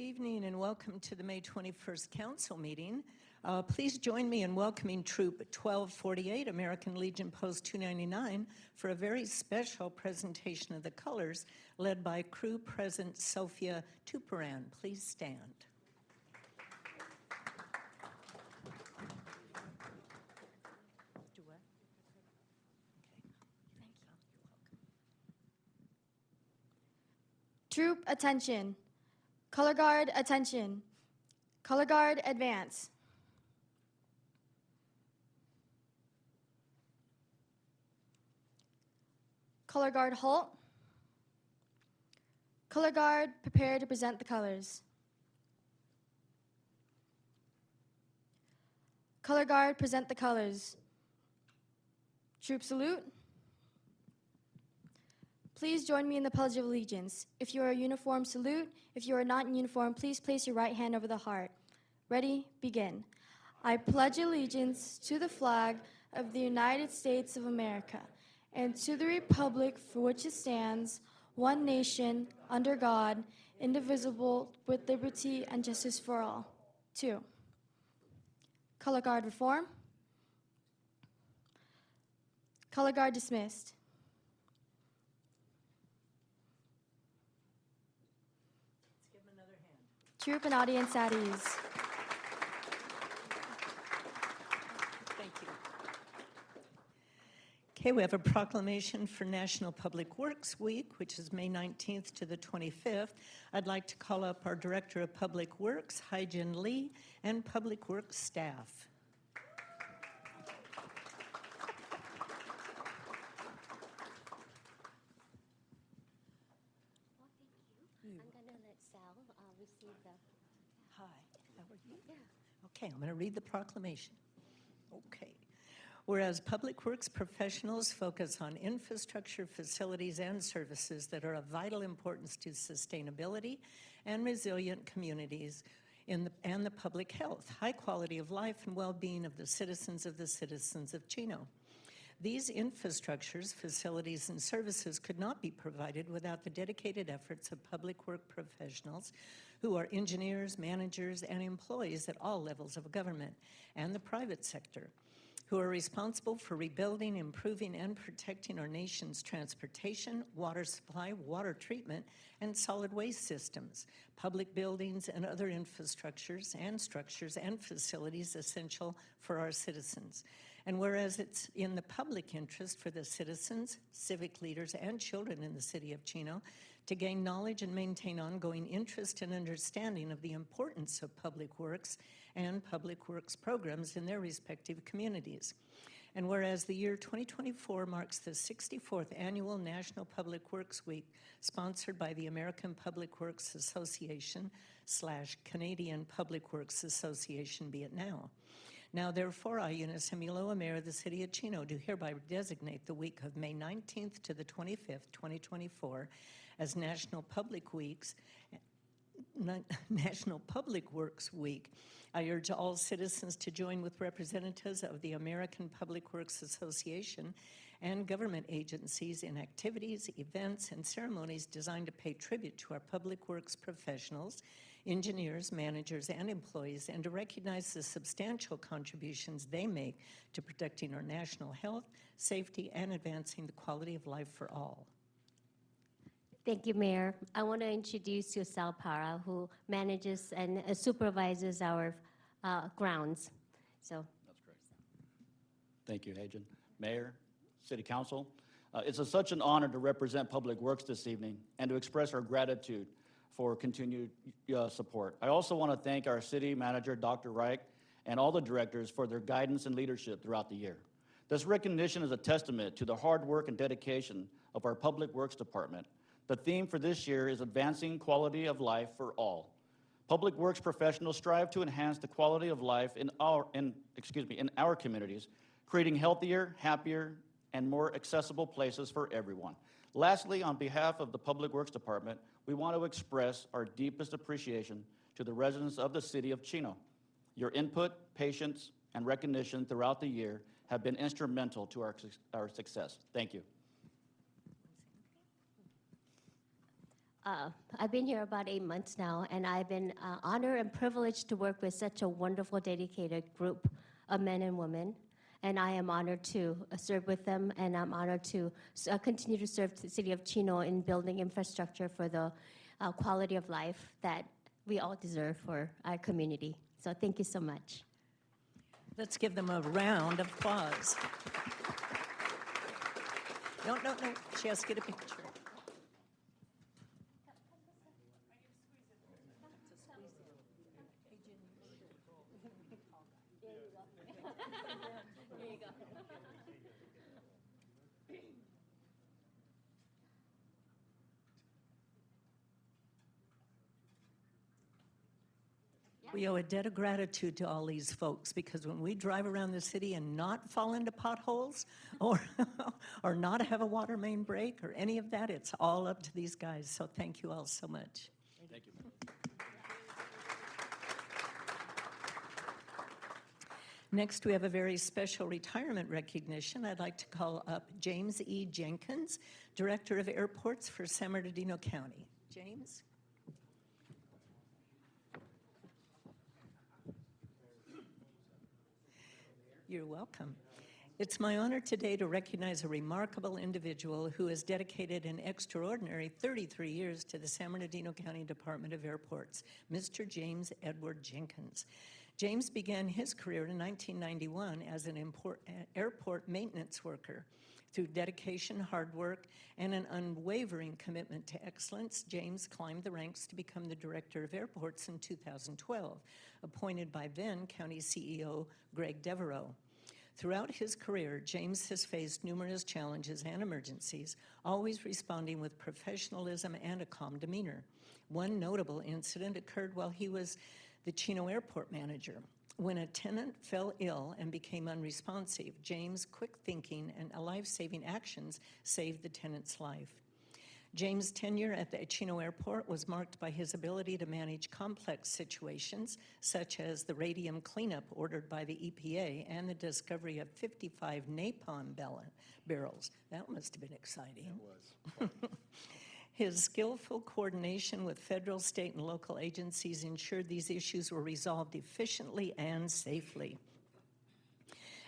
evening and welcome to the May 21st Council meeting. Please join me in welcoming Troop 1248, American Legion Post 299, for a very special presentation of the colors led by Crew President Sophia Tuparan. Please stand. Troop, attention. Color guard, attention. Color guard, advance. Color guard, halt. Color guard, prepare to present the colors. Color guard, present the colors. Troop, salute. Please join me in the Pledge of Allegiance. If you are in uniform, salute. If you are not in uniform, please place your right hand over the heart. Ready? Begin. I pledge allegiance to the flag of the United States of America and to the republic for which it stands, one nation, under God, indivisible, with liberty and justice for all. 2. Color guard reform. Color guard dismissed. Troop and audience at ease. Thank you. Okay, we have a proclamation for National Public Works Week, which is May 19th to the 25th. I'd like to call up our Director of Public Works, Hai-Jin Lee, and Public Works staff. Hi, how are you? Yeah. Okay, I'm going to read the proclamation. Okay. Whereas public works professionals focus on infrastructure, facilities, and services that are of vital importance to sustainability and resilient communities and the public health, high quality of life, and well-being of the citizens of Chino. These infrastructures, facilities, and services could not be provided without the dedicated efforts of public work professionals who are engineers, managers, and employees at all levels of government and the private sector, who are responsible for rebuilding, improving, and protecting our nation's transportation, water supply, water treatment, and solid waste systems, public buildings, and other infrastructures and structures and facilities essential for our citizens. And whereas it's in the public interest for the citizens, civic leaders, and children in the city of Chino to gain knowledge and maintain ongoing interest and understanding of the importance of public works and public works programs in their respective communities. And whereas the year 2024 marks the 64th annual National Public Works Week, sponsored by the American Public Works Association / Canadian Public Works Association, be it now. Now, therefore, I, Eunice Hemiloa, Mayor of the City of Chino, do hereby designate the week of May 19th to the 25th, 2024, as National Public Works Week. I urge all citizens to join with representatives of the American Public Works Association and government agencies in activities, events, and ceremonies designed to pay tribute to our public works professionals, engineers, managers, and employees, and to recognize the substantial contributions they make to protecting our national health, safety, and advancing the quality of life for all. Thank you, Mayor. I want to introduce you Sal Para, who manages and supervises our grounds. So that's great. Thank you, Hai-Jin. Mayor, City Council, it's such an honor to represent Public Works this evening and to express our gratitude for continued support. I also want to thank our city manager, Dr. Reich, and all the directors for their guidance and leadership throughout the year. This recognition is a testament to the hard work and dedication of our Public Works Department. The theme for this year is advancing quality of life for all. Public Works professionals strive to enhance the quality of life in our communities, creating healthier, happier, and more accessible places for everyone. Lastly, on behalf of the Public Works Department, we want to express our deepest appreciation to the residents of the city of Chino. Your input, patience, and recognition throughout the year have been instrumental to our success. Thank you. I've been here about 8 months now, and I've been honored and privileged to work with such a wonderful, dedicated group of men and women. And I am honored to serve with them, and I'm honored to continue to serve the city of Chino in building infrastructure for the quality of life that we all deserve for our community. So thank you so much. Let's give them a round of applause. No, she has to get a picture. We owe a debt of gratitude to all these folks, because when we drive around the city and not fall into potholes or, or not have a water main break or any of that, it's all up to these guys. So thank you all so much. Thank you. Next, we have a very special retirement recognition. I'd like to call up James E. Jenkins, Director of Airports for San Bernardino County. James? You're welcome. It's my honor today to recognize a remarkable individual who has dedicated an extraordinary 33 years to the San Bernardino County Department of Airports, Mr. James Edward Jenkins. James began his career in 1991 as an airport maintenance worker. Through dedication, hard work, and an unwavering commitment to excellence, James climbed the ranks to become the Director of Airports in 2012, appointed by then County CEO Greg Devereaux. Throughout his career, James has faced numerous challenges and emergencies, always responding with professionalism and a calm demeanor. One notable incident occurred while he was the Chino airport manager. When a tenant fell ill and became unresponsive, James' quick thinking and life-saving actions saved the tenant's life. James' tenure at the Chino airport was marked by his ability to manage complex situations, such as the radium cleanup ordered by the EPA and the discovery of 55 napalm barrels. That must have been exciting. It was. His skillful coordination with federal, state, and local agencies ensured these issues were resolved efficiently and safely.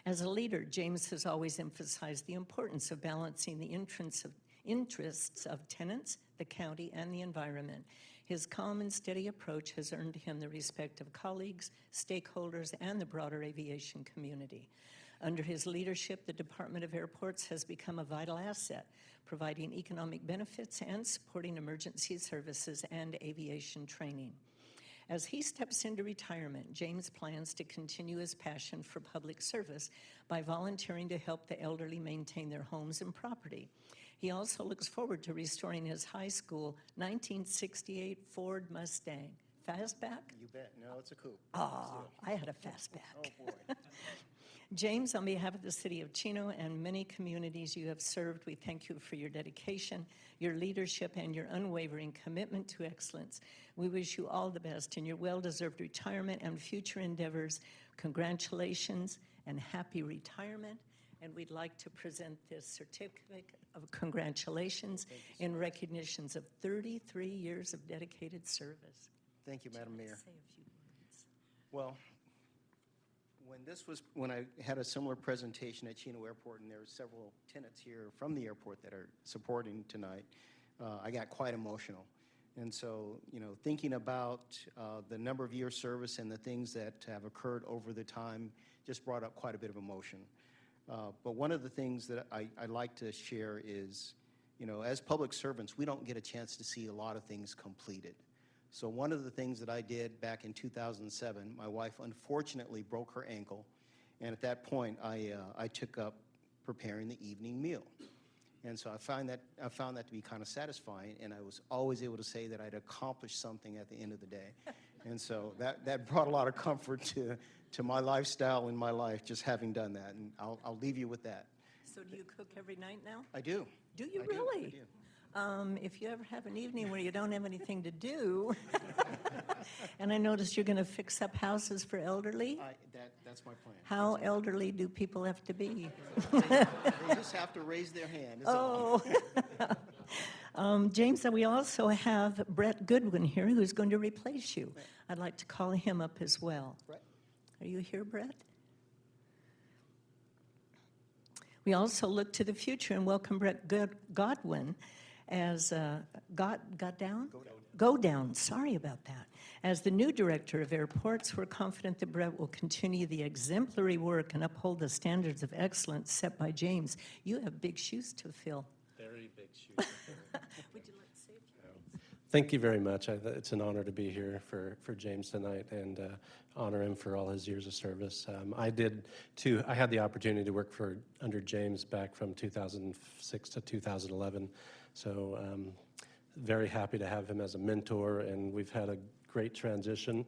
As a leader, James has always emphasized the importance of balancing the interests of tenants, the county, and the environment. His calm and steady approach has earned him the respect of colleagues, stakeholders, and the broader aviation community. Under his leadership, the Department of Airports has become a vital asset, providing economic benefits and supporting emergency services and aviation training. As he steps into retirement, James plans to continue his passion for public service by volunteering to help the elderly maintain their homes and property. He also looks forward to restoring his high school 1968 Ford Mustang. Fastback? You bet. No, it's a coupe. Ah, I had a fastback. Oh, boy. James, on behalf of the City of Chino and many communities you have served, we thank you for your dedication, your leadership, and your unwavering commitment to excellence. We wish you all the best in your well-deserved retirement and future endeavors. Congratulations and happy retirement. And we'd like to present this certificate of congratulations in recognitions of 33 years of dedicated service. Thank you, Madam Mayor. Say a few words. Well, when I had a similar presentation at Chino Airport, and there were several tenants here from the airport that are supporting tonight, I got quite emotional. And so, thinking about the number of years service and the things that have occurred over the time just brought up quite a bit of emotion. But one of the things that I like to share is, as public servants, we don't get a chance to see a lot of things completed. So one of the things that I did back in 2007, my wife unfortunately broke her ankle, and at that point, I took up preparing the evening meal. And so I found that to be kind of satisfying, and I was always able to say that I'd accomplished something at the end of the day. And so that brought a lot of comfort to my lifestyle in my life, just having done that. And I'll leave you with that. So do you cook every night now? I do. Do you I really? I do. If you ever have an evening where you don't have anything to do, and I noticed you're going to fix up houses for elderly. That's my plan. How elderly do people have to be? They just have to raise their hand. Is all. Oh, James, we also have Brett Goodwin here, who's going to replace you. I'd like to call him up as well. Brett? Are you here, Brett? We also look to the future and welcome Brett Godwin as Go down. Sorry about that. As the new director of airports, we're confident that Brett will continue the exemplary work and uphold the standards of excellence set by James. You have big shoes to fill. Very big shoes to fill. Would you like to say a few words? Thank you very much. It's an honor to be here for James tonight and honor him for all his years of service. I did too. I had the opportunity to work under James back from 2006 to 2011. So very happy to have him as a mentor, and we've had a great transition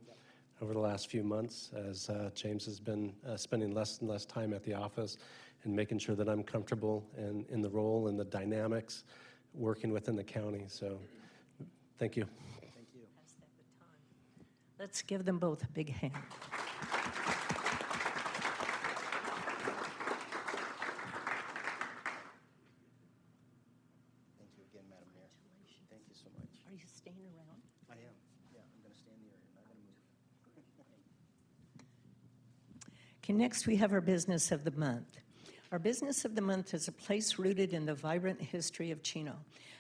over the last few months as James has been spending less and less time at the office and making sure that I'm comfortable in the role and the dynamics working within the county. So thank you. Thank you. Pass that baton. Let's give them both a big hand. Thank you again, Madam Mayor. Thank you so much. Are you staying around? I am. Yeah, I'm going to stay in the area. I'm not going to move. Okay, next we have our business of the month. Our business of the month is a place rooted in the vibrant history of Chino.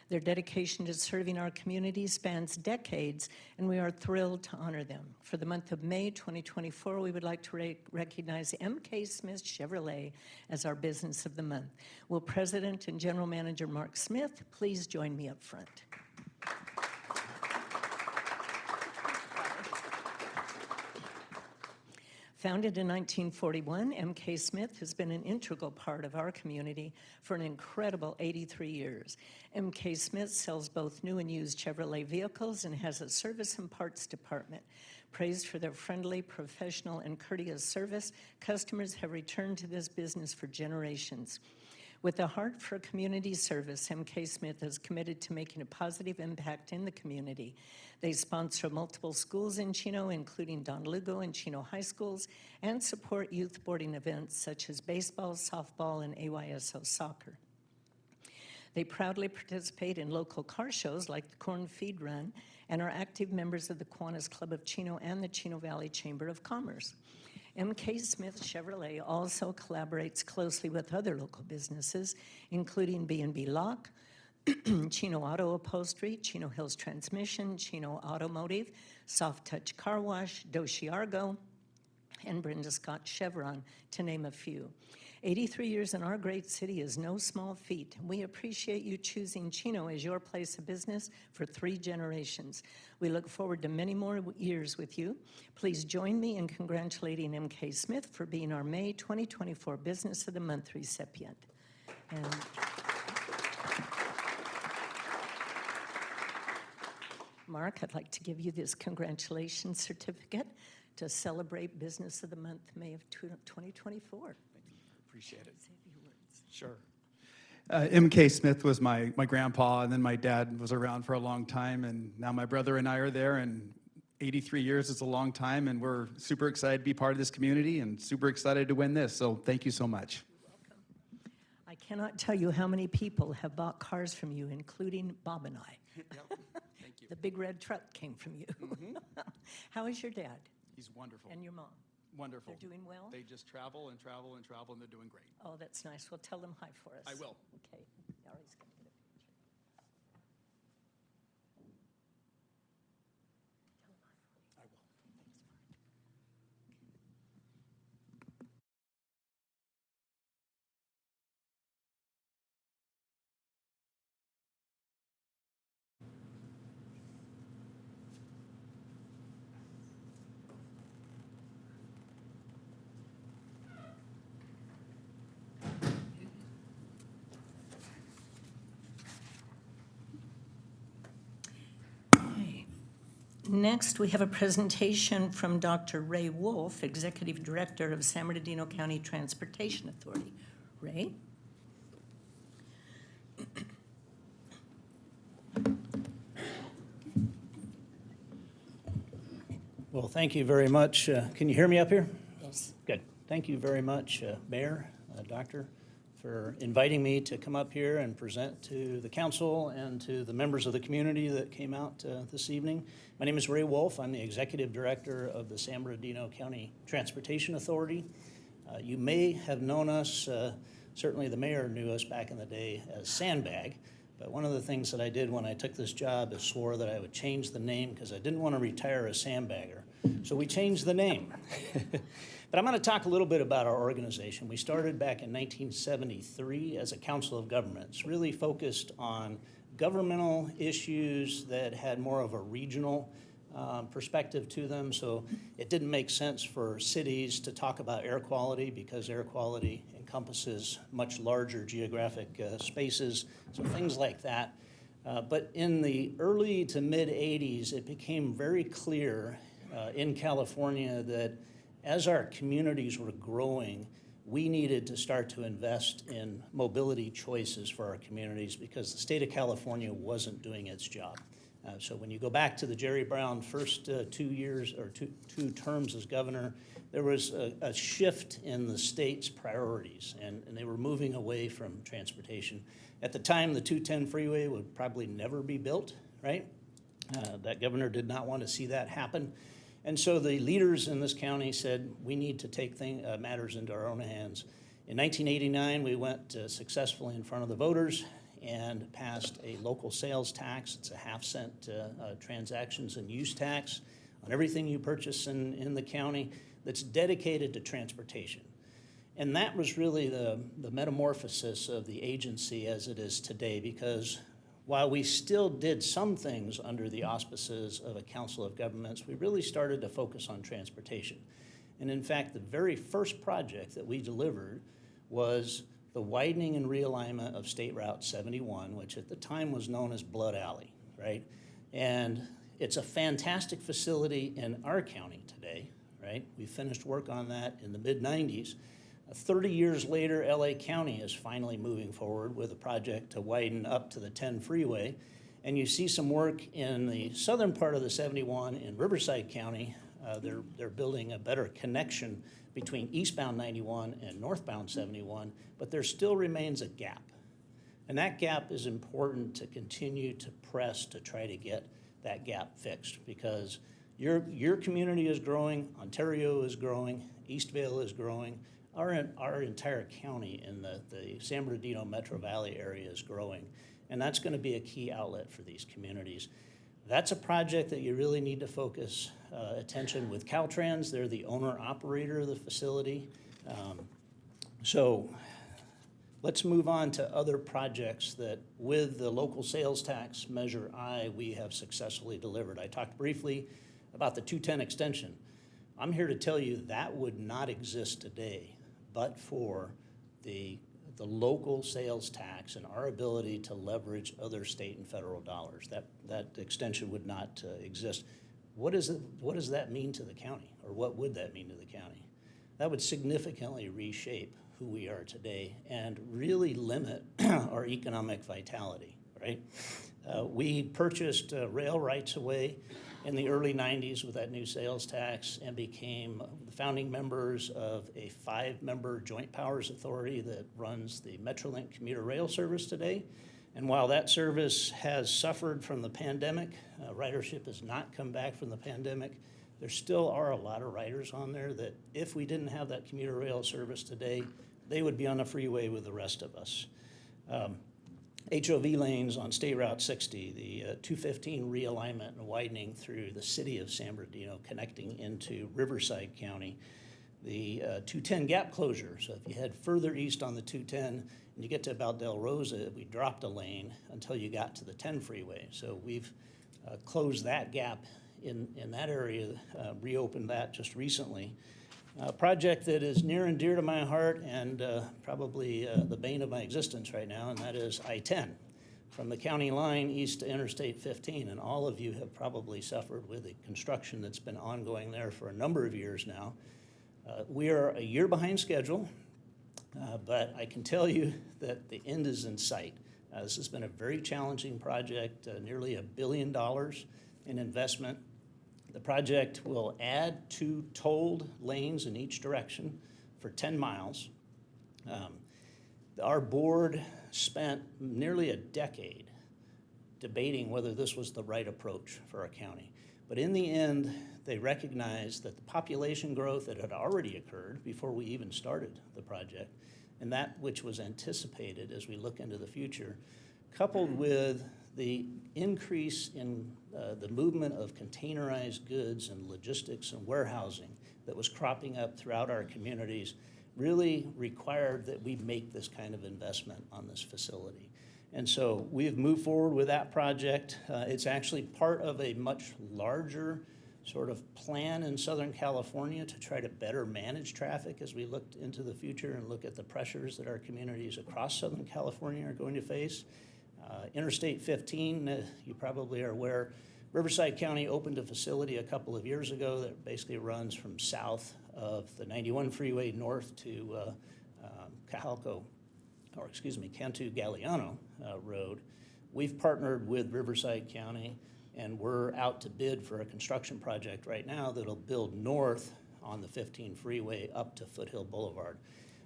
Their dedication to serving our community spans decades, and we are thrilled to honor them. For the month of May 2024, we would like to recognize M.K. Smith Chevrolet as our business of the month. Will President and General Manager Mark Smith please join me up front? Founded in 1941, M.K. Smith has been an integral part of our community for an incredible 83 years. M.K. Smith sells both new and used Chevrolet vehicles and has a service and parts department. Praised for their friendly, professional, and courteous service, customers have returned to this business for generations. With a heart for community service, M.K. Smith is committed to making a positive impact in the community. They sponsor multiple schools in Chino, including Don Lugo and Chino High Schools, and support youth boarding events such as baseball, softball, and AYSO soccer. They proudly participate in local car shows like the Corn Feed Run and are active members of the Kiwanis Club of Chino and the Chino Valley Chamber of Commerce. M.K. Smith Chevrolet also collaborates closely with other local businesses, including B&B Lock, Chino Auto Upholstery, Chino Hills Transmission, Chino Automotive, Soft Touch Car Wash, Doshi Argo, and Brenda Scott Chevron, to name a few. 83 years in our great city is no small feat. We appreciate you choosing Chino as your place of business for 3 generations. We look forward to many more years with you. Please join me in congratulating M.K. Smith for being our May 2024 Business of the Month recipient. And Mark, I'd like to give you this congratulations certificate to celebrate Business of the Month, May of 2024. Appreciate it. Say a few words. Sure. M.K. Smith was my grandpa, and then my dad was around for a long time, and now my brother and I are there, and 83 years is a long time, and we're super excited to be part of this community and super excited to win this, so thank you so much. You're welcome. I cannot tell you how many people have bought cars from you, including Bob and I. Yep. Thank you. The big red truck came from you. How is your dad He's wonderful. and your mom? Wonderful. They're doing well? They just travel and travel and travel, and they're doing great. Oh, that's nice. Well, tell them hi for us. I will. Okay. Ari's going to get a picture. Tell them hi for me. I will. Thanks, Mark. Okay. Next, we have a presentation from Dr. Ray Wolf, Executive Director of San Bernardino County Transportation Authority. Ray? Well, thank you very much. Can you hear me up here? Yes. Good. Thank you very much, Mayor, Doctor, for inviting me to come up here and present to the council and to the members of the community that came out this evening. My name is Ray Wolf. I'm the Executive Director of the San Bernardino County Transportation Authority. You may have known us, certainly the mayor knew us back in the day as Sandbag, but one of the things that I did when I took this job is swore that I would change the name because I didn't want to retire as Sandbagger. So we changed the name. But I'm going to talk a little bit about our organization. We started back in 1973 as a council of governments, really focused on governmental issues that had more of a regional perspective to them. So it didn't make sense for cities to talk about air quality because air quality encompasses much larger geographic spaces, so things like that. But in the early to mid 80s, it became very clear in California that as our communities were growing, we needed to start to invest in mobility choices for our communities because the state of California wasn't doing its job. So when you go back to the Jerry Brown first 2 years or two terms as governor, there was a shift in the state's priorities, and they were moving away from transportation. At the time, the 210 freeway would probably never be built, right? That governor did not want to see that happen. And so the leaders in this county said, we need to take matters into our own hands. In 1989, we went successfully in front of the voters and passed a local sales tax. It's a half-cent transactions and use tax on everything you purchase in the county that's dedicated to transportation. And that was really the metamorphosis of the agency as it is today, because while we still did some things under the auspices of a council of governments, we really started to focus on transportation. And in fact, the very first project that we delivered was the widening and realignment of State Route 71, which at the time was known as Blood Alley, right? And it's a fantastic facility in our county today, right? We finished work on that in the mid-90s. 30 years later, LA County is finally moving forward with a project to widen up to the 10 freeway. And you see some work in the southern part of the 71 in Riverside County. They're building a better connection between eastbound 91 and northbound 71, but there still remains a gap. And that gap is important to continue to press to try to get that gap fixed, because your community is growing, Ontario is growing, Eastvale is growing. Our entire county in the San Bernardino Metro Valley area is growing, and that's going to be a key outlet for these communities. That's a project that you really need to focus attention with Caltrans. They're the owner-operator of the facility. So let's move on to other projects that, with the local sales tax Measure I, we have successfully delivered. I talked briefly about the 210 extension. I'm here to tell you that would not exist today but for the local sales tax and our ability to leverage other state and federal dollars. That extension would not exist. What does that mean to the county, or what would that mean to the county? That would significantly reshape who we are today and really limit our economic vitality, right? We purchased rail rights away in the early 90s with that new sales tax and became the founding members of a 5-member joint powers authority that runs the Metrolink commuter rail service today. And while that service has suffered from the pandemic, ridership has not come back from the pandemic, there still are a lot of riders on there that if we didn't have that commuter rail service today, they would be on the freeway with the rest of us. HOV lanes on State Route 60, the 215 realignment and widening through the city of San Bernardino, connecting into Riverside County, the 210 gap closure. So if you head further east on the 210 and you get to about Del Rosa, we dropped a lane until you got to the 10 freeway. So we've closed that gap in that area, reopened that just recently. A project that is near and dear to my heart and probably the bane of my existence right now, and that is I-10, from the county line east to Interstate 15. And all of you have probably suffered with the construction that's been ongoing there for a number of years now. We are a year behind schedule, but I can tell you that the end is in sight. This has been a very challenging project, nearly $1 billion in investment. The project will add 2 tolled lanes in each direction for 10 miles. Our board spent nearly a decade debating whether this was the right approach for our county. But in the end, they recognized that the population growth that had already occurred before we even started the project, and that which was anticipated as we look into the future, coupled with the increase in the movement of containerized goods and logistics and warehousing that was cropping up throughout our communities, really required that we make this kind of investment on this facility. And so we've moved forward with that project. It's actually part of a much larger sort of plan in Southern California to try to better manage traffic as we look into the future and look at the pressures that our communities across Southern California are going to face. Interstate 15, you probably are aware, Riverside County opened a facility a couple of years ago that basically runs from south of the 91 freeway north to Cantu Galliano Road. We've partnered with Riverside County, and we're out to bid for a construction project right now that'll build north on the 15 freeway up to Foothill Boulevard.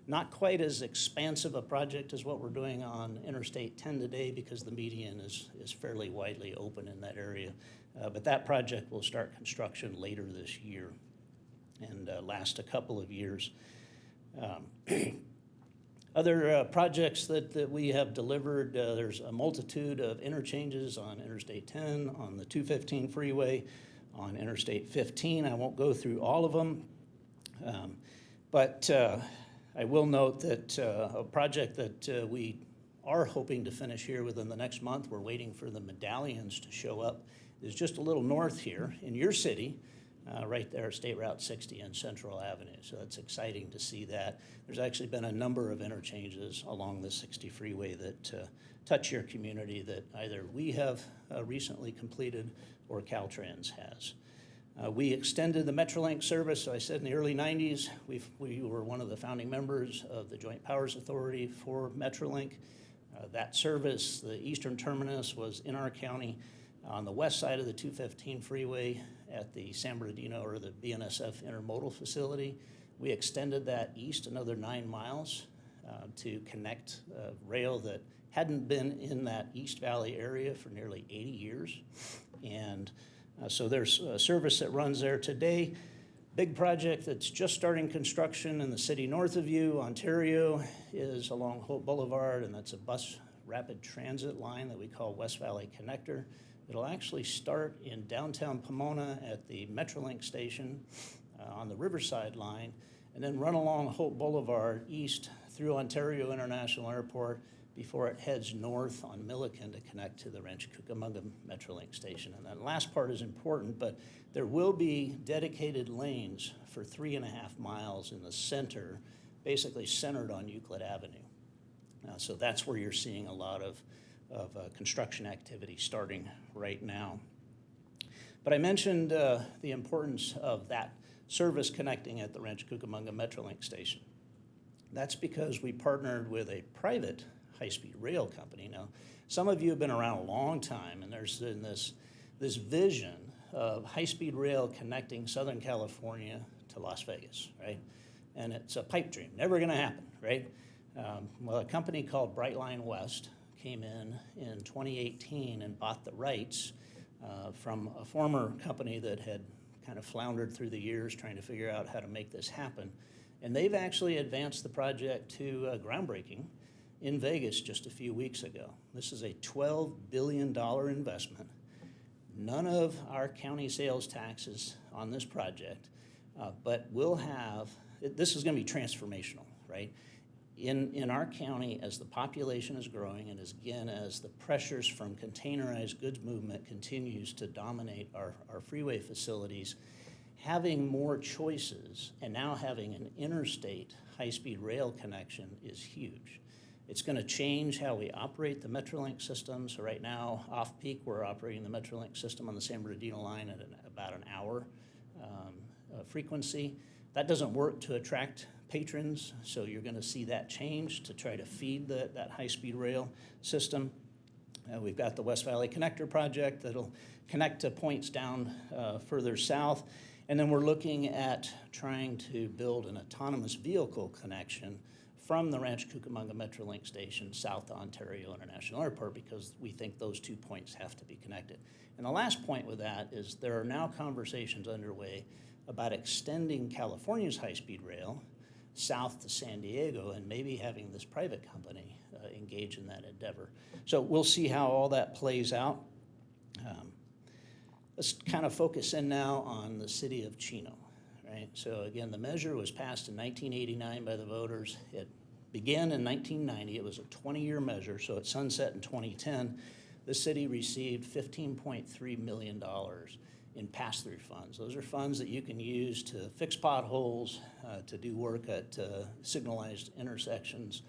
Not quite as expansive a project as what we're doing on Interstate 10 today because the median is fairly widely open in that area. But that project will start construction later this year and last a couple of years. Other projects that we have delivered, there's a multitude of interchanges on Interstate 10, on the 215 freeway, on Interstate 15. I won't go through all of them, but I will note that a project that we are hoping to finish here within the next month, we're waiting for the medallions to show up, is just a little north here in your city, right there, State Route 60 and Central Avenue. So it's exciting to see that. There's actually been a number of interchanges along the 60 freeway that touch your community that either we have recently completed or Caltrans has. We extended the Metrolink service. So I said in the early 90s, we were one of the founding members of the Joint Powers Authority for Metrolink. That service, the eastern terminus, was in our county on the west side of the 215 freeway at the San Bernardino, or the BNSF intermodal facility. We extended that east another 9 miles to connect rail that hadn't been in that East Valley area for nearly 80 years. And so there's a service that runs there today. Big project that's just starting construction in the city north of you, Ontario, is along Hope Boulevard, and that's a bus rapid transit line that we call West Valley Connector. It'll actually start in downtown Pomona at the Metrolink station on the Riverside line, and then run along Hope Boulevard east through Ontario International Airport before it heads north on Milliken to connect to the Rancho Cucamonga Metrolink station. And that last part is important, but there will be dedicated lanes for 3.5 miles in the center, basically centered on Euclid Avenue. So that's where you're seeing a lot of construction activity starting right now. But I mentioned the importance of that service connecting at the Rancho Cucamonga Metrolink station. That's because we partnered with a private high-speed rail company. Now, some of you have been around a long time, and there's been this vision of high-speed rail connecting Southern California to Las Vegas, right? And it's a pipe dream, never gonna happen, right? Well, a company called Brightline West came in 2018 and bought the rights from a former company that had kind of floundered through the years trying to figure out how to make this happen. And they've actually advanced the project to groundbreaking in Vegas just a few weeks ago. This is a $12 billion investment. None of our county sales taxes on this project, but we'll have, this is gonna be transformational, right? In our county, as the population is growing and as the pressures from containerized goods movement continues to dominate our freeway facilities, having more choices and now having an interstate high-speed rail connection is huge. It's going to change how we operate the Metrolink system. So right now, off-peak, we're operating the Metrolink system on the San Bernardino line at about an hour frequency. That doesn't work to attract patrons, so you're going to see that change to try to feed that high-speed rail system. We've got the West Valley Connector project that'll connect to points down further south. And then we're looking at trying to build an autonomous vehicle connection from the Rancho Cucamonga Metrolink station south to Ontario International Airport, because we think those 2 points have to be connected. And the last point with that is there are now conversations underway about extending California's high-speed rail south to San Diego and maybe having this private company engage in that endeavor. So we'll see how all that plays out. Let's kind of focus in now on the city of Chino, right? So again, the measure was passed in 1989 by the voters. It began in 1990. It was a 20-year measure, so it sunset in 2010. The city received $15.3 million in pass-through funds. Those are funds that you can use to fix potholes, to do work at signalized intersections,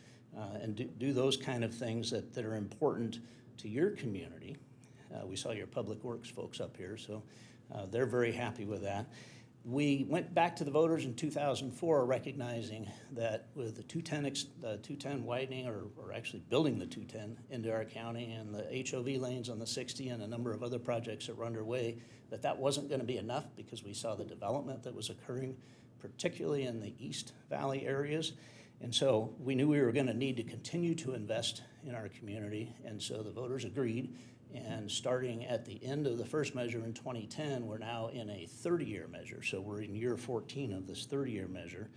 and do those kind of things that are important to your community. We saw your public works folks up here, so they're very happy with that. We went back to the voters in 2004 recognizing that with the 210 widening, or actually building the 210 into our county, and the HOV lanes on the 60 and a number of other projects that were underway, that wasn't going to be enough because we saw the development that was occurring, particularly in the East Valley areas. And so we knew we were going to need to continue to invest in our community, and so the voters agreed. And starting at the end of the first measure in 2010, we're now in a 30-year measure. So we're in year 14 of this 30-year measure.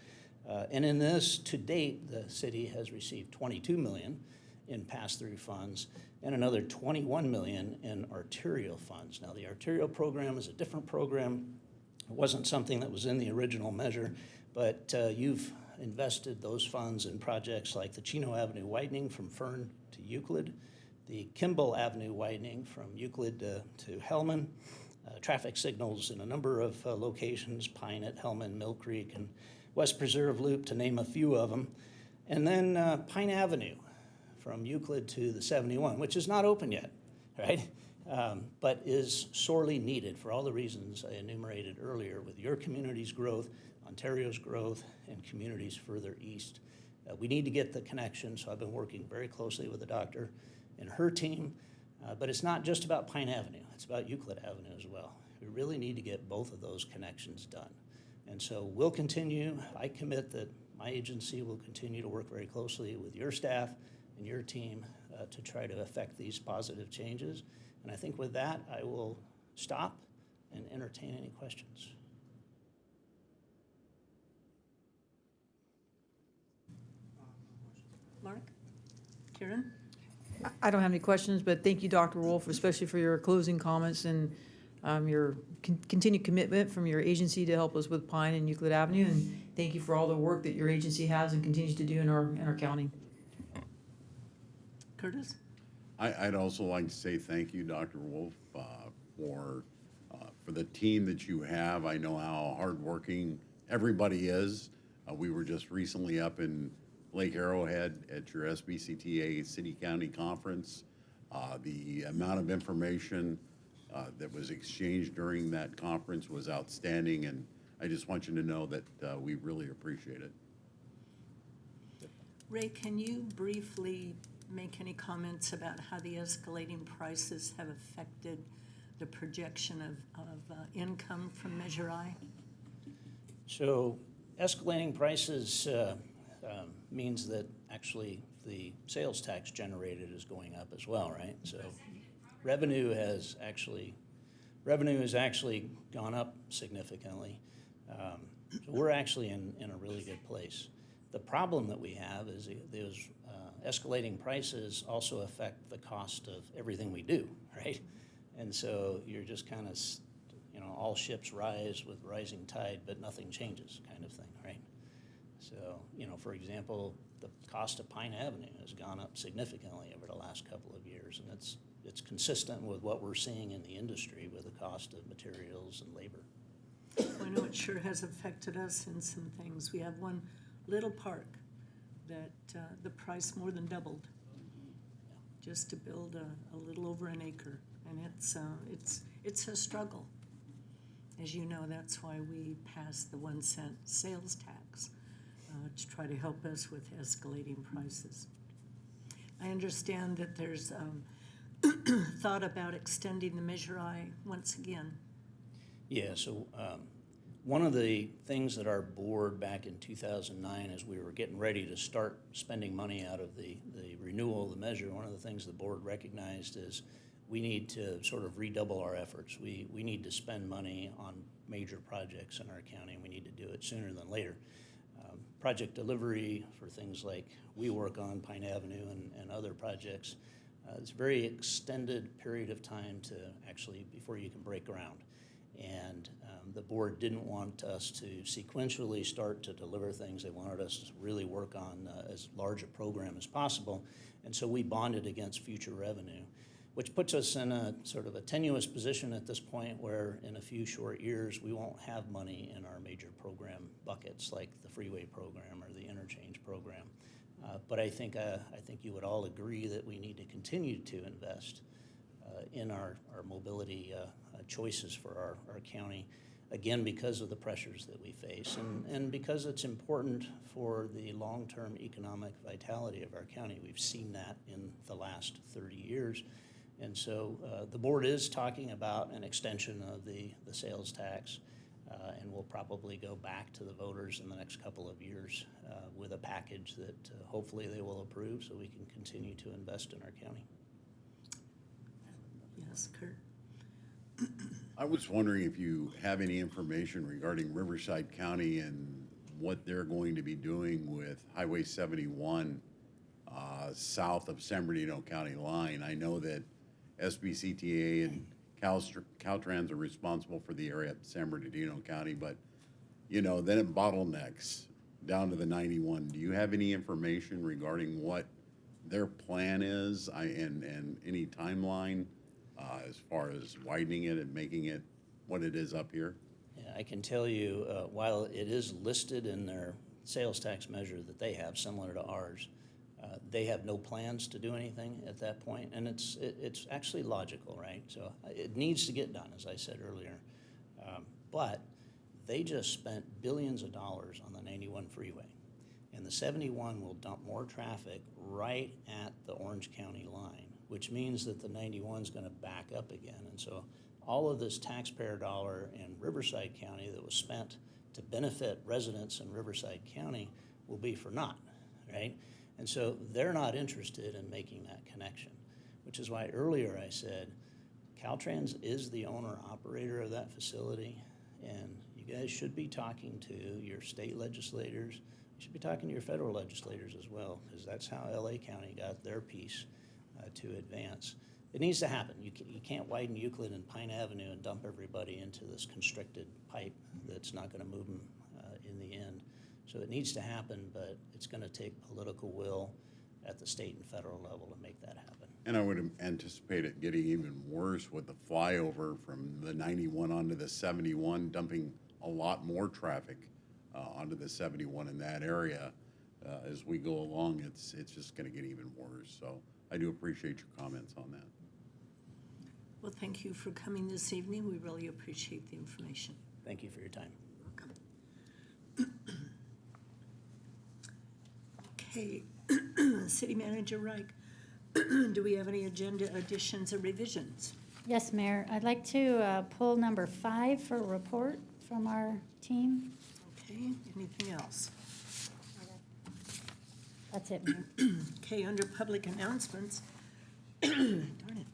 And in this, to date, the city has received $22 million in pass-through funds and another $21 million in arterial funds. Now, the arterial program is a different program. It wasn't something that was in the original measure, but you've invested those funds in projects like the Chino Avenue widening from Fern to Euclid, the Kimball Avenue widening from Euclid to Hellman, traffic signals in a number of locations, Pine at Hellman, Mill Creek, and West Preserve Loop, to name a few of them. And then Pine Avenue from Euclid to the 71, which is not open yet, right? But is sorely needed for all the reasons I enumerated earlier with your community's growth, Ontario's growth, and communities further east. We need to get the connection, so I've been working very closely with the doctor and her team, but it's not just about Pine Avenue, it's about Euclid Avenue as well. We really need to get both of those connections done. And so we'll continue. I commit that my agency will continue to work very closely with your staff and your team to try to affect these positive changes. And I think with that, I will stop and entertain any questions. Mark? Karen? I don't have any questions, but thank you, Dr. Wolf, especially for your closing comments and your continued commitment from your agency to help us with Pine and Euclid Avenue. And thank you for all the work that your agency has and continues to do in our county. Curtis? I'd also like to say thank you, Dr. Wolf, for the team that you have. I know how hardworking everybody is. We were just recently up in Lake Arrowhead at your SBCTA City County Conference. The amount of information that was exchanged during that conference was outstanding, and I just want you to know that we really appreciate it. Ray, can you briefly make any comments about how the escalating prices have affected the projection of income from Measure I? So escalating prices means that actually the sales tax generated is going up as well, right? So revenue has actually gone up significantly. So we're actually in a really good place. The problem that we have is those escalating prices also affect the cost of everything we do, right? And so you're just kind of, all ships rise with rising tide, but nothing changes kind of thing, right? So, for example, the cost of Pine Avenue has gone up significantly over the last couple of years, and it's consistent with what we're seeing in the industry with the cost of materials and labor. I know it sure has affected us in some things. We have one little park that the price more than doubled just to build a little over an acre, and it's a struggle. As you know, that's why we passed the 1 cent sales tax to try to help us with escalating prices. I understand that there's thought about extending the Measure I once again. Yeah, so One of the things that our board back in 2009, as we were getting ready to start spending money out of the renewal of the measure, one of the things the board recognized is we need to sort of redouble our efforts. We need to spend money on major projects in our county, and we need to do it sooner than later. Project delivery for things like we work on Pine Avenue and other projects, it's a very extended period of time to actually before you can break ground. And the board didn't want us to sequentially start to deliver things. They wanted us to really work on as large a program as possible. And so we bonded against future revenue, which puts us in a sort of a tenuous position at this point where in a few short years we won't have money in our major program buckets like the freeway program or the interchange program. But I think you would all agree that we need to continue to invest in our mobility choices for our county, again, because of the pressures that we face and because it's important for the long-term economic vitality of our county. We've seen that in the last 30 years. And so the board is talking about an extension of the sales tax, and we'll probably go back to the voters in the next couple of years with a package that hopefully they will approve so we can continue to invest in our county. Yes, Kurt. I was wondering if you have any information regarding Riverside County and what they're going to be doing with Highway 71 south of San Bernardino County line. I know that SBCTA and Caltrans are responsible for the area of San Bernardino County, but, you know, then it bottlenecks down to the 91. Do you have any information regarding what their plan is and any timeline as far as widening it and making it what it is up here? Yeah, I can tell you, while it is listed in their sales tax measure that they have, similar to ours, they have no plans to do anything at that point, and it's actually logical, right? So it needs to get done, as I said earlier. But they just spent billions of dollars on the 91 freeway, and the 71 will dump more traffic right at the Orange County line, which means that the 91 is going to back up again. And so all of this taxpayer dollar in Riverside County that was spent to benefit residents in Riverside County will be for naught, right? And so they're not interested in making that connection, which is why earlier I said Caltrans is the owner-operator of that facility, and you guys should be talking to your state legislators. You should be talking to your federal legislators as well, because that's how LA County got their piece to advance. It needs to happen. You can't widen Euclid and Pine Avenue and dump everybody into this constricted pipe that's not going to move them in the end. So it needs to happen, but it's going to take political will at the state and federal level to make that happen. And I would anticipate it getting even worse with the flyover from the 91 onto the 71, dumping a lot more traffic onto the 71 in that area. As we go along, it's just going to get even worse. So I do appreciate your comments on that. Well, thank you for coming this evening. We really appreciate the information. Thank you for your time. Welcome. Okay, City Manager Reich, do we have any agenda additions or revisions? Yes, Mayor. I'd like to pull number 5 for a report from our team. Okay, anything else? That's it, Mayor. Okay, under public announcements, darn it.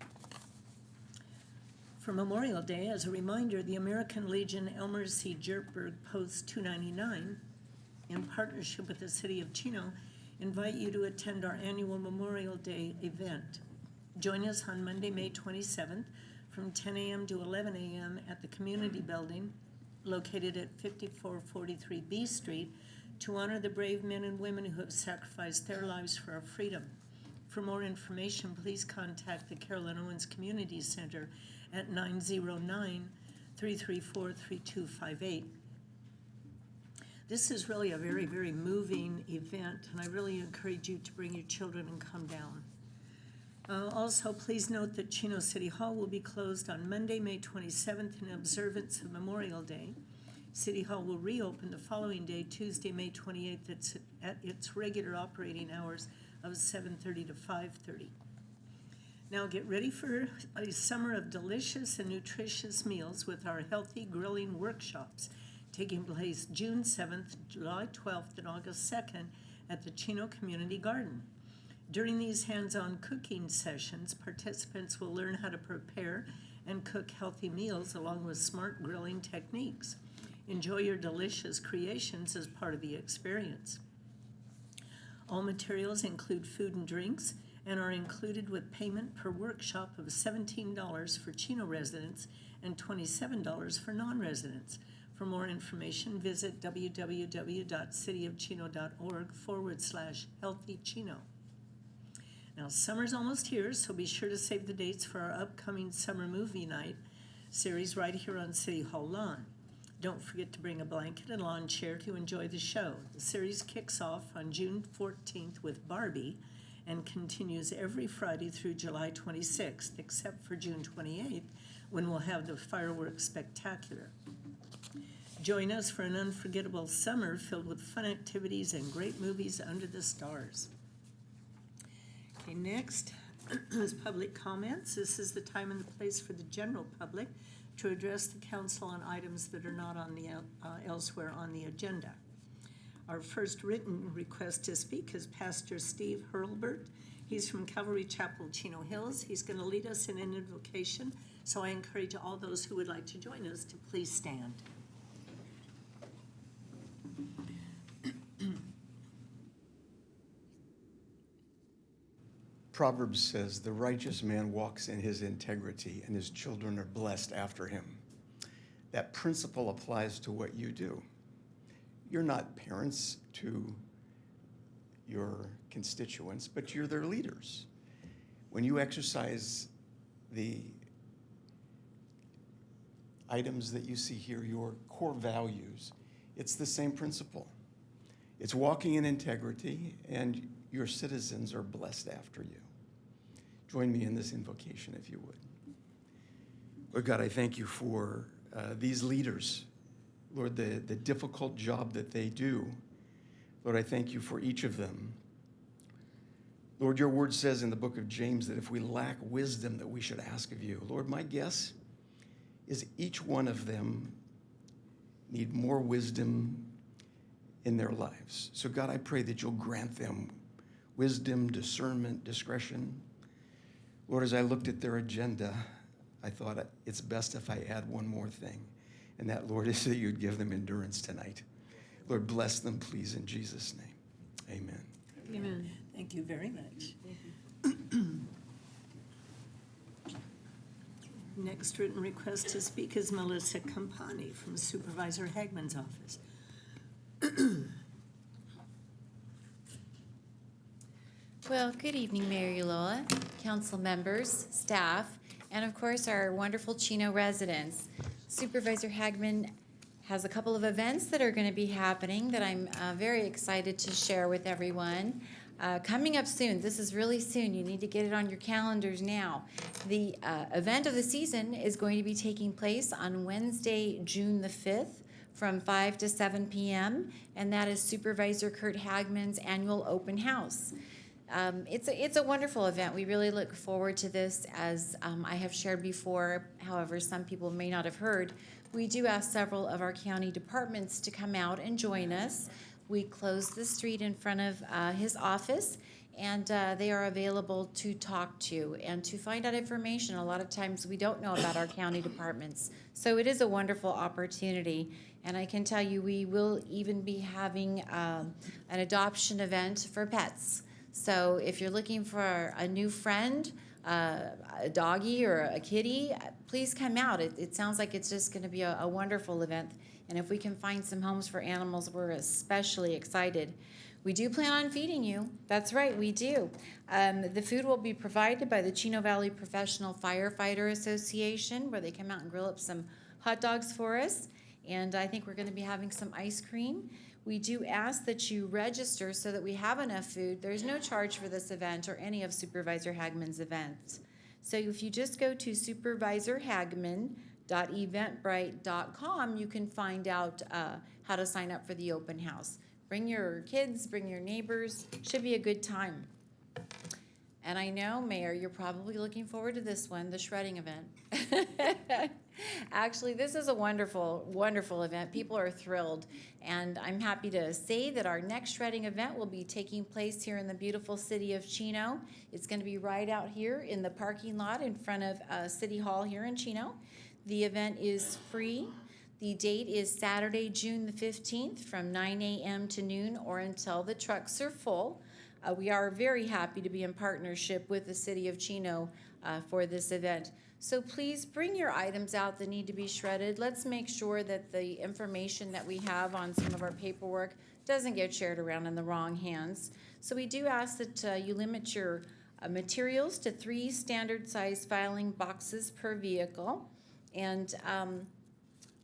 For Memorial Day, as a reminder, the American Legion Elmer C. Jertberg Post 299, in partnership with the City of Chino, invite you to attend our annual Memorial Day event. Join us on Monday, May 27th from 10 a.m. to 11 a.m. at the Community Building located at 5443 B Street to honor the brave men and women who have sacrificed their lives for our freedom. For more information, please contact the Carolyn Owens Community Center at 909-334-3258. This is really a very, very moving event, and I really encourage you to bring your children and come down. Also, please note that Chino City Hall will be closed on Monday, May 27th in observance of Memorial Day. City Hall will reopen the following day, Tuesday, May 28th, at its regular operating hours of 7:30 to 5:30. Now get ready for a summer of delicious and nutritious meals with our healthy grilling workshops taking place June 7th, July 12th, and August 2nd at the Chino Community Garden. During these hands-on cooking sessions, participants will learn how to prepare and cook healthy meals along with smart grilling techniques. Enjoy your delicious creations as part of the experience. All materials include food and drinks and are included with payment per workshop of $17 for Chino residents and $27 for non-residents. For more information, visit www.cityofchino.org/healthychino. Now, summer's almost here, so be sure to save the dates for our upcoming summer movie night series right here on City Hall lawn. Don't forget to bring a blanket and lawn chair to enjoy the show. The series kicks off on June 14th with Barbie and continues every Friday through July 26th, except for June 28th, when we'll have the fireworks spectacular. Join us for an unforgettable summer filled with fun activities and great movies under the stars. Okay, next is public comments. This is the time and the place for the general public to address the council on items that are not on the elsewhere on the agenda. Our first written request to speak is Pastor Steve Hurlbert. He's from Calvary Chapel, Chino Hills. He's going to lead us in an invocation, so I encourage all those who would like to join us to please stand. Proverbs says, "The righteous man walks in his integrity, and his children are blessed after him." That principle applies to what you do. You're not parents to your constituents, but you're their leaders. When you exercise the items that you see here, your core values, it's the same principle. It's walking in integrity, and your citizens are blessed after you. Join me in this invocation, if you would. Lord God, I thank you for these leaders. Lord, the difficult job that they do. Lord, I thank you for each of them. Lord, your word says in the book of James that if we lack wisdom, that we should ask of you. Lord, my guess is each one of them need more wisdom in their lives. So God, I pray that you'll grant them wisdom, discernment, discretion. Lord, as I looked at their agenda, I thought it's best if I add one more thing. And that, Lord, is that you'd give them endurance tonight. Lord, bless them, please, in Jesus' name. Amen. Amen. Thank you very much. Next written request to speak is Melissa Campani from Supervisor Hagman's office. Well, good evening, Mayor Ulloa, council members, staff, and of course our wonderful Chino residents. Supervisor Hagman has a couple of events that are going to be happening that I'm very excited to share with everyone. Coming up soon, this is really soon, you need to get it on your calendars now. The event of the season is going to be taking place on Wednesday, June the 5th from 5 to 7 p.m., and that is Supervisor Kurt Hagman's annual open house. It's a wonderful event. We really look forward to this. As I have shared before, however, some people may not have heard, we do ask several of our county departments to come out and join us. We close the street in front of his office, and they are available to talk to and to find out information. A lot of times we don't know about our county departments, so it is a wonderful opportunity. And I can tell you we will even be having an adoption event for pets. So if you're looking for a new friend, a doggy or a kitty, please come out. It sounds like it's just going to be a wonderful event. And if we can find some homes for animals, we're especially excited. We do plan on feeding you. That's right, we do. The food will be provided by the Chino Valley Professional Firefighter Association, where they come out and grill up some hot dogs for us. And I think we're going to be having some ice cream. We do ask that you register so that we have enough food. There's no charge for this event or any of Supervisor Hagman's events. So if you just go to supervisorhagman.eventbrite.com, you can find out how to sign up for the open house. Bring your kids, bring your neighbors. Should be a good time. And I know, Mayor, you're probably looking forward to this one, the shredding event. Actually, this is a wonderful, wonderful event. People are thrilled. And I'm happy to say that our next shredding event will be taking place here in the beautiful city of Chino. It's going to be right out here in the parking lot in front of City Hall here in Chino. The event is free. The date is Saturday, June the 15th from 9 a.m. to noon or until the trucks are full. We are very happy to be in partnership with the city of Chino for this event. So please bring your items out that need to be shredded. Let's make sure that the information that we have on some of our paperwork doesn't get shared around in the wrong hands. So we do ask that you limit your materials to 3 standard size filing boxes per vehicle. And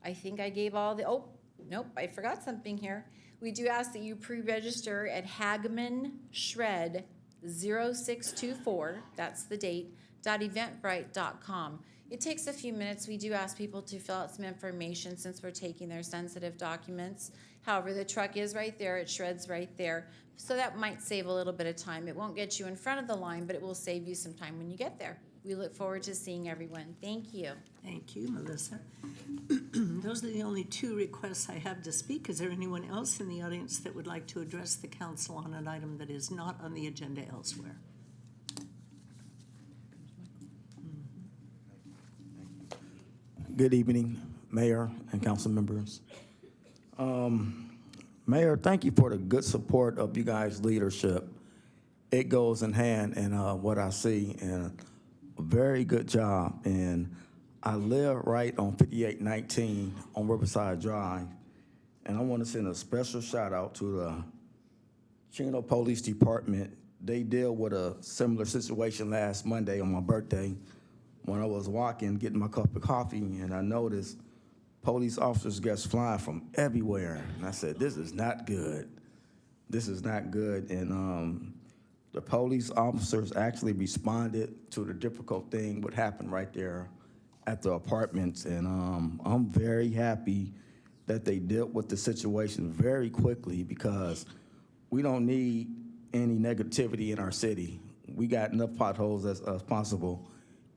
I think I gave all the, oh, nope, I forgot something here. We do ask that you pre-register at HagmanShred0624, that's the date, .eventbrite.com. It takes a few minutes. We do ask people to fill out some information since we're taking their sensitive documents. However, the truck is right there, it shreds right there. So that might save a little bit of time. It won't get you in front of the line, but it will save you some time when you get there. We look forward to seeing everyone. Thank you. Thank you, Melissa. Those are the only 2 requests I have to speak. Is there anyone else in the audience that would like to address the council on an item that is not on the agenda elsewhere? Good evening, Mayor and council members. Mayor, thank you for the good support of you guys' leadership. It goes in hand in what I see, and a very good job. And I live right on 5819 on Riverside Drive, and I want to send a special shout out to the Chino Police Department. They dealt with a similar situation last Monday on my birthday when I was walking, getting my cup of coffee, and I noticed police officers got flying from everywhere. And I said, this is not good. This is not good. And the police officers actually responded to the difficult thing what happened right there at the apartments. And I'm very happy that they dealt with the situation very quickly, because we don't need any negativity in our city. We got enough potholes as possible.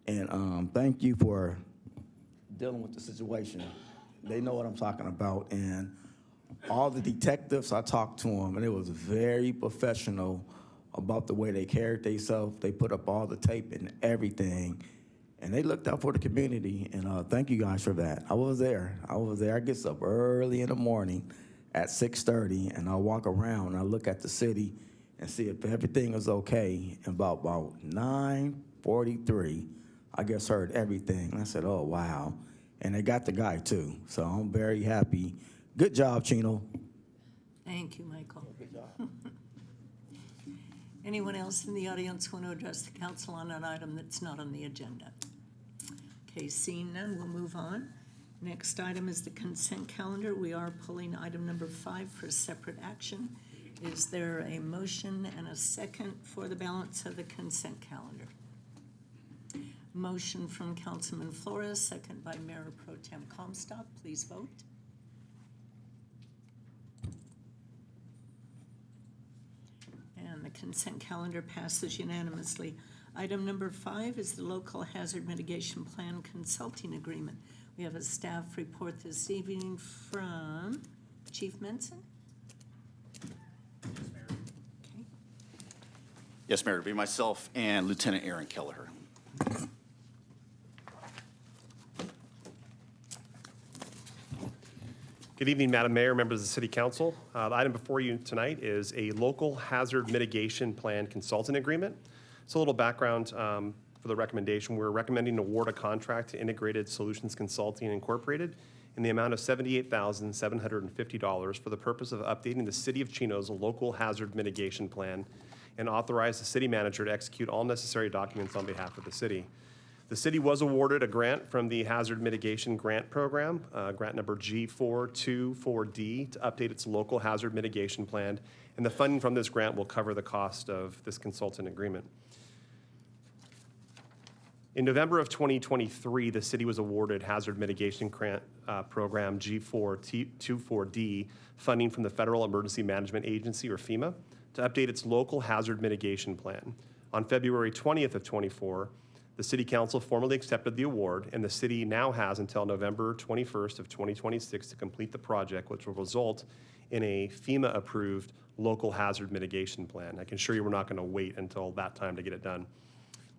And thank you for dealing with the situation. They know what I'm talking about. And all the detectives, I talked to them, and it was very professional about the way they carried themselves. They put up all the tape and everything, and they looked out for the community. And thank you guys for that. I was there. I get up early in the morning at 6:30, and I walk around and I look at the city and see if everything is okay. And about 9:43, I just heard everything. And I said, oh, wow. And they got the guy, too. So I'm very happy. Good job, Chino. Thank you, Michael. Good job. Anyone else in the audience want to address the council on an item that's not on the agenda? Okay, seeing none, we'll move on. Next item is the consent calendar. We are pulling item number 5 for separate action. Is there a motion and a second for the balance of the consent calendar? Motion from Councilman Flores, second by Mayor Pro Tem Comstock. Please vote. And the consent calendar passes unanimously. Item number 5 is the Local Hazard Mitigation Plan Consulting Agreement. We have a staff report this evening from Chief Menson. Okay. Yes, Mayor, it'll be myself and Lieutenant Aaron Kelleher. Good evening, Madam Mayor, members of the City Council. The item before you tonight is a Local Hazard Mitigation Plan Consultant Agreement. So a little background for the recommendation. We're recommending to award a contract to Integrated Solutions Consulting Incorporated in the amount of $78,750 for the purpose of updating the City of Chino's Local Hazard Mitigation Plan and authorize the city manager to execute all necessary documents on behalf of the city. The city was awarded a grant from the Hazard Mitigation Grant Program, grant number G424D, to update its local hazard mitigation plan, and the funding from this grant will cover the cost of this consultant agreement. In November of 2023, the city was awarded Hazard Mitigation Grant Program G424D funding from the Federal Emergency Management Agency, or FEMA, to update its local hazard mitigation plan. On February 20th of 24, the City Council formally accepted the award, and the city now has until November 21st of 2026 to complete the project, which will result in a FEMA-approved local hazard mitigation plan. I can assure you we're not going to wait until that time to get it done.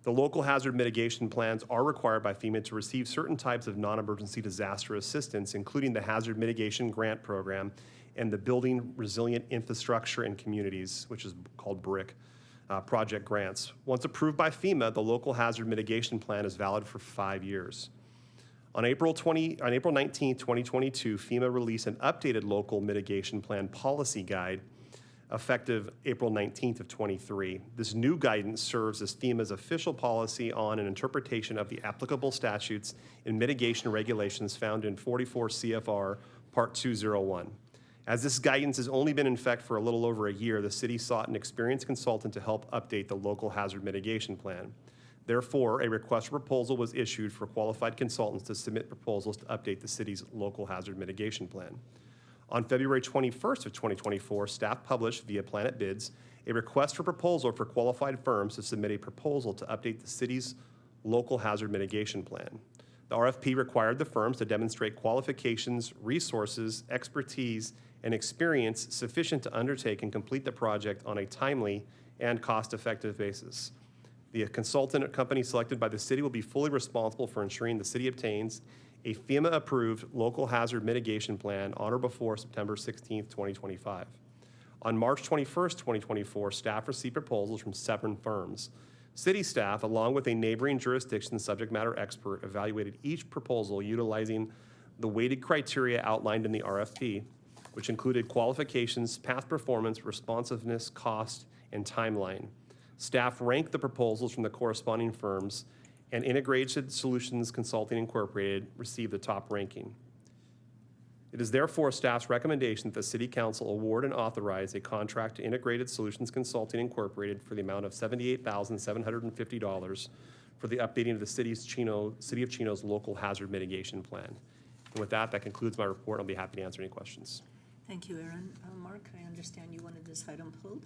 The local hazard mitigation plans are required by FEMA to receive certain types of non-emergency disaster assistance, including the Hazard Mitigation Grant Program and the Building Resilient Infrastructure and Communities, which is called BRIC, project grants. Once approved by FEMA, the local hazard mitigation plan is valid for 5 years. On April 19, 2022, FEMA released an updated local mitigation plan policy guide effective April 19th of 23. This new guidance serves as FEMA's official policy on an interpretation of the applicable statutes and mitigation regulations found in 44 CFR Part 201. As this guidance has only been in effect for a little over a year, the city sought an experienced consultant to help update the local hazard mitigation plan. Therefore, a request for proposal was issued for qualified consultants to submit proposals to update the city's local hazard mitigation plan. On February 21st of 2024, staff published via Planet Bids a request for proposal for qualified firms to submit a proposal to update the city's local hazard mitigation plan. The RFP required the firms to demonstrate qualifications, resources, expertise, and experience sufficient to undertake and complete the project on a timely and cost-effective basis. The consultant company selected by the city will be fully responsible for ensuring the city obtains a FEMA-approved local hazard mitigation plan on or before September 16, 2025. On March 21, 2024, staff received proposals from 7 firms. City staff, along with a neighboring jurisdiction subject matter expert, evaluated each proposal utilizing the weighted criteria outlined in the RFP, which included qualifications, past performance, responsiveness, cost, and timeline. Staff ranked the proposals from the corresponding firms, and Integrated Solutions Consulting Incorporated received the top ranking. It is therefore staff's recommendation that the City Council award and authorize a contract to Integrated Solutions Consulting Incorporated for the amount of $78,750 for the updating of the City of Chino's local hazard mitigation plan. And with that, that concludes my report. I'll be happy to answer any questions. Thank you, Aaron. Mark, I understand you wanted this item pulled?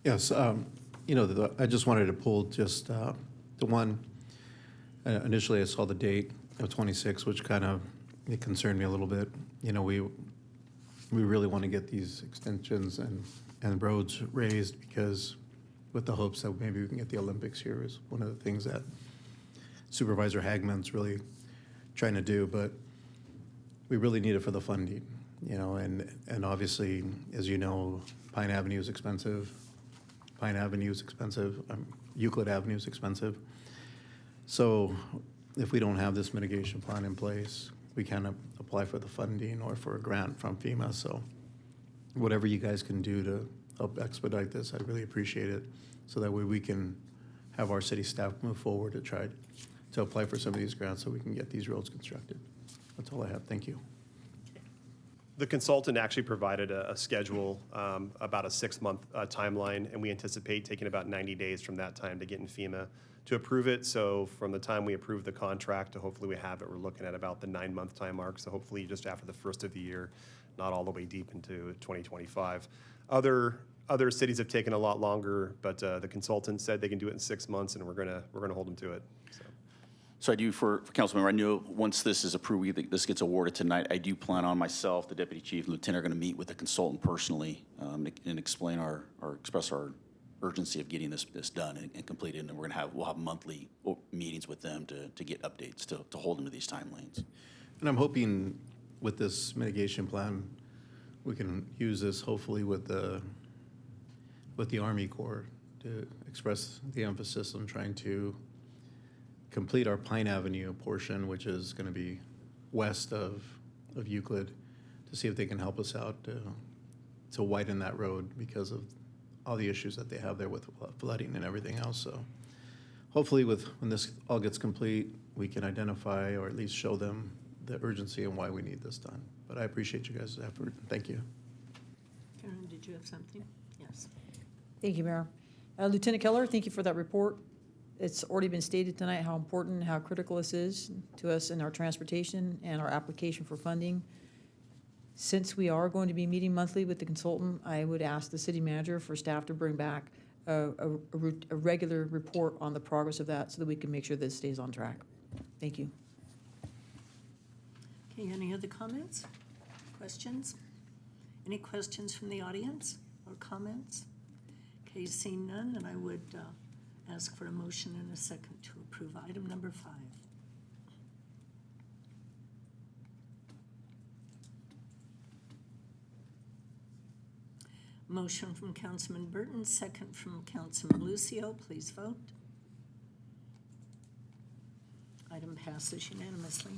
Yes, I just wanted to pull just the one. Initially, I saw the date of 26, which kind of it concerned me a little bit. You know, we really want to get these extensions and roads raised because with the hopes that maybe we can get the Olympics here is one of the things that Supervisor Hagman's really trying to do, but we really need it for the funding, you know, and obviously, as you know, Pine Avenue is expensive. Euclid Avenue is expensive. So if we don't have this mitigation plan in place, we can't apply for the funding or for a grant from FEMA. So whatever you guys can do to help expedite this, I'd really appreciate it. So that way we can have our city staff move forward to try to apply for some of these grants so we can get these roads constructed. That's all I have. Thank you. The consultant actually provided a schedule, about a 6-month timeline, and we anticipate taking about 90 days from that time to get in FEMA to approve it. So from the time we approve the contract to hopefully we have it, we're looking at about the 9-month time mark. So hopefully just after the first of the year, not all the way deep into 2025. Other cities have taken a lot longer, but the consultant said they can do it in 6 months, and we're gonna hold them to it. So I do, for Councilmember, I know once this is approved, this gets awarded tonight, I do plan on myself, the Deputy Chief, and Lieutenant are going to meet with the consultant personally and explain express our urgency of getting this done and completed. And we'll have monthly meetings with them to get updates, to hold them to these timelines. And I'm hoping with this mitigation plan, we can use this hopefully with the Army Corps to express the emphasis on trying to complete our Pine Avenue portion, which is going to be west of Euclid, to see if they can help us out to widen that road because of all the issues that they have there with flooding and everything else. So hopefully when this all gets complete, we can identify or at least show them the urgency and why we need this done. But I appreciate you guys' effort. Thank you. Karen, did you have something? Yes. Thank you, Mayor. Lieutenant Keller, thank you for that report. It's already been stated tonight how important, how critical this is to us in our transportation and our application for funding. Since we are going to be meeting monthly with the consultant, I would ask the city manager for staff to bring back a regular report on the progress of that so that we can make sure this stays on track. Thank you. Okay, any other comments, questions? Any questions from the audience or comments? Okay, seeing none, then I would ask for a motion and a second to approve item number 5. Motion from Councilman Burton, second from Councilman Lucio. Please vote. Item passes unanimously.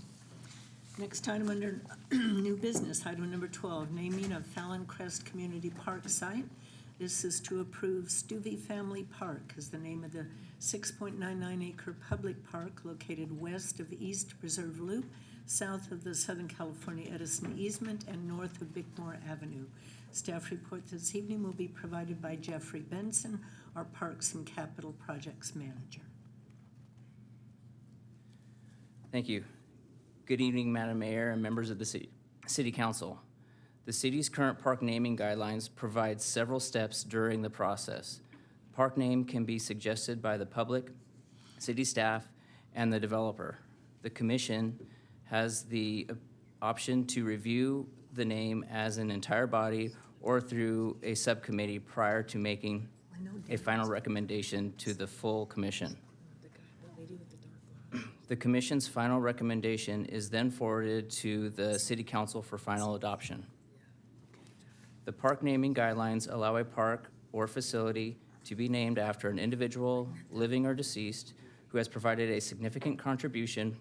Next item under new business, item number 12, naming of Fallon Crest Community Park site. This is to approve Stuvey Family Park as the name of the 6.99 acre public park located west of East Preserve Loop, south of the Southern California Edison easement, and north of Bickmore Avenue. Staff report this evening will be provided by Jeffrey Benson, our Parks and Capital Projects Manager. Thank you. Good evening, Madam Mayor and members of the City Council. The city's current park naming guidelines provide several steps during the process. Park name can be suggested by the public, city staff, and the developer. The commission has the option to review the name as an entire body or through a subcommittee prior to making a final recommendation to the full commission. The commission's final recommendation is then forwarded to the city council for final adoption. The park naming guidelines allow a park or facility to be named after an individual, living or deceased, who has provided a significant contribution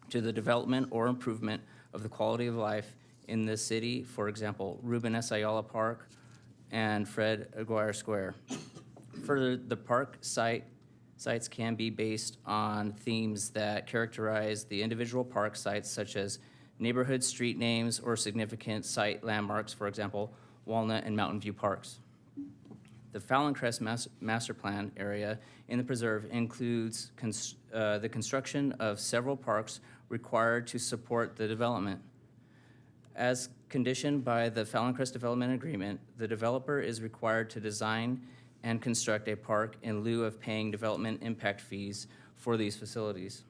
to the development or improvement of the quality of life in the city, for example, Ruben S. Ayala Park and Fred Aguirre Square. Further, the park sites can be based on themes that characterize the individual park sites, such as neighborhood street names or significant site landmarks, for example, Walnut and Mountain View Parks. The Fallon Crest Master Plan area in the preserve includes the construction of several parks required to support the development. As conditioned by the Fallon Crest Development Agreement, the developer is required to design and construct a park in lieu of paying development impact fees for these facilities.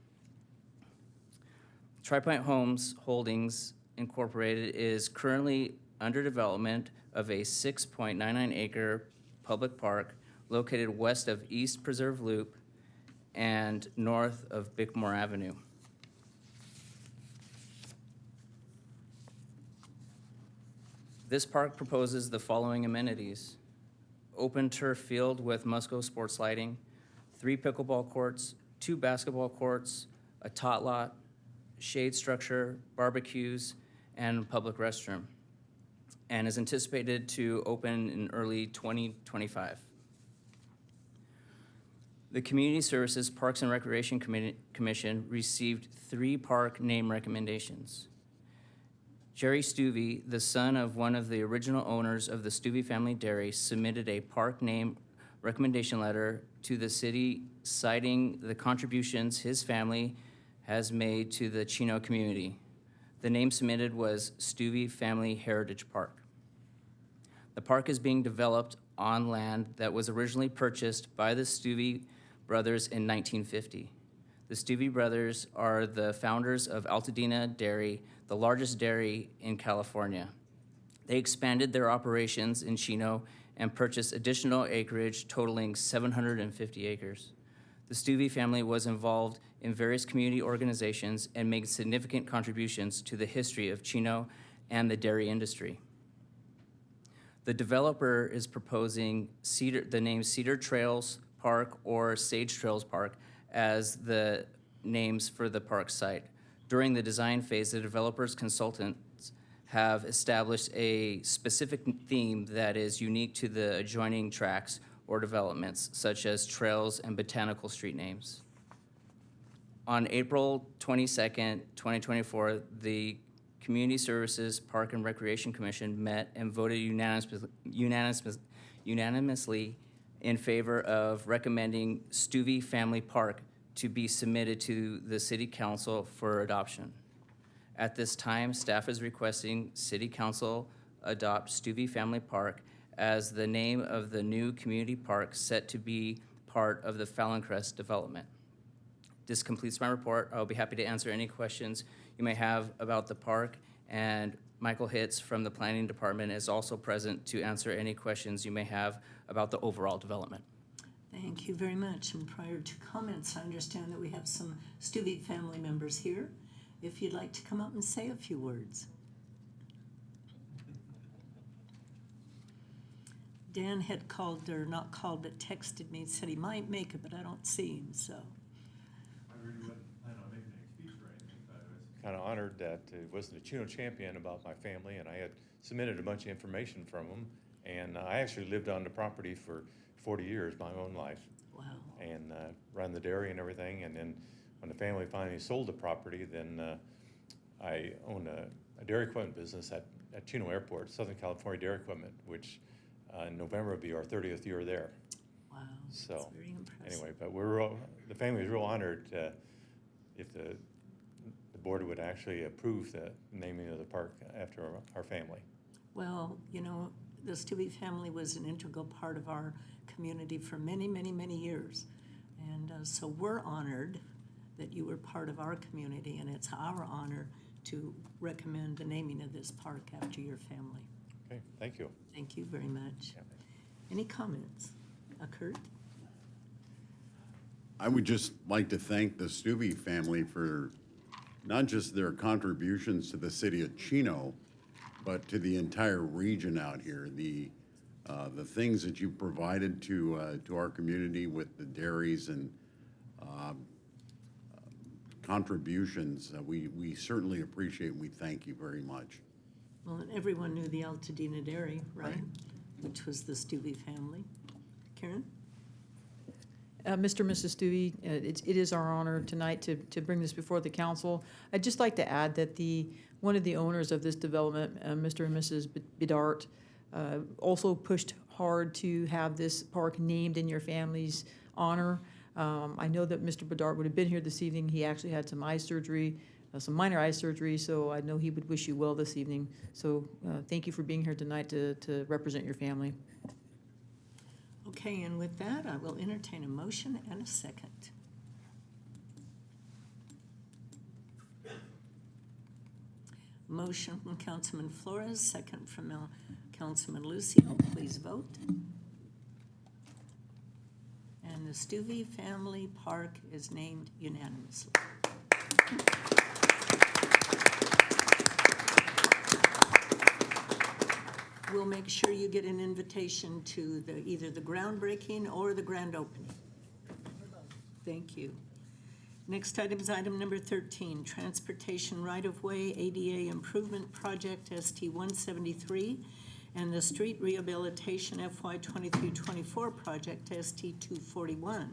Tri-Point Homes Holdings Incorporated is currently under development of a 6.99 acre public park located west of East Preserve Loop and north of Bickmore Avenue. This park proposes the following amenities: open turf field with Musco sports lighting, 3 pickleball courts, 2 basketball courts, a tot lot, shade structure, barbecues, and public restroom, and is anticipated to open in early 2025. The Community Services Parks and Recreation Commission received 3 park name recommendations. Jerry Stuvey, the son of one of the original owners of the Stuvey Family Dairy, submitted a park name recommendation letter to the city citing the contributions his family has made to the Chino community. The name submitted was Stuvey Family Heritage Park. The park is being developed on land that was originally purchased by the Stuvey brothers in 1950. The Stuvey brothers are the founders of Altadena Dairy, the largest dairy in California. They expanded their operations in Chino and purchased additional acreage totaling 750 acres. The Stuvey family was involved in various community organizations and made significant contributions to the history of Chino and the dairy industry. The developer is proposing the name Cedar Trails Park or Sage Trails Park as the names for the park site. During the design phase, the developer's consultants have established a specific theme that is unique to the adjoining tracts or developments, such as trails and botanical street names. On April 22nd, 2024, the Community Services Park and Recreation Commission met and voted unanimously in favor of recommending Stuvey Family Park to be submitted to the City Council for adoption. At this time, staff is requesting City Council adopt Stuvey Family Park as the name of the new community park set to be part of the Fallon Crest development. This completes my report. I'll be happy to answer any questions you may have about the park, and Michael Hitz from the Planning Department is also present to answer any questions you may have about the overall development. Thank you very much. And prior to comments, I understand that we have some Stuvey family members here. If you'd like to come up and say a few words. Dan had called, or not called, but texted me, said he might make it, but I don't see him, so. I really wasn't planning on making any speech or anything, but I was kind of honored that it was the Chino champion about my family, and I had submitted a bunch of information from him, and I actually lived on the property for 40 years, my own life. Wow. And run the dairy and everything, and then when the family finally sold the property, then I own a dairy equipment business at Chino Airport, Southern California Dairy Equipment, which in November will be our 30th year there. Wow, So that's very impressive. anyway, but the family is real honored if the board would actually approve the naming of the park after our family. Well, you know, the Stuvey family was an integral part of our community for many, many, many years. And so we're honored that you were part of our community, and it's our honor to recommend the naming of this park after your family. Okay, thank you. Thank you very much. Any comments? Kurt? I would just like to thank the Stuvey family for not just their contributions to the city of Chino, but to the entire region out here. The things that you provided to our community with the dairies and contributions, we certainly appreciate and we thank you very much. Well, and everyone knew the Altadena Dairy, right? Which was the Stuvey family. Karen? Mr. and Mrs. Stuvey, it is our honor tonight to bring this before the council. I'd just like to add that one of the owners of this development, Mr. and Mrs. Bedart, also pushed hard to have this park named in your family's honor. I know that Mr. Bedart would have been here this evening. He actually had some eye surgery, some minor eye surgery, so I know he would wish you well this evening. So thank you for being here tonight to represent your family. Okay, and with that, I will entertain a motion and a second. Motion from Councilman Flores, second from Councilman Lucio. Please vote. And the Stuvey Family Park is named unanimously. We'll make sure you get an invitation to either the groundbreaking or the grand opening. Thank you. Next item is item number 13, Transportation Right-of-Way ADA Improvement Project ST-173 and the Street Rehabilitation FY 23-24 Project ST-241.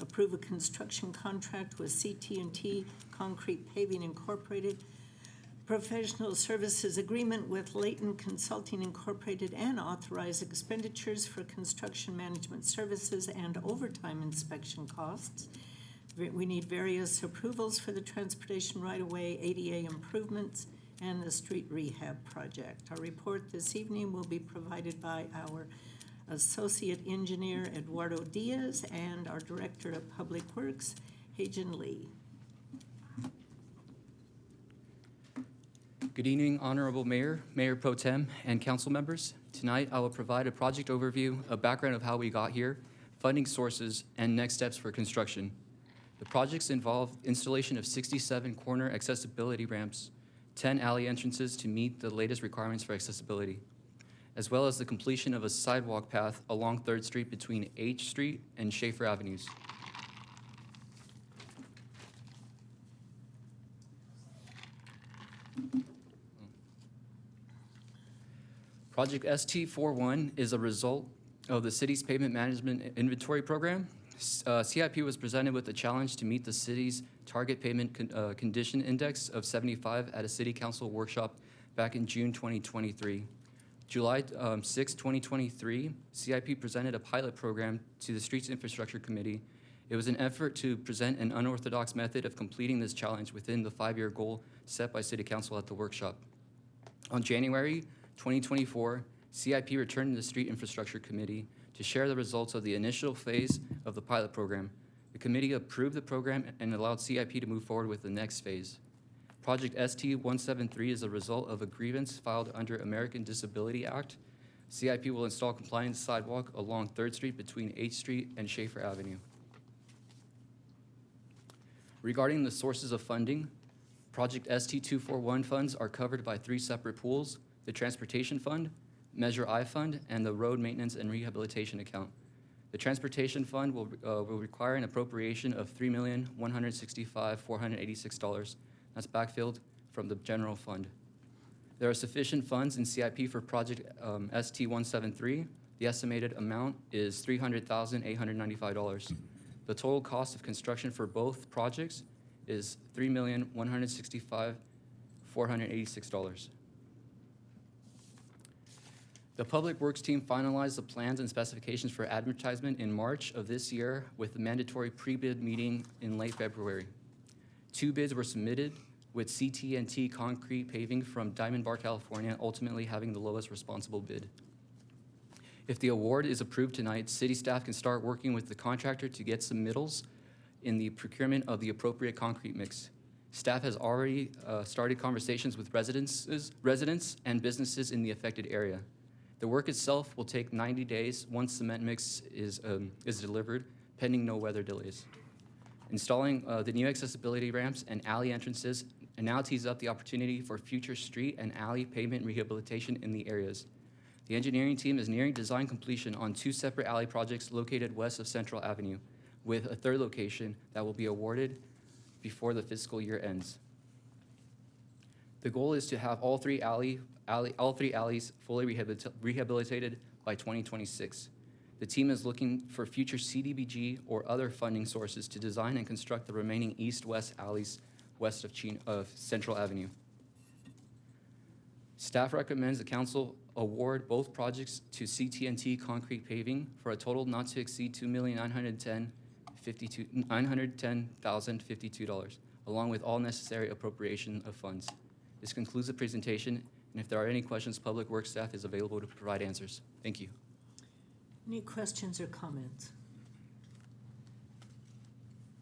Approve a construction contract with CT&T Concrete Paving Incorporated, professional services agreement with Layton Consulting Incorporated, and authorize expenditures for construction management services and overtime inspection costs. We need various approvals for the transportation right-of-way, ADA improvements, and the street rehab project. Our report this evening will be provided by our Associate Engineer Eduardo Diaz and our Director of Public Works, Hajan Lee. Good evening, Honorable Mayor, Mayor Pro Tem, and council members. Tonight, I will provide a project overview, a background of how we got here, funding sources, and next steps for construction. The projects involve installation of 67 corner accessibility ramps, 10 alley entrances to meet the latest requirements for accessibility, as well as the completion of a sidewalk path along 3rd Street between H Street and Schaefer Avenues. Project ST-41 is a result of the city's pavement management inventory program. CIP was presented with a challenge to meet the city's target pavement condition index of 75 at a city council workshop back in June 2023. July 6, 2023, CIP presented a pilot program to the Streets Infrastructure Committee. It was an effort to present an unorthodox method of completing this challenge within the 5-year goal set by City Council at the workshop. On January 2024, CIP returned to the Street Infrastructure Committee to share the results of the initial phase of the pilot program. The committee approved the program and allowed CIP to move forward with the next phase. Project ST-173 is a result of a grievance filed under American Disability Act. CIP will install compliance sidewalk along 3rd Street between 8th Street and Schaefer Avenue. Regarding the sources of funding, Project ST-241 funds are covered by 3 separate pools: the Transportation Fund, Measure I Fund, and the Road Maintenance and Rehabilitation Account. The Transportation Fund will require an appropriation of $3,165,486. That's backfilled from the general fund. There are sufficient funds in CIP for Project ST-173. The estimated amount is $300,895. The total cost of construction for both projects is $3,165,486. The Public Works team finalized the plans and specifications for advertisement in March of this year with the mandatory pre-bid meeting in late February. 2 bids were submitted, with CT&T Concrete Paving from Diamond Bar, California, ultimately having the lowest responsible bid. If the award is approved tonight, city staff can start working with the contractor to get submittals in the procurement of the appropriate concrete mix. Staff has already started conversations with residents and businesses in the affected area. The work itself will take 90 days once cement mix is delivered, pending no weather delays. Installing the new accessibility ramps and alley entrances now tees up the opportunity for future street and alley pavement rehabilitation in the areas. The engineering team is nearing design completion on 2 separate alley projects located west of Central Avenue, with a 3rd location that will be awarded before the fiscal year ends. The goal is to have all 3 alleys fully rehabilitated by 2026. The team is looking for future CDBG or other funding sources to design and construct the remaining east-west alleys west of Central Avenue. Staff recommends the council award both projects to CT&T Concrete Paving for a total not to exceed $2,910,052, along with all necessary appropriation of funds. This concludes the presentation, and if there are any questions, Public Works staff is available to provide answers. Thank you. Any questions or comments?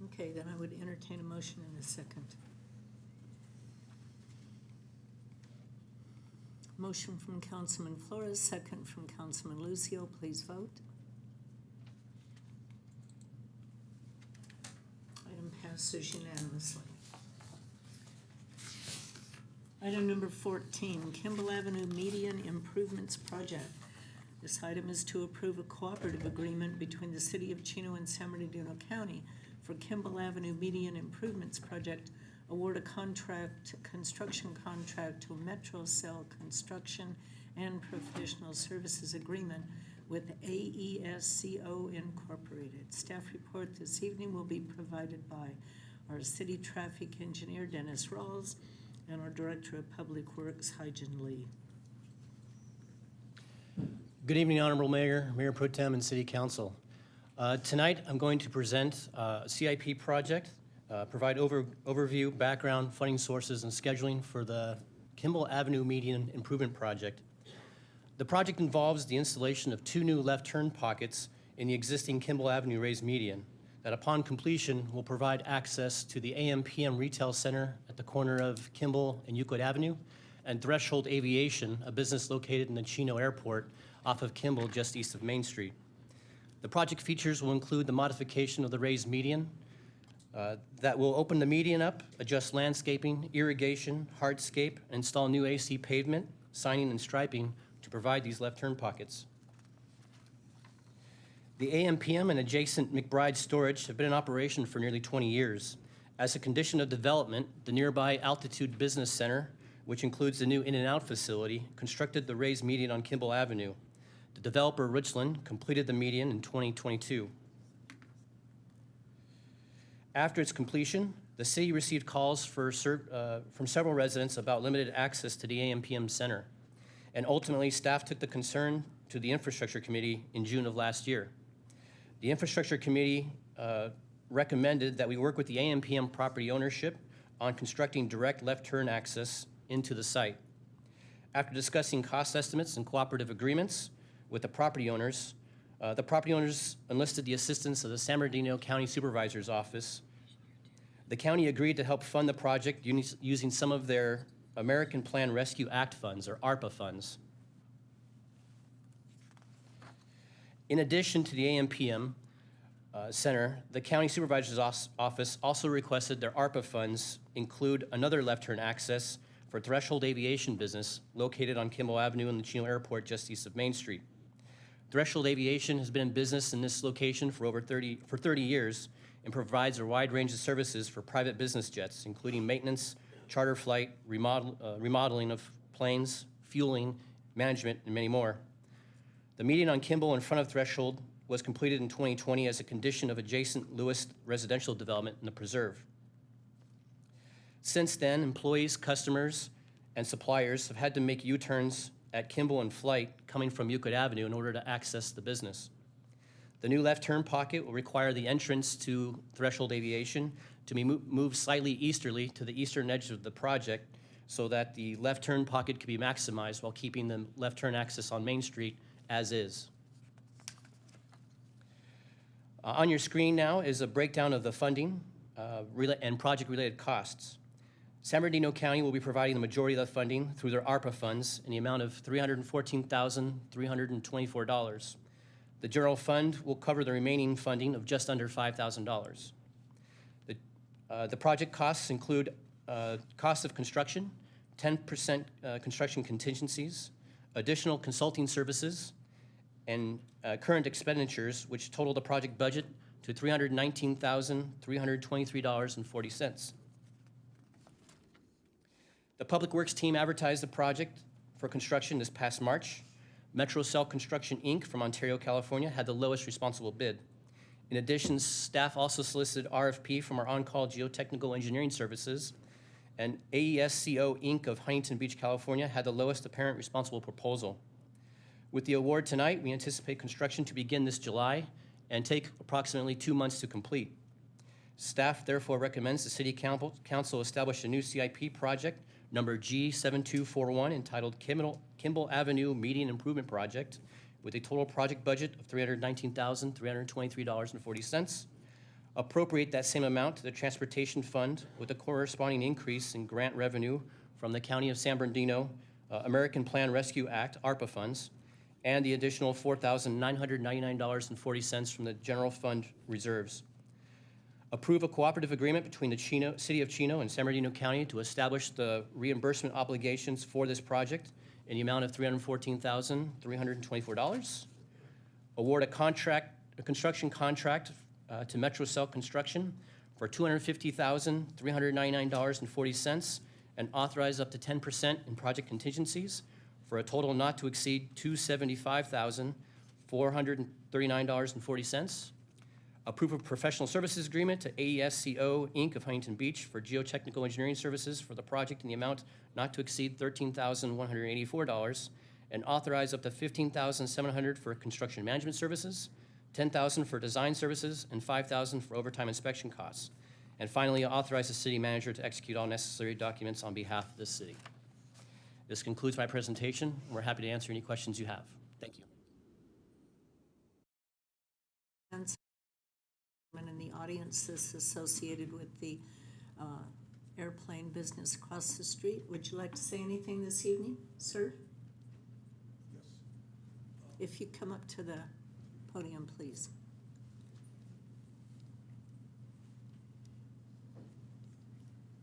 Okay, then I would entertain a motion in a second. Motion from Councilman Flores, second from Councilman Lucio. Please vote. Item passes unanimously. Item number 14, Kimball Avenue Median Improvements Project. This item is to approve a cooperative agreement between the City of Chino and San Bernardino County for Kimball Avenue Median Improvements Project. Award a construction contract to MetroCell Construction and Professional Services Agreement with AESCO Incorporated. Staff report this evening will be provided by our City Traffic Engineer, Dennis Rawls, and our Director of Public Works, Hyjin Lee. Good evening, Honorable Mayor, Mayor Pro Tem, and City Council. Tonight, I'm going to present a CIP project, provide overview, background, funding sources, and scheduling for the Kimball Avenue Median Improvement Project. The project involves the installation of 2 new left turn pockets in the existing Kimball Avenue raised median that upon completion will provide access to the AM/PM Retail Center at the corner of Kimball and Euclid Avenue, and Threshold Aviation, a business located in the Chino Airport off of Kimball just east of Main Street. The project features will include the modification of the raised median that will open the median up, adjust landscaping, irrigation, hardscape, and install new AC pavement, signing, and striping to provide these left turn pockets. The AM/PM and adjacent McBride storage have been in operation for nearly 20 years. As a condition of development, the nearby Altitude Business Center, which includes the new In-N-Out facility, constructed the raised median on Kimball Avenue. The developer, Richland, completed the median in 2022. After its completion, the city received calls from several residents about limited access to the AM/PM Center, and ultimately staff took the concern to the Infrastructure Committee in June of last year. The Infrastructure Committee recommended that we work with the AM/PM property ownership on constructing direct left turn access into the site. After discussing cost estimates and cooperative agreements with the property owners enlisted the assistance of the San Bernardino County Supervisor's Office. The county agreed to help fund the project using some of their American Plan Rescue Act funds, or ARPA funds. In addition to the AMPM Center, the County Supervisor's Office also requested their ARPA funds include another left turn access for Threshold Aviation business located on Kimball Avenue in the Chino Airport just east of Main Street. Threshold Aviation has been in business in this location for 30 years and provides a wide range of services for private business jets, including maintenance, charter flight, remodeling of planes, fueling, management, and many more. The meeting on Kimball in front of Threshold was completed in 2020 as a condition of adjacent Lewis residential development in the preserve. Since then, employees, customers, and suppliers have had to make U-turns at Kimball and Flight coming from Euclid Avenue in order to access the business. The new left turn pocket will require the entrance to Threshold Aviation to be moved slightly easterly to the eastern edge of the project so that the left turn pocket can be maximized while keeping the left turn access on Main Street as is. On your screen now is a breakdown of the funding and project-related costs. San Bernardino County will be providing the majority of the funding through their ARPA funds in the amount of $314,324. The general fund will cover the remaining funding of just under $5,000. The project costs include costs of construction, 10% construction contingencies, additional consulting services, and current expenditures, which total the project budget to $319,323.40. The Public Works team advertised the project for construction this past March. Metro Cell Construction, Inc. from Ontario, California had the lowest responsible bid. In addition, staff also solicited RFP from our on-call geotechnical engineering services, and AESCO, Inc. of Huntington Beach, California had the lowest apparent responsible proposal. With the award tonight, we anticipate construction to begin this July and take approximately 2 months to complete. Staff therefore recommends the City Council establish a new CIP project number G7241 entitled Kimball Avenue Median Improvement Project with a total project budget of $319,323.40. Appropriate that same amount to the Transportation Fund with a corresponding increase in grant revenue from the County of San Bernardino American Plan Rescue Act, ARPA funds, and the additional $4,999.40 from the General Fund reserves. Approve a cooperative agreement between the City of Chino and San Bernardino County to establish the reimbursement obligations for this project in the amount of $314,324. Award a construction contract to Metro Cell Construction for $250,399.40 and authorize up to 10% in project contingencies for a total not to exceed $275,439.40. Approve a professional services agreement to AESCO, Inc. of Huntington Beach for geotechnical engineering services for the project in the amount not to exceed $13,184, and authorize up to $15,700 for construction management services, $10,000 for design services, and $5,000 for overtime inspection costs. And finally, authorize the city manager to execute all necessary documents on behalf of the city. This concludes my presentation. We're happy to answer any questions you have. Thank you. In the audience is associated with the airplane business across the street. Would you like to say anything this evening, sir? Yes. If you come up to the podium, please.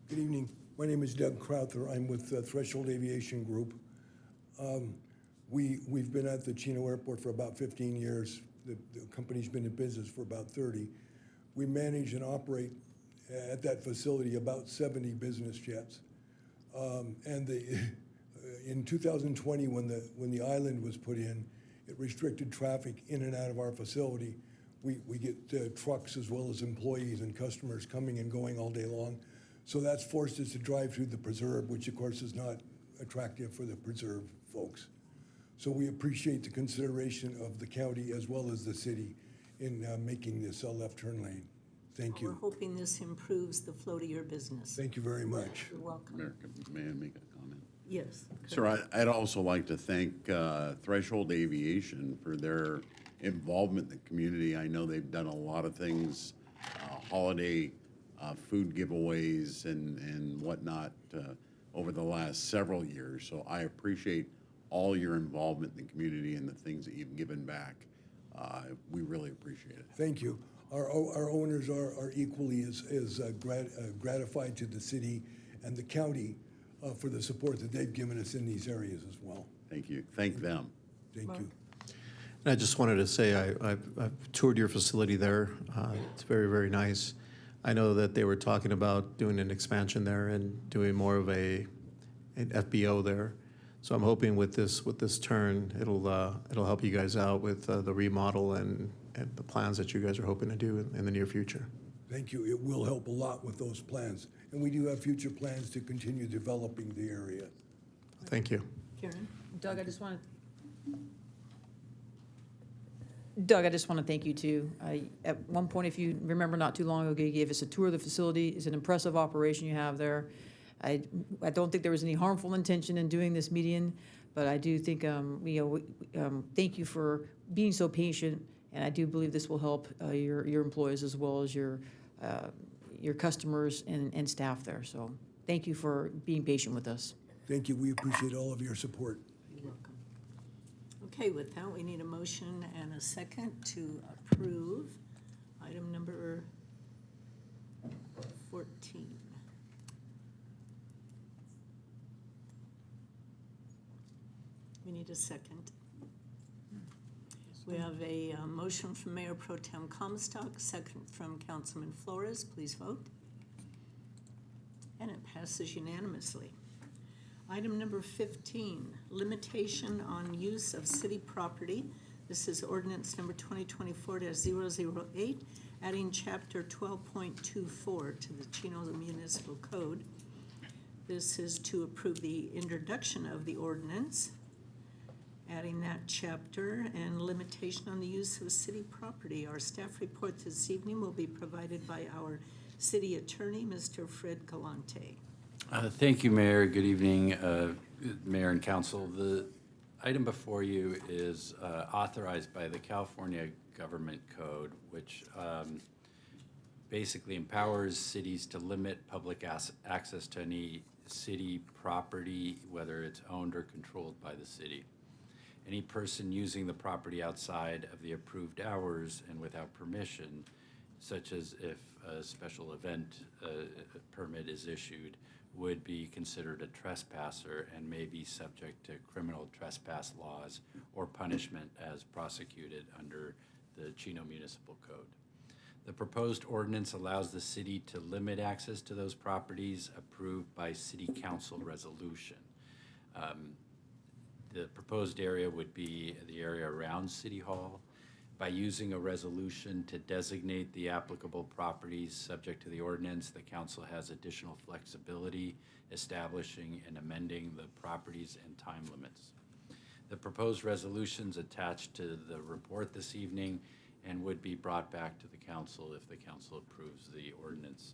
Good evening. My name is Doug Crowther. I'm with Threshold Aviation Group. We've been at the Chino Airport for about 15 years. The company's been in business for about 30. We manage and operate at that facility about 70 business jets. In 2020, when the island was put in, it restricted traffic in and out of our facility. We get trucks as well as employees and customers coming and going all day long. So that's forced us to drive through the preserve, which of course is not attractive for the preserve folks. So we appreciate the consideration of the county as well as the city in making this a left turn lane. Thank you. We're hoping this improves the flow to your business. Thank you very much. You're welcome. Mayor, may I make a comment? Yes. Sir, I'd also like to thank Threshold Aviation for their involvement in the community. I know they've done a lot of things, holiday food giveaways and whatnot over the last several years. So I appreciate all your involvement in the community and the things that you've given back. We really appreciate it. Thank you. Our owners are equally as gratified to the city and the county for the support that they've given us in these areas as well. Thank you. Thank them. Thank you. And I just wanted to say I've toured your facility there. It's very, very nice. I know that they were talking about doing an expansion there and doing more of an FBO there. So I'm hoping with this turn, it'll help you guys out with the remodel and the plans that you guys are hoping to do in the near future. Thank you. It will help a lot with those plans. And we do have future plans to continue developing the area. Thank you. Karen? Doug, I just want to thank you too. At one point, if you remember not too long ago, you gave us a tour of the facility. It's an impressive operation you have there. I don't think there was any harmful intention in doing this meeting, but I do think, thank you for being so patient, and I do believe this will help your employees as well as your customers and staff there. So thank you for being patient with us. Thank you. We appreciate all of your support. You're welcome. Okay, with that, we need a motion and a second to approve item number 14. We need a second. We have a motion from Mayor Pro Tem Comstock, second from Councilman Flores. Please vote. And it passes unanimously. Item number 15, limitation on use of city property. This is ordinance number 2024-008, adding chapter 12.24 to the Chino Municipal Code. This is to approve the introduction of the ordinance, adding that chapter and limitation on the use of city property. Our staff report this evening will be provided by our city attorney, Mr. Fred Galante. Thank you, Mayor. Good evening, Mayor and Council. The item before you is authorized by the California Government Code, which basically empowers cities to limit public access to any city property, whether it's owned or controlled by the city. Any person using the property outside of the approved hours and without permission, such as if a special event permit is issued, would be considered a trespasser and may be subject to criminal trespass laws or punishment as prosecuted under the Chino Municipal Code. The proposed ordinance allows the city to limit access to those properties approved by City Council resolution. The proposed area would be the area around City Hall. By using a resolution to designate the applicable properties subject to the ordinance, the council has additional flexibility establishing and amending the properties and time limits. The proposed resolutions attached to the report this evening and would be brought back to the council if the council approves the ordinance.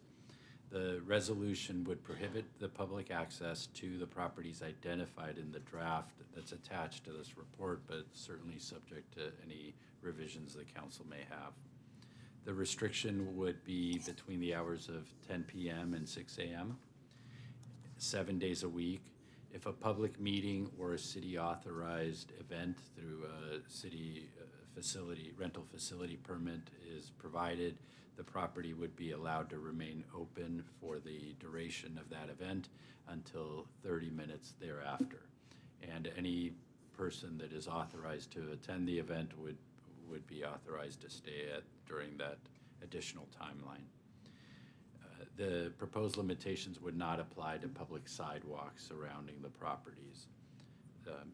The resolution would prohibit the public access to the properties identified in the draft that's attached to this report, but certainly subject to any revisions the council may have. The restriction would be between the hours of 10 p.m. and 6 a.m., 7 days a week. If a public meeting or a city-authorized event through a city facility, rental facility permit is provided, the property would be allowed to remain open for the duration of that event until 30 minutes thereafter. And any person that is authorized to attend the event would be authorized to stay during that additional timeline. The proposed limitations would not apply to public sidewalks surrounding the properties,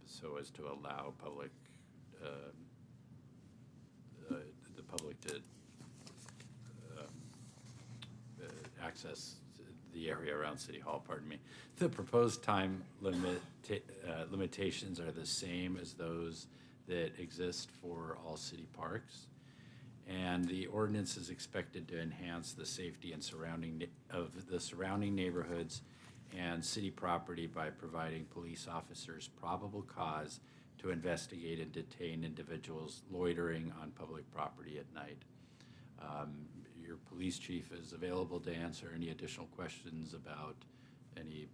so as to allow the public to access the area around City Hall, pardon me. The proposed time limitations are the same as those that exist for all city parks. And the ordinance is expected to enhance the safety and of the surrounding neighborhoods and city property by providing police officers probable cause to investigate and detain individuals loitering on public property at night. Your police chief is available to answer any additional questions about any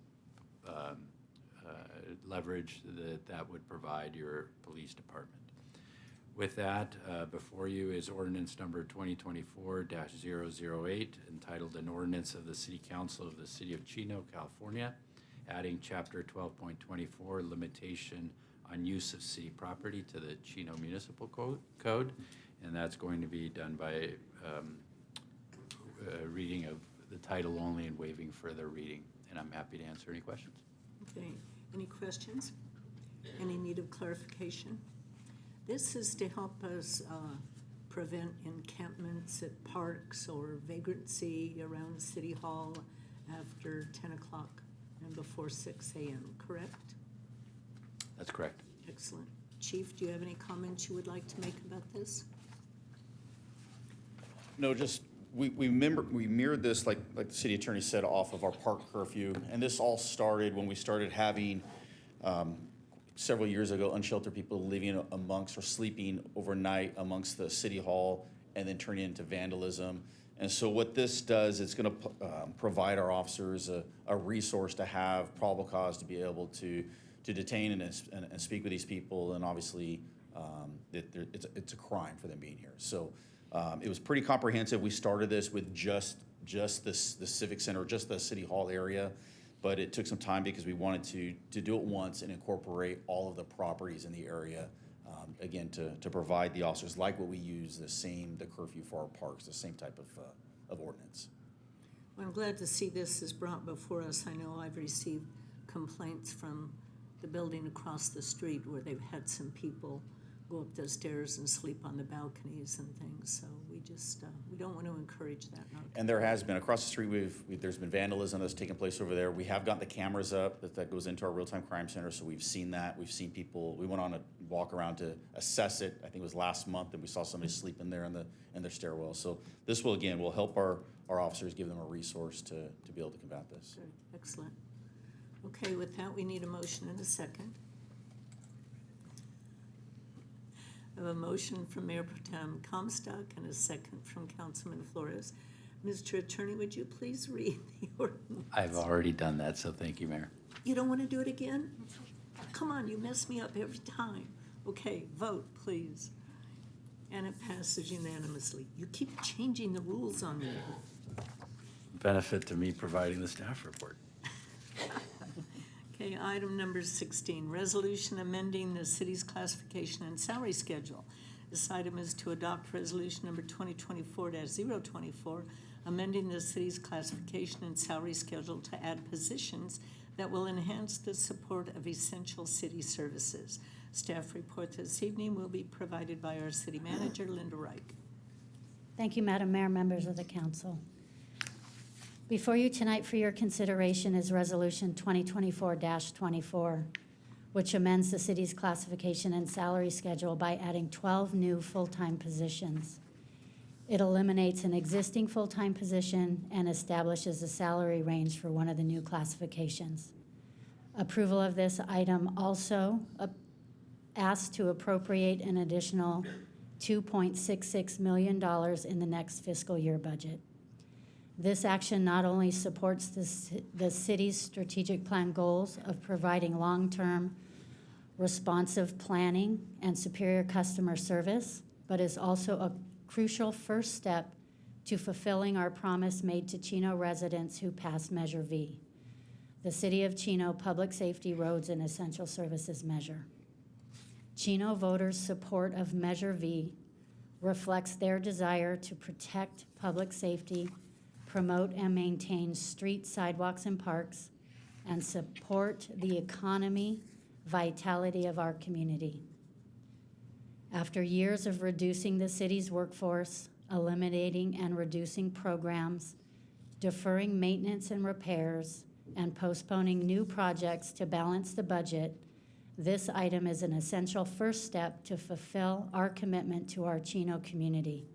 leverage that would provide your police department. With that, before you is ordinance number 2024-008, entitled An Ordinance of the City Council of the City of Chino, California, adding Chapter 12.24, Limitation on Use of City Property to the Chino Municipal Code, and that's going to be done by reading of the title only and waiving further reading. And I'm happy to answer any questions. Okay, any questions? Any need of clarification? This is to help us prevent encampments at parks or vagrancy around City Hall after 10 o'clock and before 6 a.m., correct? That's correct. Excellent. Chief, do you have any comments you would like to make about this? No, just, we mirrored this, like the city attorney said, off of our park curfew. And this all started when we started having, several years ago, unsheltered people living amongst or sleeping overnight amongst the city hall and then turning into vandalism. And so what this does, it's gonna provide our officers a resource to have probable cause to be able to detain and speak with these people. And obviously, it's a crime for them being here. So it was pretty comprehensive. We started this with just the Civic Center, just the City Hall area, but it took some time because we wanted to do it once and incorporate all of the properties in the area, again, to provide the officers, like what we use, the curfew for our parks, the same type of ordinance. Well, I'm glad to see this is brought before us. I know I've received complaints from the building across the street where they've had some people go up the stairs and sleep on the balconies and things. So we just, we don't want to encourage that. And there has been, across the street, there's been vandalism that's taken place over there. We have gotten the cameras up that goes into our real-time crime center, so we've seen that. We've seen people, we went on a walk around to assess it. I think it was last month, and we saw somebody sleeping there in their stairwell. So this will help our officers, give them a resource to be able to combat this. Good. Excellent. Okay, with that, we need a motion and a second. I have a motion from Mayor Pro Tem Comstock and a second from Councilman Flores. Mr. Attorney, would you please read the ordinance? I've already done that, so thank you, Mayor. You don't want to do it again? Come on, you mess me up every time. Okay, vote, please. And it passes unanimously. You keep changing the rules on me. Benefit to me providing the staff report. Okay, item number 16, resolution amending the city's classification and salary schedule. This item is to adopt resolution number 2024-024, amending the city's classification and salary schedule to add positions that will enhance the support of essential city services. Staff report this evening will be provided by our city manager, Linda Reich. Thank you, Madam Mayor, members of the council. Before you tonight for your consideration is Resolution 2024-24, which amends the city's classification and salary schedule by adding 12 new full-time positions. It eliminates an existing full-time position and establishes a salary range for one of the new classifications. Approval of this item also asks to appropriate an additional $2.66 million in the next fiscal year budget. This action not only supports the city's strategic plan goals of providing long-term responsive planning and superior customer service, but is also a crucial first step to fulfilling our promise made to Chino residents who passed Measure V, the City of Chino Public Safety Roads and Essential Services Measure. Chino voters' support of Measure V reflects their desire to protect public safety, promote and maintain streets, sidewalks, and parks, and support the economy, vitality of our community. After years of reducing the city's workforce, eliminating and reducing programs, deferring maintenance and repairs, and postponing new projects to balance the budget, this item is an essential first step to fulfill our commitment to our Chino community.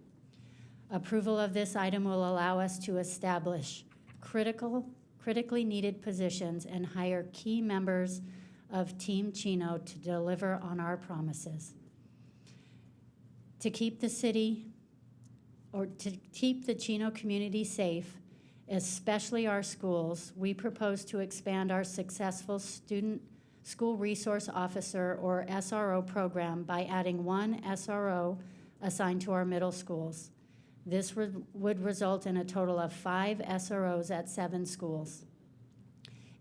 Approval of this item will allow us to establish critical critically needed positions and hire key members of Team Chino to deliver on our promises. To keep the city, or to keep the Chino community safe, especially our schools, we propose to expand our successful School Resource Officer, or SRO, program by adding one SRO assigned to our middle schools. This would result in a total of 5 SROs at 7 schools,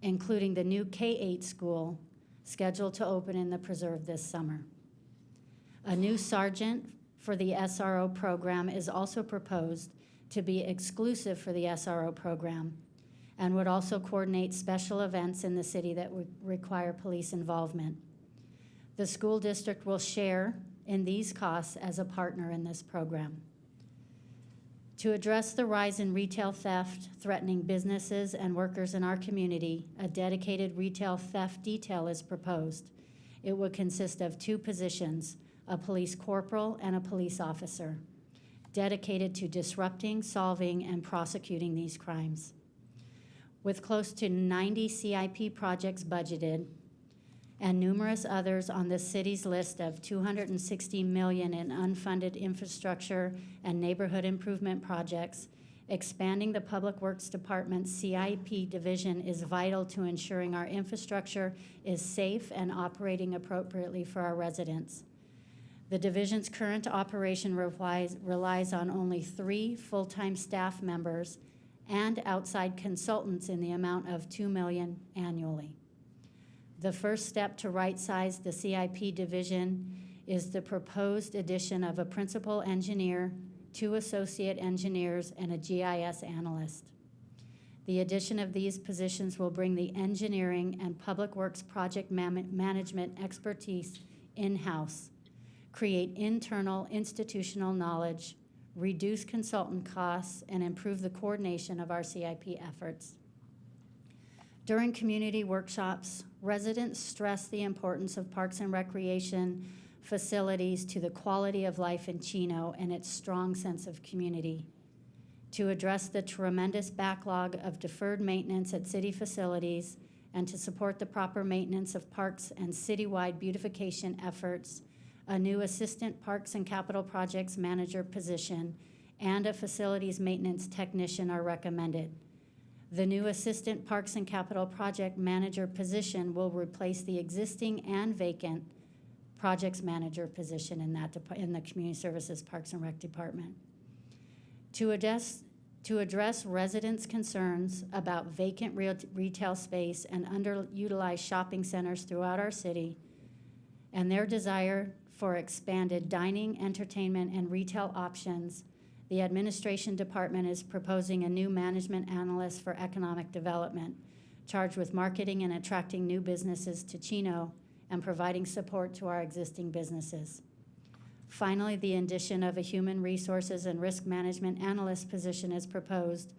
including the new K-8 school scheduled to open in the Preserve this summer. A new sergeant for the SRO program is also proposed to be exclusive for the SRO program and would also coordinate special events in the city that would require police involvement. The school district will share in these costs as a partner in this program. To address the rise in retail theft threatening businesses and workers in our community, a dedicated retail theft detail is proposed. It would consist of 2 positions, a police corporal and a police officer, dedicated to disrupting, solving, and prosecuting these crimes. With close to 90 CIP projects budgeted and numerous others on the city's list of $260 million in unfunded infrastructure and neighborhood improvement projects, expanding the Public Works Department's CIP division is vital to ensuring our infrastructure is safe and operating appropriately for our residents. The division's current operation relies on only 3 full-time staff members and outside consultants in the amount of $2 million annually. The first step to right-size the CIP division is the proposed addition of a principal engineer, 2 associate engineers, and a GIS analyst. The addition of these positions will bring the engineering and public works project management expertise in-house, create internal institutional knowledge, reduce consultant costs, and improve the coordination of our CIP efforts. During community workshops, residents stress the importance of parks and recreation facilities to the quality of life in Chino and its strong sense of community. To address the tremendous backlog of deferred maintenance at city facilities and to support the proper maintenance of parks and citywide beautification efforts, a new Assistant Parks and Capital Projects Manager position and a Facilities Maintenance Technician are recommended. The new Assistant Parks and Capital Project Manager position will replace the existing and vacant Projects Manager position in the Community Services Parks and Rec Department. To address residents' concerns about vacant retail space and underutilized shopping centers throughout our city, and their desire for expanded dining, entertainment, and retail options, the Administration Department is proposing a new management analyst for economic development, charged with marketing and attracting new businesses to Chino and providing support to our existing businesses. Finally, the addition of a human resources and risk management analyst position is proposed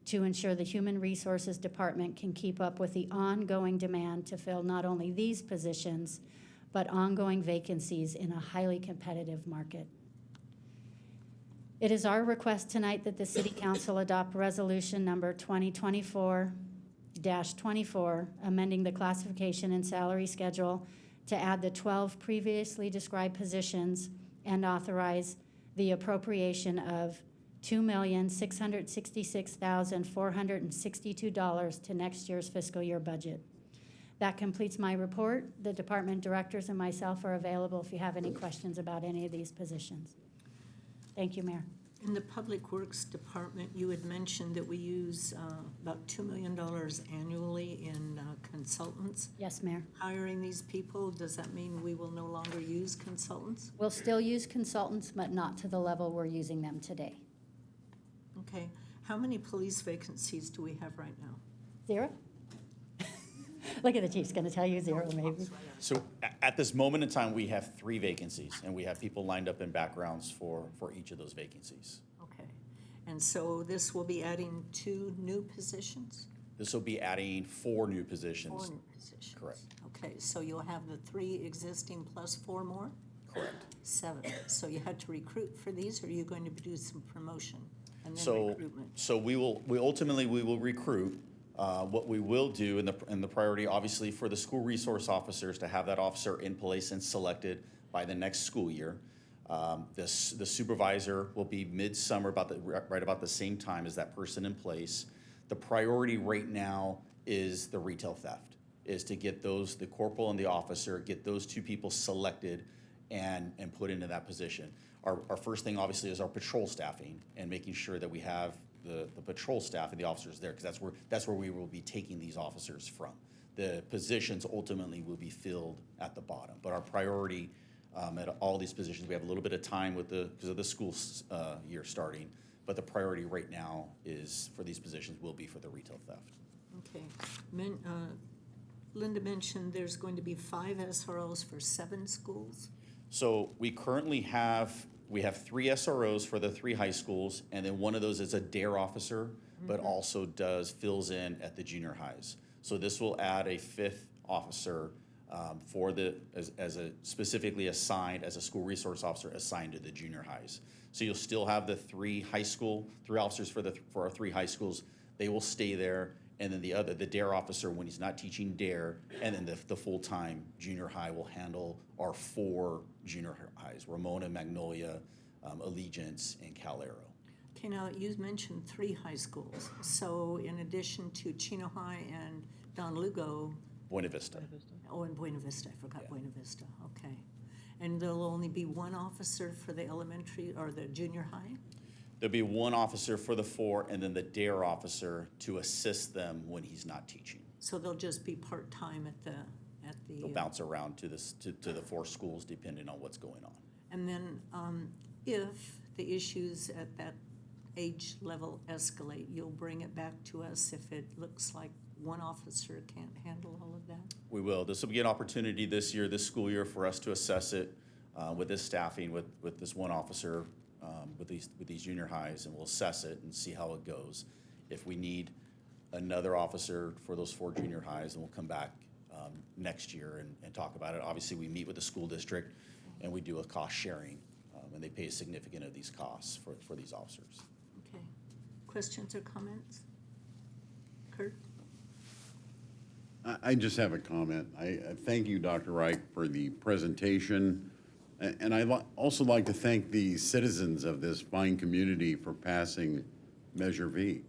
to ensure the Human Resources Department can keep up with the ongoing demand to fill not only these positions, but ongoing vacancies in a highly competitive market. It is our request tonight that the City Council adopt Resolution Number 2024-24, amending the classification and salary schedule to add the 12 previously described positions and authorize the appropriation of $2,666,462 to next year's fiscal year budget. That completes my report. The department directors and myself are available if you have any questions about any of these positions. Thank you, Mayor. In the Public Works Department, you had mentioned that we use about $2 million annually in consultants. Yes, Mayor. Hiring these people, does that mean we will no longer use consultants? We'll still use consultants, but not to the level we're using them today. Okay. How many police vacancies do we have right now? 0? Look at the chief's gonna tell you 0, maybe. So at this moment in time, we have 3 vacancies, and we have people lined up in backgrounds for each of those vacancies. Okay. And so this will be adding 2 new positions? This will be adding 4 new positions. 4 new positions. Correct. Okay, so you'll have the 3 existing plus 4 more? Correct. 7. So you had to recruit for these, or are you going to do some promotion and then So, recruitment? so we ultimately will recruit. What we will do, and the priority obviously for the school resource officers to have that officer in place and selected by the next school year. The supervisor will be midsummer, right about the same time as that person in place. The priority right now is the retail theft, is to get the corporal and the officer, get those two people selected and put into that position. Our first thing obviously is our patrol staffing and making sure that we have the patrol staff and the officers there, because that's where we will be taking these officers from. The positions ultimately will be filled at the bottom, but our priority at all these positions, we have a little bit of time because of the school year starting, but the priority right now is for these positions will be for the retail theft. Okay. Linda mentioned there's going to be 5 SROs for 7 schools. So we currently have 3 SROs for the 3 high schools, and then one of those is a DARE officer, but also fills in at the junior highs. So this will add a 5th officer specifically assigned as a school resource officer assigned to the junior highs. So you'll still have the 3 officers for our 3 high schools. They will stay there, and then the DARE officer when he's not teaching DARE, and then the full-time junior high will handle our 4 junior highs: Ramona, Magnolia, Allegiance, and Cal Aero. Okay, now you mentioned 3 high schools. So in addition to Chino High and Don Lugo. Buena Vista. Oh, and Buena Vista, I forgot Buena Vista, okay. And there'll only be 1 officer for the elementary or the junior high? There'll be 1 officer for the 4, and then the DARE officer to assist them when he's not teaching. So they'll just be part-time at the. They'll bounce around to the 4 schools depending on what's going on. And then if the issues at that age level escalate, you'll bring it back to us if it looks like 1 officer can't handle all of that? We will. This will be an opportunity this school year, for us to assess it with this staffing, with this 1 officer, with these junior highs, and we'll assess it and see how it goes. If we need another officer for those 4 junior highs, then we'll come back next year and talk about it. Obviously, we meet with the school district and we do a cost sharing, and they pay significant of these costs for these officers. Okay. Questions or comments? Kurt? I just have a comment. I thank you, Dr. Reich, for the presentation. And I'd also like to thank the citizens of this fine community for passing Measure V.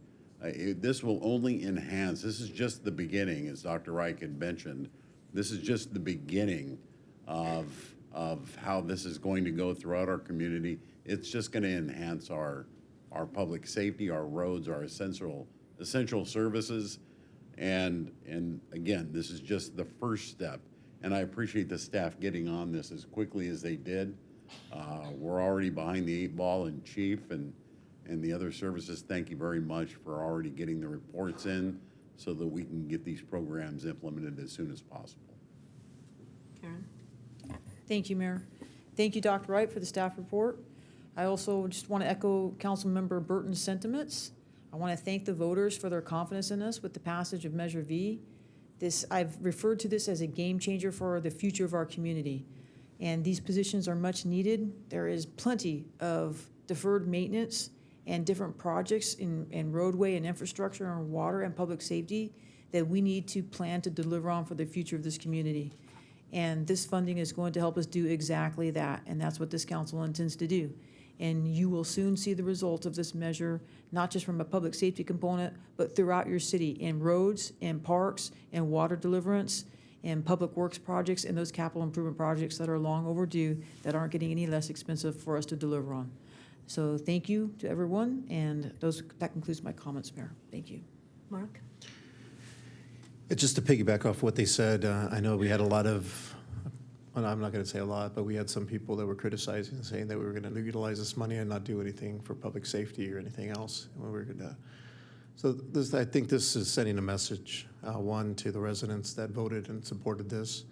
This will only enhance. This is just the beginning, as Dr. Reich had mentioned. This is just the beginning of how this is going to go throughout our community. It's just going to enhance our public safety, our roads, our essential services. And again, this is just the first step. And I appreciate the staff getting on this as quickly as they did. We're already behind the 8 ball, and Chief and the other services, thank you very much for already getting the reports in so that we can get these programs implemented as soon as possible. Karen? Thank you, Mayor. Thank you, Dr. Wright, for the staff report. I also just want to echo Councilmember Burton's sentiments. I want to thank the voters for their confidence in us with the passage of Measure V. I've referred to this as a game changer for the future of our community. And these positions are much needed. There is plenty of deferred maintenance and different projects in roadway and infrastructure and water and public safety that we need to plan to deliver on for the future of this community. And this funding is going to help us do exactly that, and that's what this council intends to do. And you will soon see the results of this measure, not just from a public safety component, but throughout your city, in roads, in parks, in water deliverance, in public works projects, and those capital improvement projects that are long overdue, that aren't getting any less expensive for us to deliver on. So thank you to everyone, and that concludes my comments, Mayor. Thank you. Mark? Just to piggyback off what they said, I know we had a lot of, well, I'm not going to say a lot, but we had some people that were criticizing and saying that we were going to utilize this money and not do anything for public safety or anything else. And we were going to. So I think this is sending a message, one, to the residents that voted and supported this.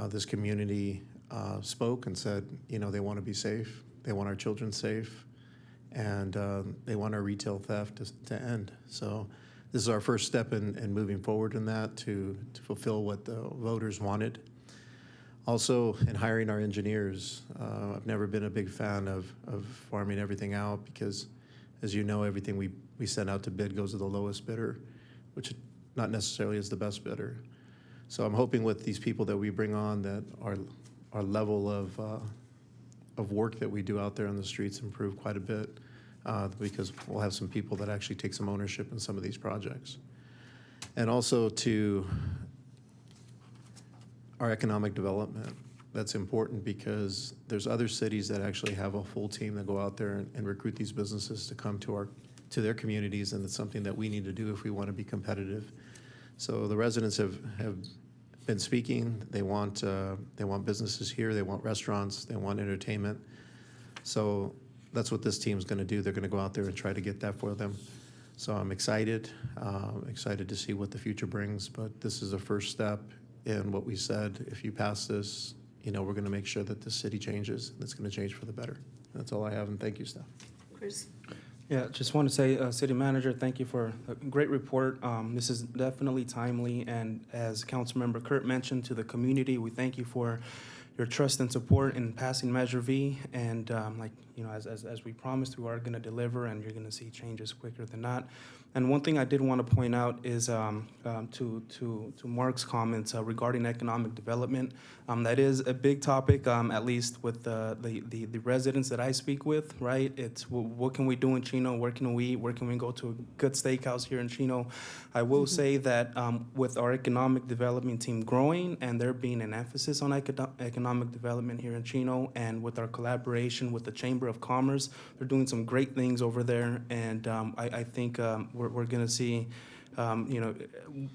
This community spoke and said, they want to be safe. They want our children safe. And they want our retail theft to end. So this is our first step in moving forward in that to fulfill what the voters wanted. Also, in hiring our engineers, I've never been a big fan of farming everything out because, as you know, everything we send out to bid goes to the lowest bidder, which not necessarily as the best bidder. So I'm hoping with these people that we bring on that our level of work that we do out there on the streets improve quite a bit, because we'll have some people that actually take some ownership in some of these projects. And also to our economic development. That's important because there's other cities that actually have a full team that go out there and recruit these businesses to come to their communities, and it's something that we need to do if we want to be competitive. So the residents have been speaking. They want businesses here. They want restaurants. They want entertainment. So that's what this team's going to do. They're going to go out there and try to get that for them. So I'm excited to see what the future brings. But this is a first step in what we said. If you pass this, we're going to make sure that the city changes. It's going to change for the better. That's all I have, and thank you, staff. Chris? Yeah, just want to say, City Manager, thank you for a great report. This is definitely timely, and as Councilmember Kurt mentioned, to the community, we thank you for your trust and support in passing Measure V. And as we promised, we are going to deliver, and you're going to see changes quicker than not. And one thing I did want to point out is to Mark's comments regarding economic development. That is a big topic, at least with the residents that I speak with, right? It's what can we do in Chino? Where can we eat? Where can we go to a good steakhouse here in Chino? I will say that with our economic development team growing and there being an emphasis on economic development here in Chino, and with our collaboration with the Chamber of Commerce, they're doing some great things over there. And I think we're going to see,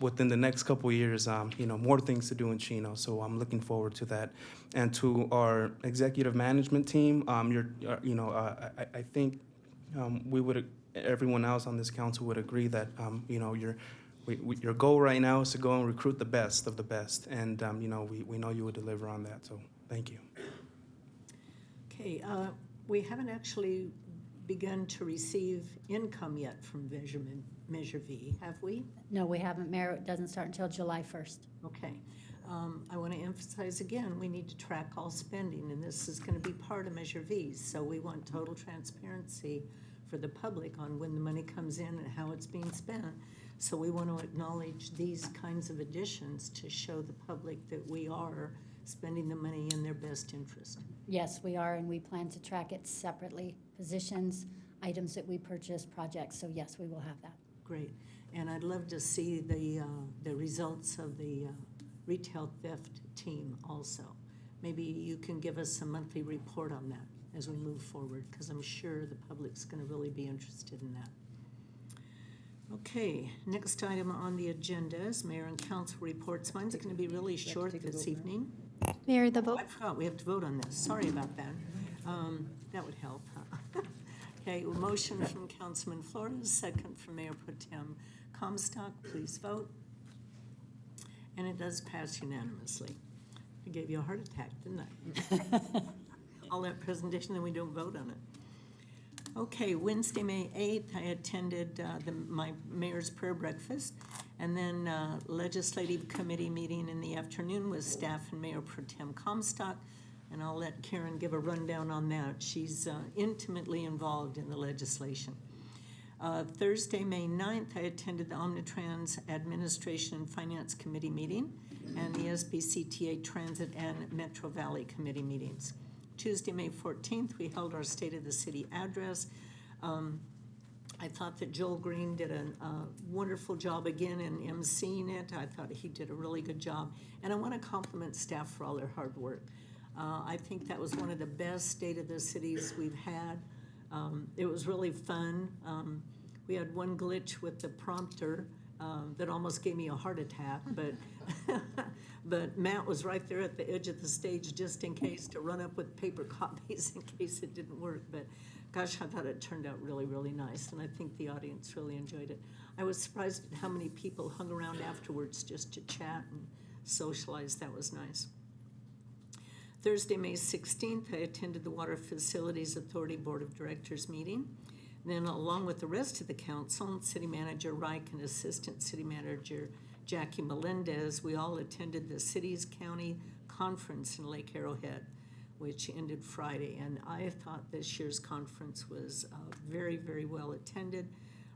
within the next couple of years, more things to do in Chino. So I'm looking forward to that. And to our executive management team, I think everyone else on this council would agree that, your goal right now is to go and recruit the best of the best. And, we know you would deliver on that. So thank you. Okay, we haven't actually begun to receive income yet from Measure V, have we? No, we haven't, Mayor. It doesn't start until July 1st. Okay. I want to emphasize again, we need to track all spending, and this is going to be part of Measure V. So we want total transparency for the public on when the money comes in and how it's being spent. So we want to acknowledge these kinds of additions to show the public that we are spending the money in their best interest. Yes, we are, and we plan to track it separately. Positions, items that we purchase, projects. So yes, we will have that. Great. And I'd love to see the results of the retail theft team also. Maybe you can give us a monthly report on that as we move forward, because I'm sure the public's going to really be interested in that. Okay, next item on the agenda is Mayor and Council reports. Mine's going to be really short this evening. Mayor, the vote. I forgot we have to vote on this. Sorry about that. That would help, huh? Okay, a motion from Councilman Flores, second from Mayor Pro Tem Comstock. Please vote. And it does pass unanimously. I gave you a heart attack, didn't I? All that presentation, then we don't vote on it. Okay, Wednesday, May 8th, I attended my mayor's prayer breakfast, and then legislative committee meeting in the afternoon with staff and Mayor Pro Tem Comstock, and I'll let Karen give a rundown on that. She's intimately involved in the legislation. Thursday, May 9th, I attended the Omnitrans Administration and Finance Committee meeting and the SBCTA Transit and Metro Valley Committee meetings. Tuesday, May 14th, we held our State of the City address. I thought that Joel Green did a wonderful job again in emceeing it. I thought he did a really good job. And I want to compliment staff for all their hard work. I think that was one of the best State of the Cities we've had. It was really fun. We had one glitch with the prompter that almost gave me a heart attack, but Matt was right there at the edge of the stage just in case to run up with paper copies in case it didn't work. But gosh, I thought it turned out really, really nice, and I think the audience really enjoyed it. I was surprised at how many people hung around afterwards just to chat and socialize. That was nice. Thursday, May 16th, I attended the Water Facilities Authority Board of Directors meeting. Then, along with the rest of the council, City Manager Reich and Assistant City Manager Jackie Melendez, we all attended the Cities County Conference in Lake Arrowhead, which ended Friday. And I thought this year's conference was very, very well attended.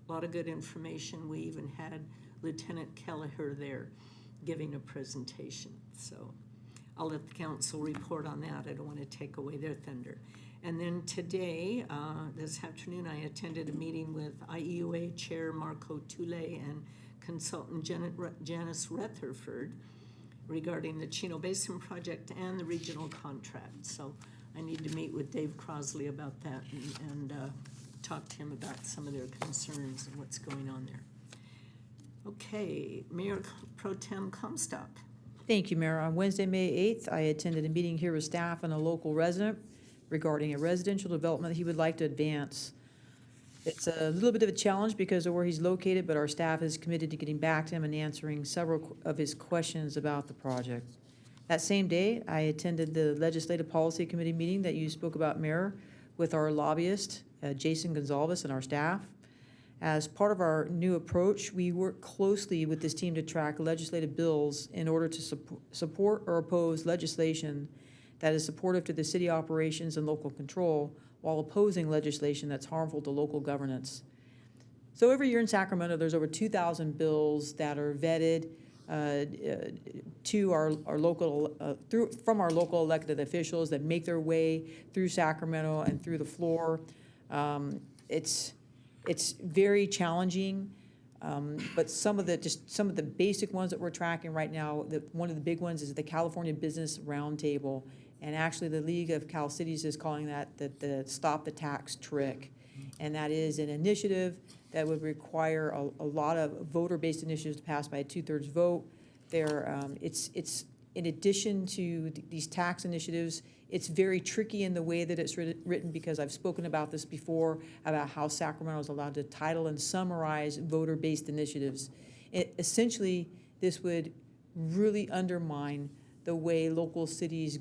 A lot of good information. We even had Lieutenant Kelleher there giving a presentation. So I'll let the council report on that. I don't want to take away their thunder. And then today, this afternoon, I attended a meeting with IEUA Chair Marco Tule and consultant Janice Rutherford regarding the Chino Basin project and the regional contract. So I need to meet with Dave Crosley about that and talk to him about some of their concerns and what's going on there. Okay, Mayor Pro Tem Comstock. Thank you, Mayor. On Wednesday, May 8th, I attended a meeting here with staff and a local resident regarding a residential development that he would like to advance. It's a little bit of a challenge because of where he's located, but our staff is committed to getting back to him and answering several of his questions about the project. That same day, I attended the Legislative Policy Committee meeting that you spoke about, Mayor, with our lobbyist, Jason Gonzalez, and our staff. As part of our new approach, we work closely with this team to track legislative bills in order to support or oppose legislation that is supportive to the city operations and local control, while opposing legislation that's harmful to local governance. So every year in Sacramento, there's over 2,000 bills that are vetted to our local, from our local elected officials that make their way through Sacramento and through the floor. It's very challenging, but some of the basic ones that we're tracking right now, one of the big ones is the California Business Roundtable. And actually, the League of Cal Cities is calling that the Stop the Tax Trick. And that is an initiative that would require a lot of voter-based initiatives to pass by a 2/3 vote. It's in addition to these tax initiatives, it's very tricky in the way that it's written because I've spoken about this before, about how Sacramento is allowed to title and summarize voter-based initiatives. Essentially, this would really undermine the way local cities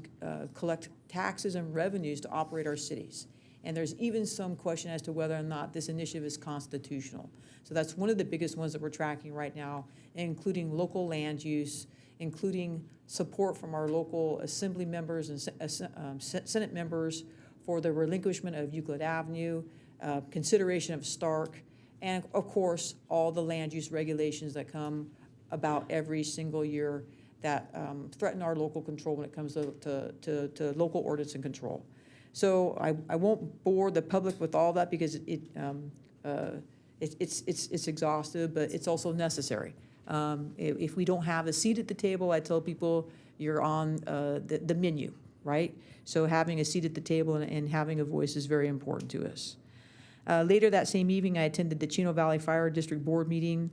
collect taxes and revenues to operate our cities. And there's even some question as to whether or not this initiative is constitutional. So that's one of the biggest ones that we're tracking right now, including local land use, including support from our local assembly members and Senate members for the relinquishment of Euclid Avenue, consideration of Stark, and of course, all the land use regulations that come about every single year that threaten our local control when it comes to local ordinance and control. So I won't bore the public with all that because it's exhaustive, but it's also necessary. If we don't have a seat at the table, I tell people you're on the menu, right? So having a seat at the table and having a voice is very important to us. Later that same evening, I attended the Chino Valley Fire District Board meeting.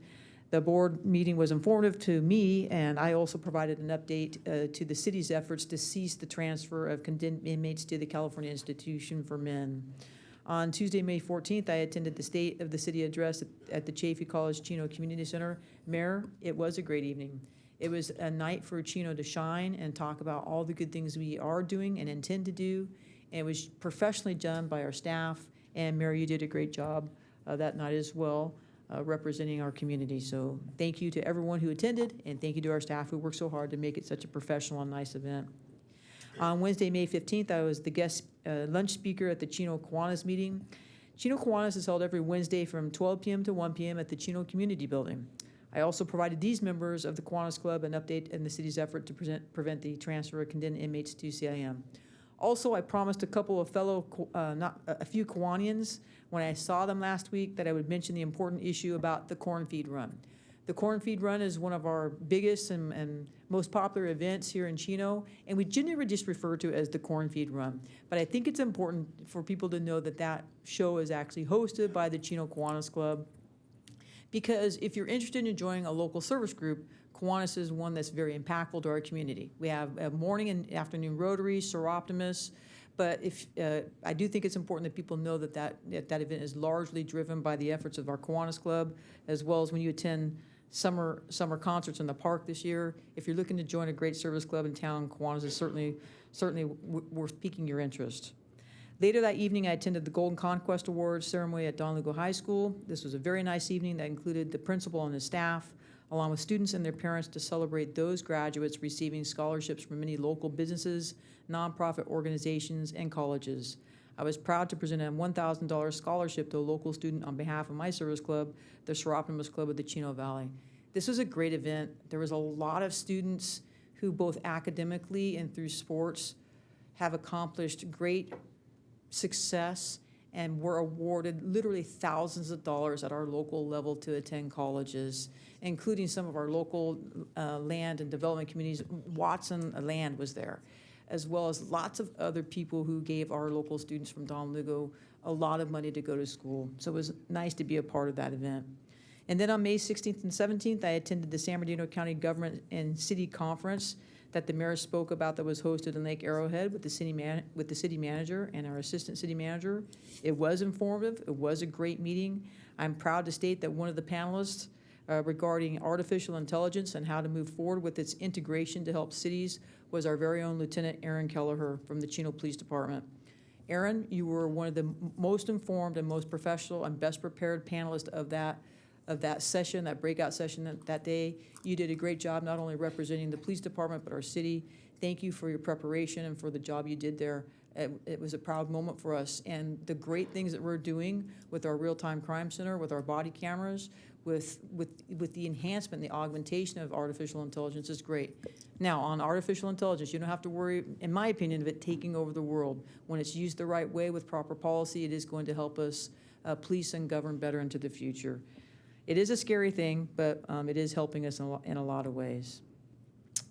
The board meeting was informative to me, and I also provided an update to the city's efforts to cease the transfer of condemned inmates to the California Institution for Men. On Tuesday, May 14th, I attended the State of the City address at the Chaffey College Chino Community Center. Mayor, it was a great evening. It was a night for Chino to shine and talk about all the good things we are doing and intend to do. And it was professionally done by our staff, and Mayor, you did a great job that night as well. Representing our community. So thank you to everyone who attended, and thank you to our staff who worked so hard to make it such a professional and nice event. On Wednesday, May 15th, I was the guest lunch speaker at the Chino Kiwanis meeting. Chino Kiwanis is held every Wednesday from 12 p.m. to 1 p.m. at the Chino Community Building. I also provided these members of the Kiwanis Club an update in the city's effort to prevent the transfer of condemned inmates to CIM. Also, I promised a couple of a few Kiwanians when I saw them last week that I would mention the important issue about the corn feed run. The corn feed run is one of our biggest and most popular events here in Chino, and we generally just refer to it as the corn feed run. But I think it's important for people to know that that show is actually hosted by the Chino Kiwanis Club, because if you're interested in joining a local service group, Kiwanis is one that's very impactful to our community. We have a morning and afternoon Rotary, Seroptimus, but I do think it's important that people know that event is largely driven by the efforts of our Kiwanis Club, as well as when you attend summer concerts in the park this year. If you're looking to join a great service club in town, Kiwanis is certainly worth piquing your interest. Later that evening, I attended the Golden Conquest Awards ceremony at Don Lugo High School. This was a very nice evening that included the principal and his staff, along with students and their parents, to celebrate those graduates receiving scholarships from many local businesses, nonprofit organizations, and colleges. I was proud to present a $1,000 scholarship to a local student on behalf of my service club, the Seroptimus Club of the Chino Valley. This was a great event. There was a lot of students who both academically and through sports have accomplished great success and were awarded literally thousands of dollars at our local level to attend colleges, including some of our local land and development communities. Watson Land was there, as well as lots of other people who gave our local students from Don Lugo a lot of money to go to school. So it was nice to be a part of that event. And then on May 16th and 17th, I attended the San Bernardino County Government and City Conference that the mayor spoke about that was hosted in Lake Arrowhead with the city manager and our assistant city manager. It was informative. It was a great meeting. I'm proud to state that one of the panelists regarding artificial intelligence and how to move forward with its integration to help cities was our very own Lieutenant Aaron Kelleher from the Chino Police Department. Aaron, you were one of the most informed and most professional and best prepared panelists of that session, that breakout session that day. You did a great job not only representing the police department, but our city. Thank you for your preparation and for the job you did there. It was a proud moment for us. And the great things that we're doing with our real-time crime center, with our body cameras, with the enhancement, the augmentation of artificial intelligence is great. Now, on artificial intelligence, you don't have to worry, in my opinion, of it taking over the world. When it's used the right way with proper policy, it is going to help us police and govern better into the future. It is a scary thing, but it is helping us in a lot of ways.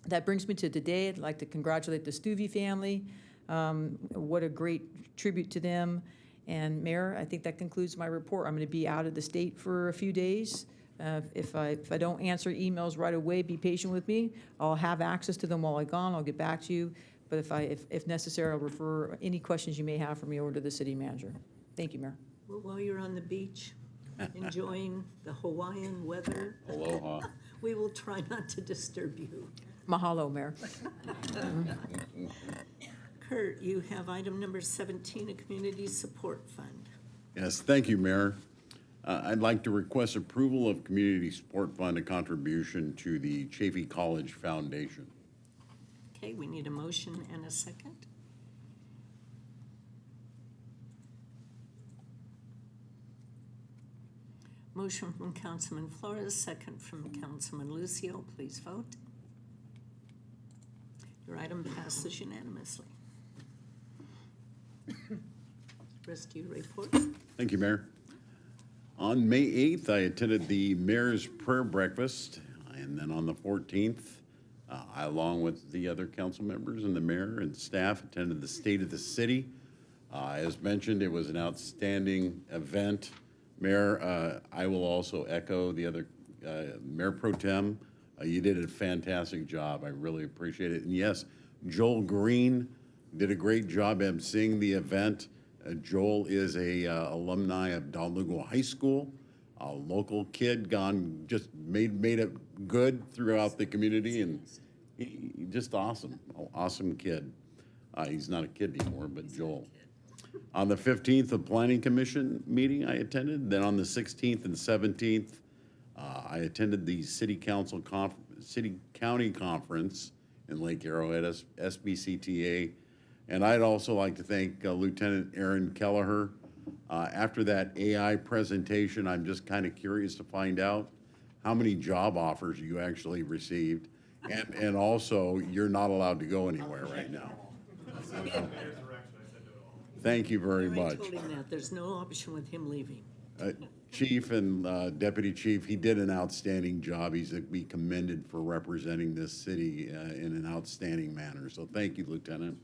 That brings me to today. I'd like to congratulate the Stuvey family. What a great tribute to them. And Mayor, I think that concludes my report. I'm going to be out of the state for a few days. If I don't answer emails right away, be patient with me. I'll have access to them while I'm gone. I'll get back to you. But if necessary, I'll refer any questions you may have for me over to the city manager. Thank you, Mayor. Well, while you're on the beach, enjoying the Hawaiian weather, Aloha. we will try not to disturb you. Mahalo, Mayor. Kurt, you have item number 17, a community support fund. Yes, thank you, Mayor. I'd like to request approval of Community Support Fund, a contribution to the Chaffey College Foundation. Okay, we need a motion and a second. Motion from Councilman Flores, second from Councilman Lucio. Please vote. Your item passes unanimously. Rest of your reports. Thank you, Mayor. On May 8th, I attended the Mayor's Prayer Breakfast, and then on the 14th, I, along with the other council members and the mayor and staff, attended the State of the City. As mentioned, it was an outstanding event. Mayor, I will also echo the other Mayor Pro Tem. You did a fantastic job. I really appreciate it. And yes, Joel Green did a great job emceeing the event. Joel is a alumni of Don Lugo High School, a local kid, just made it good throughout the community, and he just awesome kid. He's not a kid anymore, but Joel. On the 15th, the Planning Commission meeting I attended. Then on the 16th and 17th, I attended the City County Conference in Lake Arrowhead, SBCTA. And I'd also like to thank Lieutenant Aaron Kelleher. After that AI presentation, I'm just kind of curious to find out how many job offers you actually received. And also, you're not allowed to go anywhere right now. Thank you very much. I told him that. There's no option with him leaving. Chief and Deputy Chief, he did an outstanding job. He's to be commended for representing this city in an outstanding manner. So thank you, Lieutenant.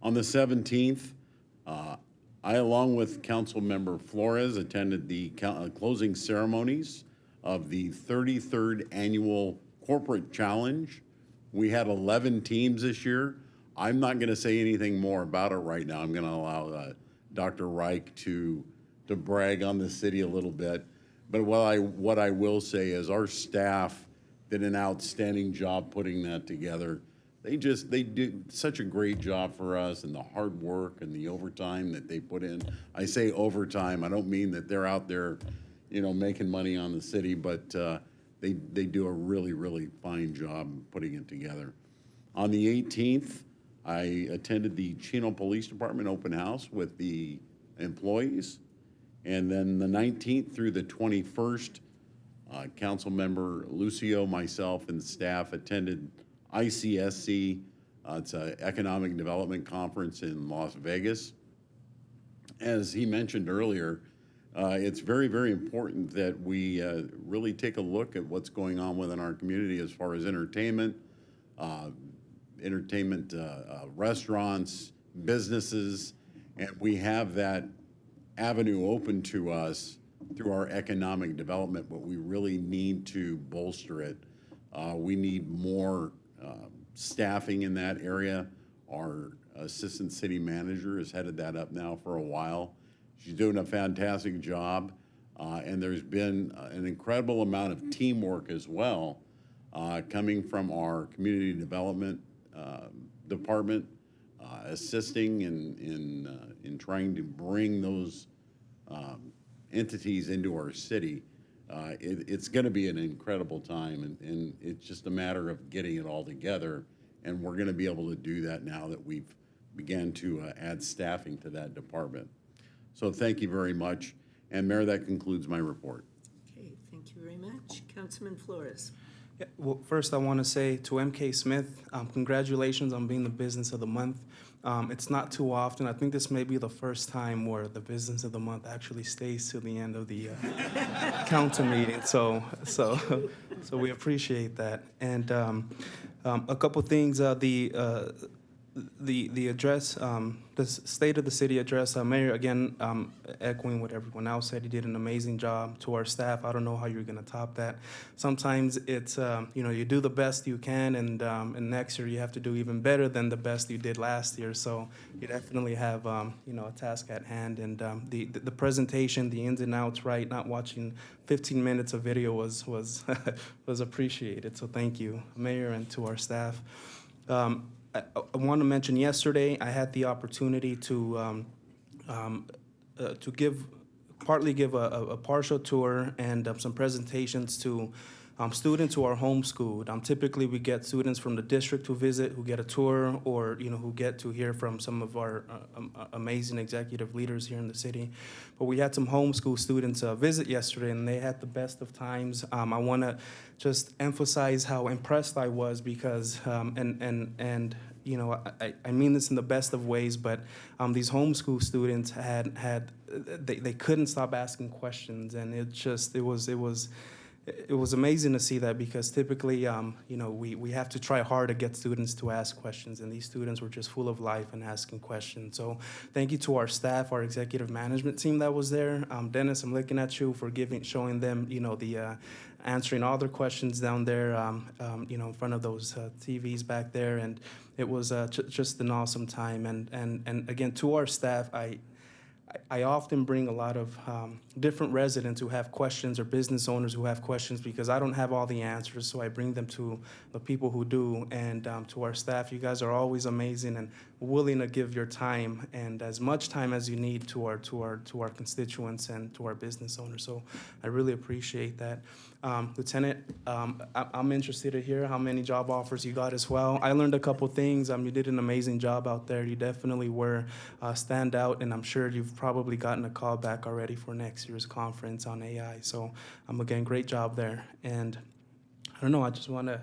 On the 17th, I, along with Councilmember Flores, attended the closing ceremonies of the 33rd Annual Corporate Challenge. We had 11 teams this year. I'm not going to say anything more about it right now. I'm going to allow Dr. Reich to brag on the city a little bit. But what I will say is our staff did an outstanding job putting that together. They did such a great job for us, and the hard work and the overtime that they put in. I say overtime, I don't mean that they're out there, making money on the city, but they do a really, really fine job putting it together. On the 18th, I attended the Chino Police Department open house with the employees. And then the 19th through the 21st, Councilmember Lucio, myself, and staff attended ICSC. It's an economic development conference in Las Vegas. As he mentioned earlier, it's very, very important that we really take a look at what's going on within our community as far as entertainment, restaurants, businesses, and we have that avenue open to us through our economic development, but we really need to bolster it. We need more staffing in that area. Our assistant city manager has headed that up now for a while. She's doing a fantastic job, and there's been an incredible amount of teamwork as well coming from our community development department, assisting in trying to bring those entities into our city. It's going to be an incredible time, and it's just a matter of getting it all together, and we're going to be able to do that now that we've began to add staffing to that department. So thank you very much. And Mayor, that concludes my report. Okay, thank you very much. Councilman Flores. Yeah, well, first I want to say to MK Smith, congratulations on being the Business of the Month. It's not too often. I think this may be the first time where the Business of the Month actually stays to the end of the council meeting. So we appreciate that. And a couple things. The address, the State of the City address, Mayor, again, echoing what everyone else said, he did an amazing job. To our staff, I don't know how you're going to top that. Sometimes it's, you do the best you can, and next year you have to do even better than the best you did last year. So you definitely have, a task at hand. And the presentation, the ins and outs, right, not watching 15 minutes of video was appreciated. So thank you, Mayor, and to our staff. I want to mention yesterday I had the opportunity to give a partial tour and some presentations to students who are homeschooled. Typically, we get students from the district who visit, who get a tour, or who get to hear from some of our amazing executive leaders here in the city. But we had some homeschool students visit yesterday, and they had the best of times. I want to just emphasize how impressed I was because, I mean this in the best of ways, but these homeschool students they couldn't stop asking questions, and it was amazing to see that because typically, we have to try hard to get students to ask questions, and these students were just full of life and asking questions. So thank you to our staff, our executive management team that was there. Dennis, I'm looking at you for showing them, answering all their questions down there, in front of those TVs back there. And it was just an awesome time. And again, to our staff, I often bring a lot of different residents who have questions or business owners who have questions because I don't have all the answers, so I bring them to the people who do. And to our staff, you guys are always amazing and willing to give your time and as much time as you need to our constituents and to our business owners. So I really appreciate that. Lieutenant, I'm interested to hear how many job offers you got as well. I learned a couple things. You did an amazing job out there. You definitely were stand out, and I'm sure you've probably gotten a call back already for next year's conference on AI. So again, great job there. And I don't know, I just want to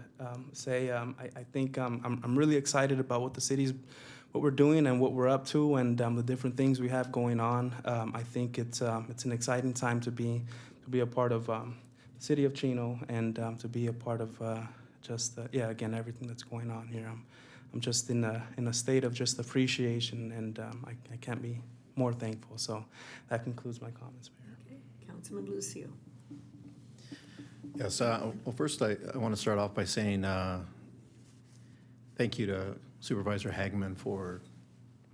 say I think I'm really excited about what we're doing and what we're up to and the different things we have going on. I think it's an exciting time to be a part of the city of Chino and to be a part of again, everything that's going on here. I'm just in a state of just appreciation, and I can't be more thankful. So that concludes my comments, Mayor. Okay, Councilman Lucio. Yes, well, first I want to start off by saying thank you to Supervisor Hagman for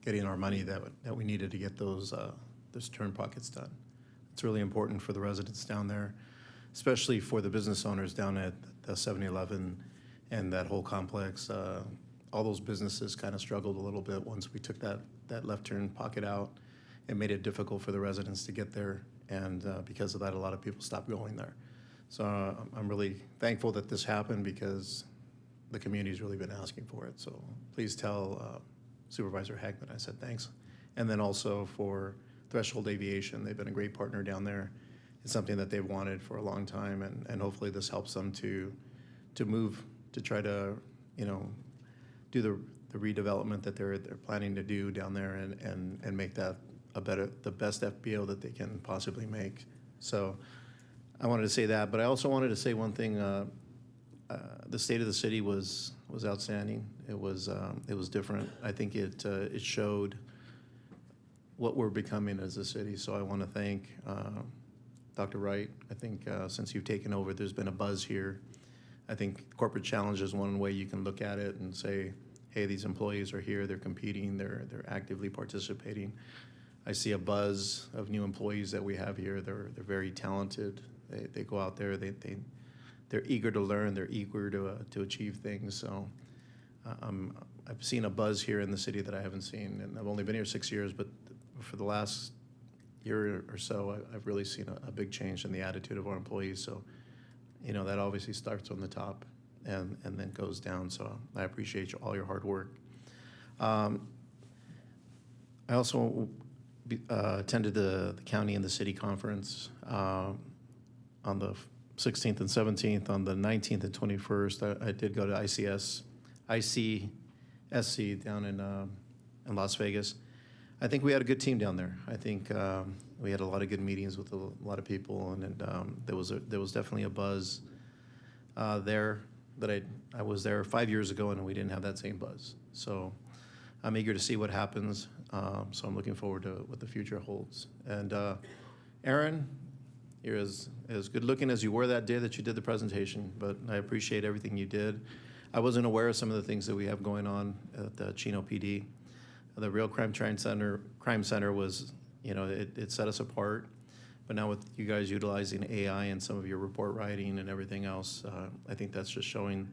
getting our money that we needed to get those turn pockets done. It's really important for the residents down there, especially for the business owners down at the 7-Eleven and that whole complex. All those businesses kind of struggled a little bit once we took that left turn pocket out. It made it difficult for the residents to get there, and because of that, a lot of people stopped going there. So I'm really thankful that this happened because the community's really been asking for it. So please tell Supervisor Hagman I said thanks. And then also for Threshold Aviation, they've been a great partner down there, it's something that they've wanted for a long time, and hopefully this helps them to move, to try to, do the redevelopment that they're planning to do down there and make that the best FBO that they can possibly make. So I wanted to say that, but I also wanted to say one thing. The state of the city was outstanding. It was different. I think it showed what we're becoming as a city. So I want to thank Dr. Wright. I think since you've taken over, there's been a buzz here. I think corporate challenge is one way you can look at it and say, hey, these employees are here, they're competing, they're actively participating. I see a buzz of new employees that we have here. They're very talented. They go out there, they're eager to learn, they're eager to achieve things. So I've seen a buzz here in the city that I haven't seen, and I've only been here 6 years, but for the last year or so, I've really seen a big change in the attitude of our employees. So, that obviously starts on the top and then goes down. So I appreciate all your hard work. I also attended the county and the city conference on the 16th and 17th. On the 19th and 21st, I did go to ICSC down in Las Vegas. I think we had a good team down there. I think we had a lot of good meetings with a lot of people, and there was definitely a buzz there that I was there 5 years ago, and we didn't have that same buzz. So I'm eager to see what happens. So I'm looking forward to what the future holds. And Aaron, you're as good looking as you were that day that you did the presentation, but I appreciate everything you did. I wasn't aware of some of the things that we have going on at the Chino PD. The Real Crime Center was, it set us apart. But now with you guys utilizing AI and some of your report writing and everything else, I think that's just showing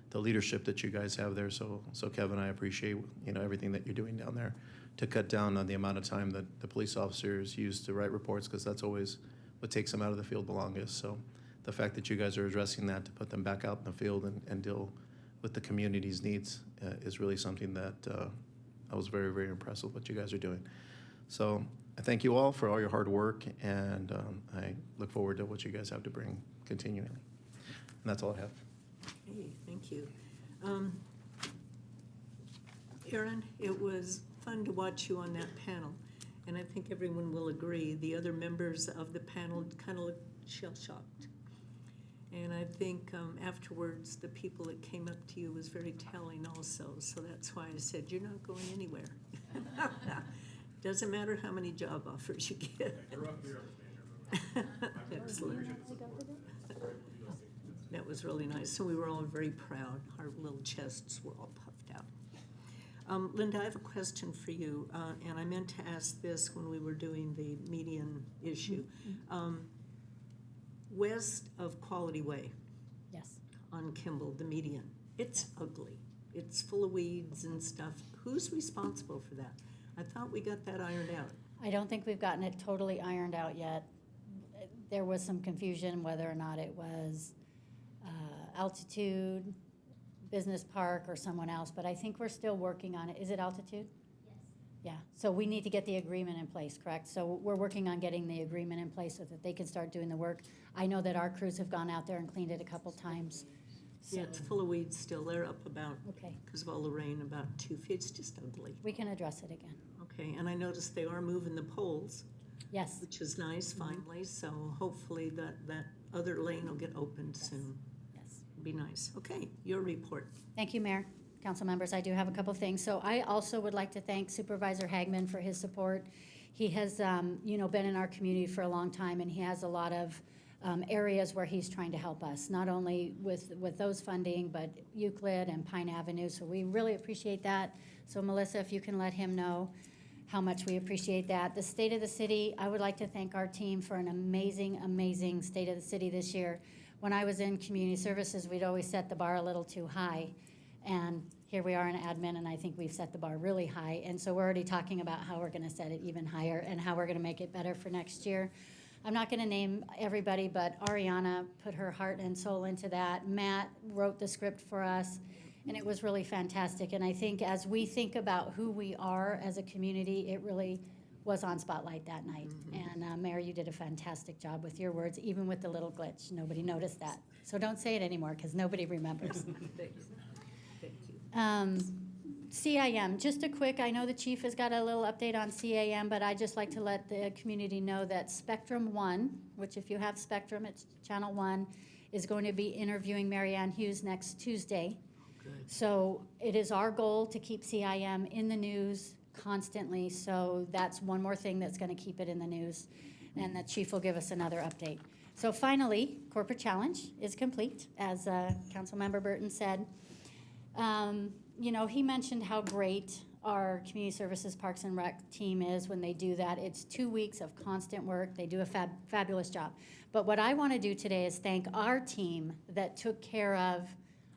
the leadership that you guys have there. So Kevin, I appreciate, everything that you're doing down there to cut down on the amount of time that the police officers use to write reports, because that's always what takes them out of the field the longest. So the fact that you guys are addressing that to put them back out in the field and deal with the community's needs is really something that I was very, very impressed with what you guys are doing. So I thank you all for all your hard work, and I look forward to what you guys have to bring continually. And that's all I have. Okay, thank you. Aaron, it was fun to watch you on that panel, and I think everyone will agree. The other members of the panel kind of looked shell-shocked. And I think afterwards, the people that came up to you was very telling also. So that's why I said, you're not going anywhere. Doesn't matter how many job offers you get. Excellent. That was really nice. So we were all very proud. Our little chests were all puffed out. Linda, I have a question for you. And I meant to ask this when we were doing the median issue. West of Quality Way. Yes. On Kimball, the median. It's ugly. It's full of weeds and stuff. Who's responsible for that? I thought we got that ironed out. I don't think we've gotten it totally ironed out yet. There was some confusion whether or not it was Altitude, Business Park, or someone else, but I think we're still working on it. Is it Altitude? Yes. Yeah, so we need to get the agreement in place, correct? So we're working on getting the agreement in place so that they can start doing the work. I know that our crews have gone out there and cleaned it a couple times. So. Yeah, it's full of weeds still. They're up about, okay, because of all the rain, about 2 feet. It's just ugly. We can address it again. Okay, and I noticed they are moving the poles. Yes. Which is nice, finally. So hopefully that other lane will get opened soon. Yes. Be nice. Okay, your report. Thank you, Mayor. Council members, I do have a couple things. So I also would like to thank Supervisor Hagman for his support. He has, been in our community for a long time, and he has a lot of areas where he's trying to help us, not only with those funding, but Euclid and Pine Avenue. So we really appreciate that. So Melissa, if you can let him know how much we appreciate that. The State of the City, I would like to thank our team for an amazing, amazing State of the City this year. When I was in community services, we'd always set the bar a little too high. And here we are in admin, and I think we've set the bar really high. And so we're already talking about how we're going to set it even higher and how we're going to make it better for next year. I'm not going to name everybody, but Ariana put her heart and soul into that. Matt wrote the script for us, and it was really fantastic. And I think as we think about who we are as a community, it really was on Spotlight that night. And Mayor, you did a fantastic job with your words, even with the little glitch. Nobody noticed that. So don't say it anymore, because nobody remembers. CIM, just a quick, I know the chief has got a little update on CIM, but I'd just like to let the community know that Spectrum One, which if you have Spectrum, it's Channel One, is going to be interviewing Mary Ann Hughes next Tuesday. So it is our goal to keep CIM in the news constantly, so that's one more thing that's gonna keep it in the news. And the chief will give us another update. So finally, Corporate Challenge is complete, as Councilmember Burton said. You know, he mentioned how great our Community Services Parks and Rec team is when they do that. It's 2 weeks of constant work. They do a fabulous job. But what I want to do today is thank our team that took care of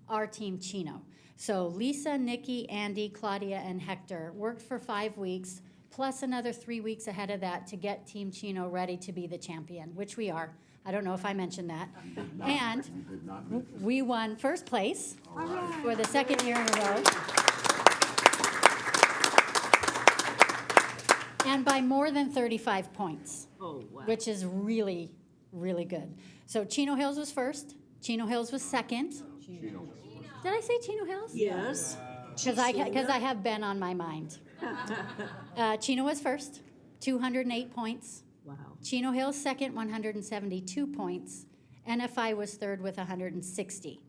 our team Chino. So Lisa, Nikki, Andy, Claudia, and Hector worked for 5 weeks, plus another 3 weeks ahead of that to get Team Chino ready to be the champion, which we are. I don't know if I mentioned that. And we won first place for the second year in a row. And by more than 35 points. Oh, wow. Which is really, really good. So Chino Hills was first. Chino Hills was second. Did I say Chino Hills? Yes. Because I have Ben on my mind. Chino was first, 208 points. Wow. Chino Hills second, 172 points. NFI was third with 160.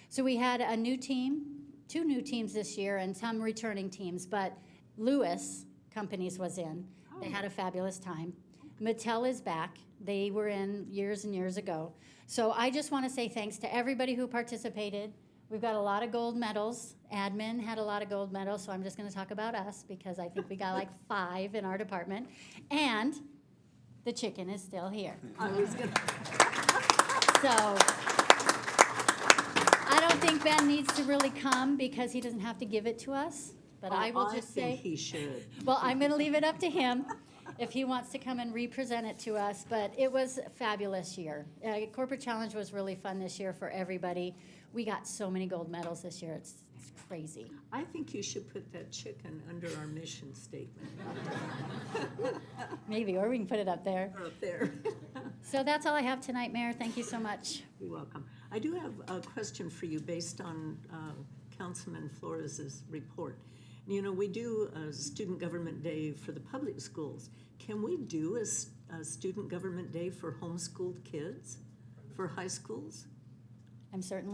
So we had a new team, 2 new teams this year, and some returning teams, but Lewis Companies was in. They had a fabulous time. Mattel is back. They were in years and years ago. So I just want to say thanks to everybody who participated. We've got a lot of gold medals. Admin had a lot of gold medals, so I'm just going to talk about us because I think we got like 5 in our department. And the chicken is still here. I was gonna. So I don't think Ben needs to really come because he doesn't have to give it to us. But I will just say. I think he should. Well, I'm going to leave it up to him if he wants to come and represent it to us. But it was a fabulous year. Corporate Challenge was really fun this year for everybody. We got so many gold medals this year. It's crazy. I think you should put that chicken under our mission statement. Maybe, or we can put it up there. Or up there. So that's all I have tonight, Mayor. Thank you so much. You're welcome. I do have a question for you based on Councilman Flores's report. You know, we do a student government day for the public schools. Can we do a student government day for homeschooled kids for high schools? I'm certain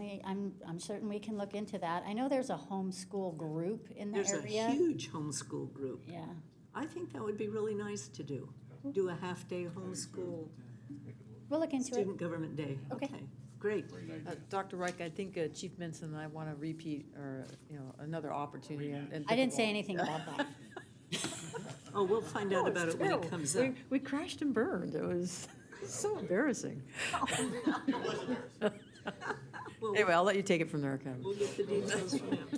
we can look into that. I know there's a homeschool group in the area. There's a huge homeschool group. Yeah. I think that would be really nice to do. Do a half-day homeschool We'll look into it. student government day. Okay. Great. Dr. Reich, I think Chief Benson and I want to repeat, or, you know, another opportunity. And I didn't say anything about that. Oh, we'll find out about it when it comes up. We crashed and burned. It was so embarrassing. Anyway, I'll let you take it from there, Kevin. We'll get the details from them.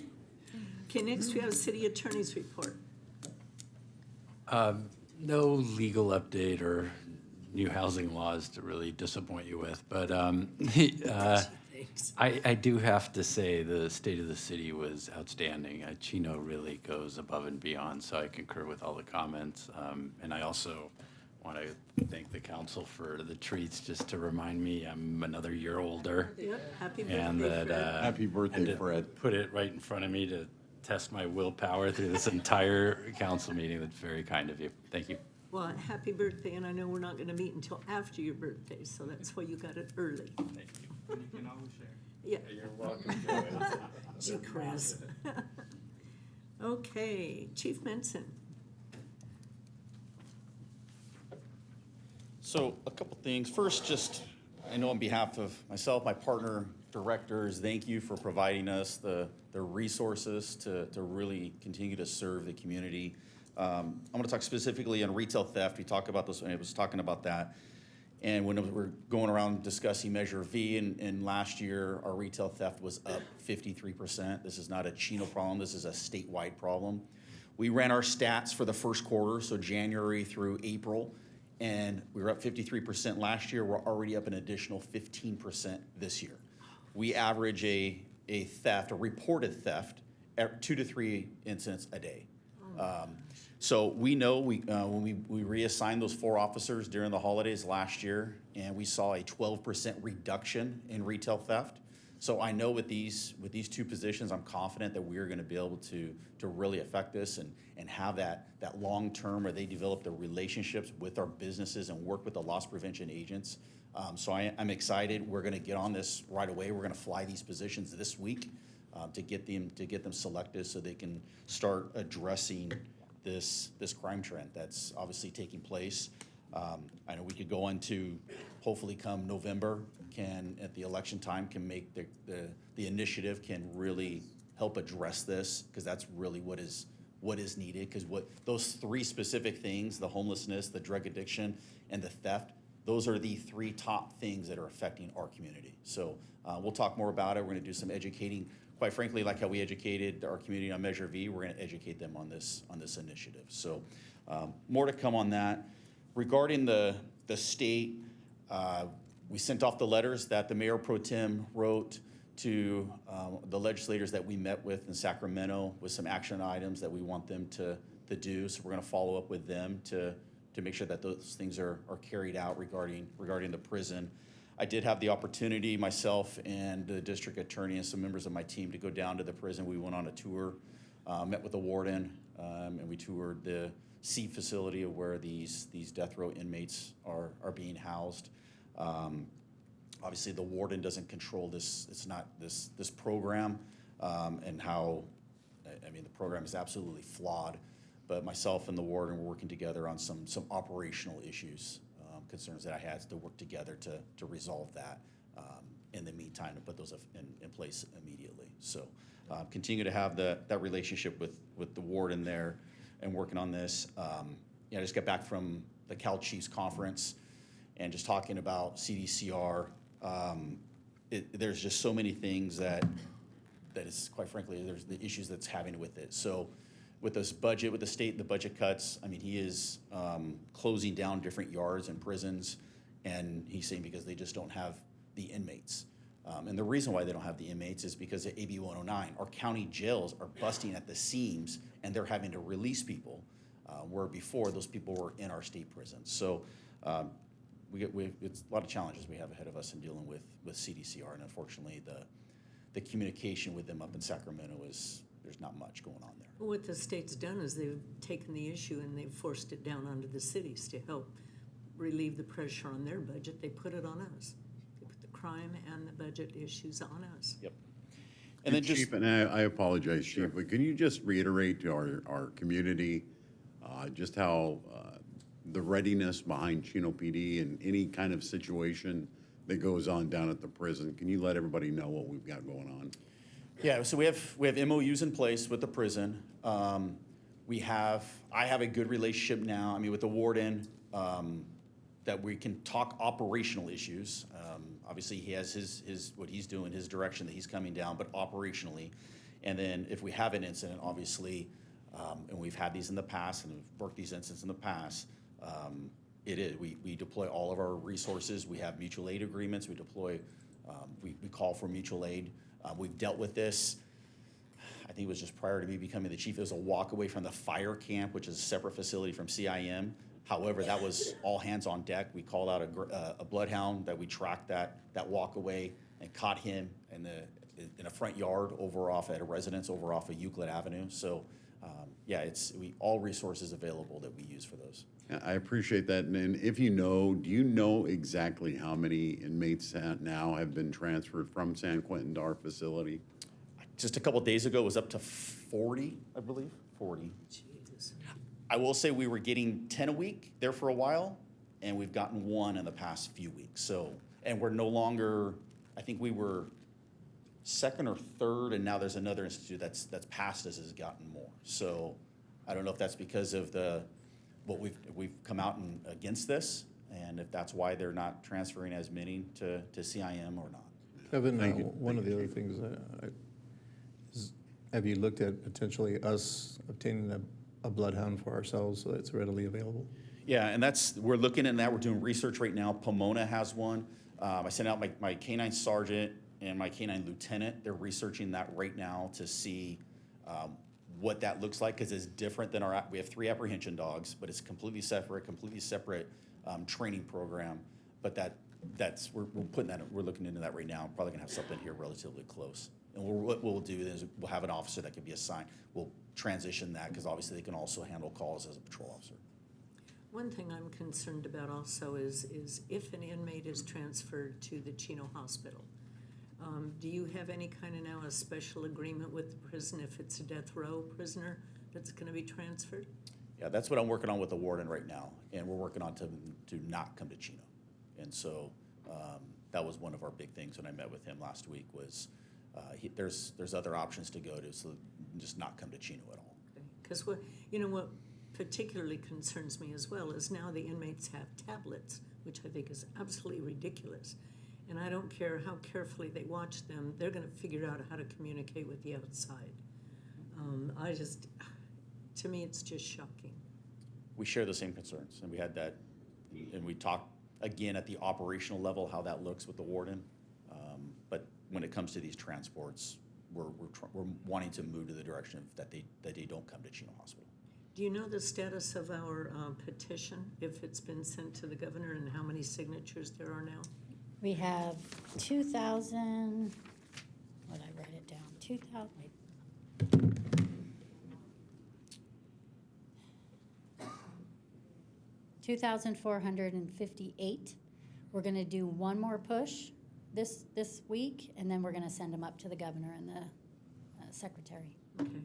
Okay, next we have city attorney's report. No legal update or new housing laws to really disappoint you with, but I do have to say the state of the city was outstanding. Chino really goes above and beyond, so I concur with all the comments. And I also want to thank the council for the treats, just to remind me I'm another year older. Yep, happy birthday, And that, Fred. Happy birthday, and to Fred. put it right in front of me to test my willpower through this entire council meeting. That's very kind of you. Thank you. Well, happy birthday, and I know we're not going to meet until after your birthday, so that's why you got it early. Thank you. You can always share. Yeah. You're welcome. Gee, Chris. Okay, Chief Menson. So a couple things. First, just, I know on behalf of myself, my partner directors, thank you for providing us the resources to really continue to serve the community. I'm going to talk specifically on retail theft. We talked about this when I was talking about that. And when we're going around discussing Measure V, and last year, our retail theft was up 53%. This is not a Chino problem. This is a statewide problem. We ran our stats for the first quarter, so January through April, and we were up 53% last year. We're already up an additional 15% this year. We average a theft, a reported theft, 2 to 3 incidents a day. So we know when we reassigned those 4 officers during the holidays last year, and we saw a 12% reduction in retail theft. So I know with these 2 positions, I'm confident that we are going to be able to really affect this and have that long term where they develop the relationships with our businesses and work with the loss prevention agents. So I'm excited. We're going to get on this right away. We're going to fly these positions this week to get them selected so they can start addressing this crime trend that's obviously taking place. I know we could go into, hopefully come November, at the election time, can make the initiative can really help address this, because that's really what is needed. Because those 3 specific things, the homelessness, the drug addiction, and the theft, those are the 3 top things that are affecting our community. So we'll talk more about it. We're going to do some educating. Quite frankly, like how we educated our community on Measure V, we're going to educate them on this initiative. So more to come on that. Regarding the state, we sent off the letters that the Mayor Pro Tem wrote to the legislators that we met with in Sacramento with some action items that we want them to do. So we're going to follow up with them to make sure that those things are carried out regarding the prison. I did have the opportunity, myself and the district attorney and some members of my team, to go down to the prison. We went on a tour, met with the warden, and we toured the C facility of where these death row inmates are being housed. Obviously, the warden doesn't control this. It's not this program, and how, I mean, the program is absolutely flawed. But myself and the warden were working together on some operational issues, concerns that I had to work together to resolve that in the meantime, to put those in place immediately. So continue to have that relationship with the warden there and working on this. I just got back from the Cal Chiefs Conference and just talking about CDCR. There's just so many things that is, quite frankly, there's the issues that's having with it. So with this budget, with the state, the budget cuts, I mean, he is closing down different yards and prisons, and he's saying because they just don't have the inmates. And the reason why they don't have the inmates is because of AB 109. Our county jails are busting at the seams, and they're having to release people, where before those people were in our state prisons. So it's a lot of challenges we have ahead of us in dealing with CDCR, and unfortunately, the communication with them up in Sacramento there's not much going on there. What the state's done is they've taken the issue and they've forced it down onto the cities to help relieve the pressure on their budget. They put it on us. They put the crime and the budget issues on us. Yep. And then Chief, and I apologize, Chief, but can you just reiterate to our community just how the readiness behind Chino PD in any kind of situation that goes on down at the prison? Can you let everybody know what we've got going on? Yeah, so we have MOUs in place with the prison. I have a good relationship now, I mean, with the warden, that we can talk operational issues. Obviously, he has his what he's doing, his direction that he's coming down, but operationally. And then if we have an incident, obviously, and we've had these in the past and have worked these incidents in the past, we deploy all of our resources. We have mutual aid agreements. We deploy, we call for mutual aid. We've dealt with this. I think it was just prior to me becoming the chief. It was a walk away from the fire camp, which is a separate facility from CIM. However, that was all hands on deck. We called out a bloodhound that we tracked that walk away and caught him in a front yard over off at a residence over off of Euclid Avenue. So yeah, all resources available that we use for those. I appreciate that. And if do you know exactly how many inmates now have been transferred from San Quentin to our facility? Just a couple days ago, it was up to 40, I believe, 40. Jeez. I will say we were getting 10 a week there for a while, and we've gotten 1 in the past few weeks. So, and we're no longer, I think we were second or third, and now there's another institute that's past us has gotten more. So I don't know if that's because of what we've come out against this, and if that's why they're not transferring as many to CIM or not. Kevin, one of the other things is, have you looked at potentially us obtaining a bloodhound for ourselves so it's readily available? Yeah, and we're looking at that. We're doing research right now. Pomona has one. I sent out my K-9 sergeant and my K-9 lieutenant. They're researching that right now to see what that looks like, because it's different than we have 3 apprehension dogs, but it's completely separate training program. But we're putting that, we're looking into that right now. Probably gonna have something here relatively close. And what we'll do is we'll have an officer that can be assigned. We'll transition that, because obviously they can also handle calls as a patrol officer. One thing I'm concerned about also is if an inmate is transferred to the Chino Hospital, do you have any kind of now a special agreement with the prison if it's a death row prisoner that's gonna be transferred? Yeah, that's what I'm working on with the warden right now, and we're working on to not come to Chino. And so that was one of our big things when I met with him last week was there's other options to go to, so just not come to Chino at all. Because what particularly concerns me as well is now the inmates have tablets, which I think is absolutely ridiculous. And I don't care how carefully they watch them, they're gonna figure out how to communicate with the outside. To me, it's just shocking. We share the same concerns, and we had that, and we talked again at the operational level how that looks with the warden. But when it comes to these transports, we're wanting to move to the direction that they don't come to Chino Hospital. Do you know the status of our petition, if it's been sent to the governor, and how many signatures there are now? We have 2,000, what I write it down, 2,000, wait. 2,458. We're gonna do one more push this week, and then we're gonna send them up to the governor and the secretary. Okay.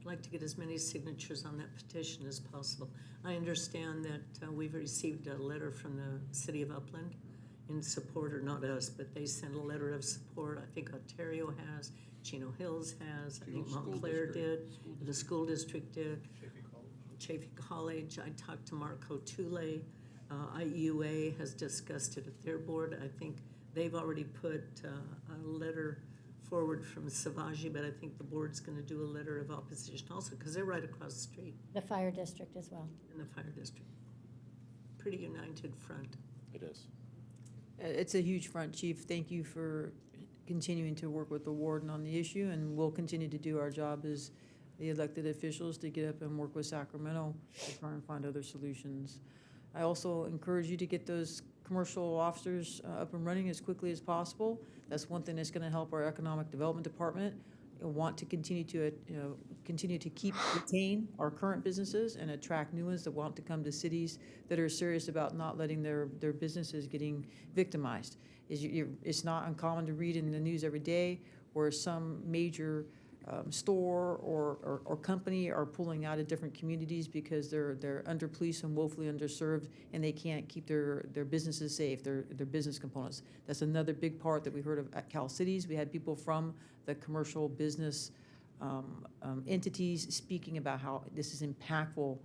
I'd like to get as many signatures on that petition as possible. I understand that we've received a letter from the city of Upland in support, or not us, but they sent a letter of support. I think Ontario has, Chino Hills has, I think Montclair did, the school district did. Chaffey College, I talked to Marco Tule. IUA has discussed it at their board. I think they've already put a letter forward from Savaji, but I think the board's gonna do a letter of opposition also, because they're right across the street. The fire district as well. In the fire district. Pretty united front. It is. It's a huge front, Chief. Thank you for continuing to work with the warden on the issue, and we'll continue to do our job as the elected officials to get up and work with Sacramento to try and find other solutions. I also encourage you to get those commercial officers up and running as quickly as possible. That's one thing that's going to help our economic development department. We want to continue to retain our current businesses and attract new ones that want to come to cities that are serious about not letting their businesses getting victimized. It's not uncommon to read in the news every day where some major store or company are pulling out of different communities because they're under police and woefully underserved, and they can't keep their businesses safe, their business components. That's another big part that we heard of at Cal Cities. We had people from the commercial business entities speaking about how this is impactful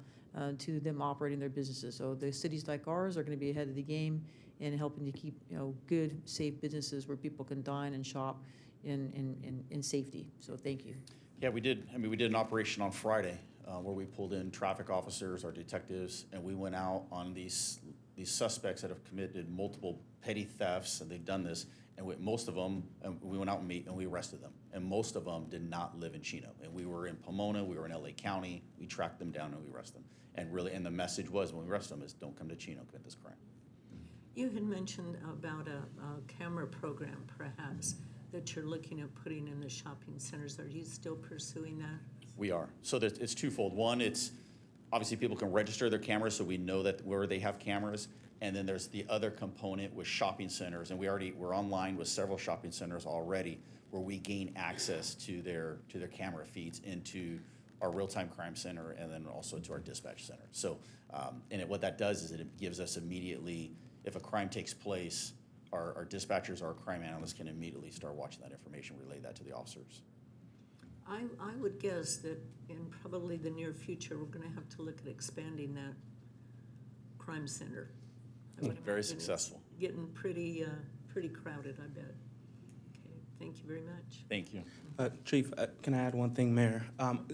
to them operating their businesses. So the cities like ours are going to be ahead of the game in helping to keep good, safe businesses where people can dine and shop in safety. So thank you. Yeah, we did. I mean, we did an operation on Friday where we pulled in traffic officers, our detectives, and we went out on these suspects that have committed multiple petty thefts, and they've done this. And most of them, we went out and we arrested them. And most of them did not live in Chino. And we were in Pomona, we were in LA County. We tracked them down and we arrested them. And the message was when we arrest them is don't come to Chino, commit this crime. You had mentioned about a camera program, perhaps, that you're looking at putting in the shopping centers. Are you still pursuing that? We are. So it's twofold. One, it's obviously people can register their cameras so we know that where they have cameras. And then there's the other component with shopping centers. And we're online with several shopping centers already where we gain access to their camera feeds into our real-time crime center and then also to our dispatch center. So, what that does is it gives us immediately, if a crime takes place, our dispatchers, our crime analysts can immediately start watching that information, relay that to the officers. I would guess that in probably the near future, we're going to have to look at expanding that crime center. Very successful. Getting pretty crowded, I bet. Okay, thank you very much. Thank you. Chief, can I add one thing, Mayor?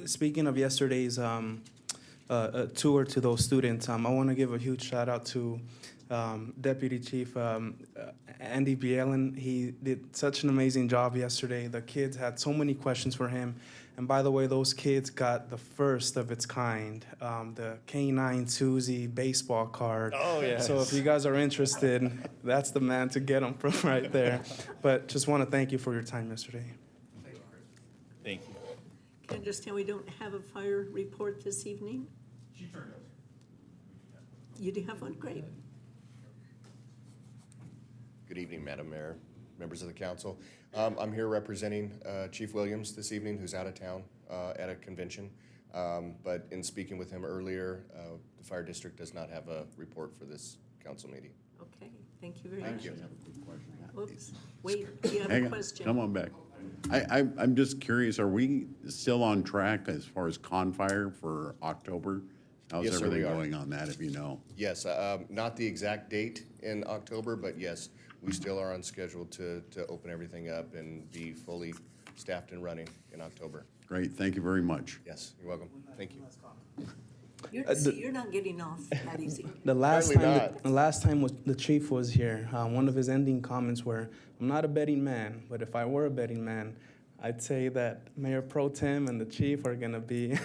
Speaking of yesterday's tour to those students, I want to give a huge shout out to Deputy Chief Andy Bielen. He did such an amazing job yesterday. The kids had so many questions for him. And by the way, those kids got the first of its kind, the K9 Susie baseball card. Oh, yes. So if you guys are interested, that's the man to get them from right there. But just want to thank you for your time yesterday. Thank you. I understand we don't have a fire report this evening? She turned up. You do have one? Great. Good evening, Madam Mayor, members of the council. I'm here representing Chief Williams this evening, who's out of town at a convention. But in speaking with him earlier, the fire district does not have a report for this council meeting. Okay, thank you very much. Thank you. Oops, wait, do you have Hang a on, question? come on back. I'm just curious, are we still on track as far as Confire for October? How's Yes, sir, we everything are. going on that, if you know? Yes, not the exact date in October, but yes, we still are on schedule to open everything up and be fully staffed and running in October. Great, thank you very much. Yes, you're welcome. Thank you. You're not getting off that easy. The last Apparently time, not. the last time the chief was here, one of his ending comments were, "I'm not a betting man, but if I were a betting man, I'd say that Mayor Pro Tem and the chief are gonna be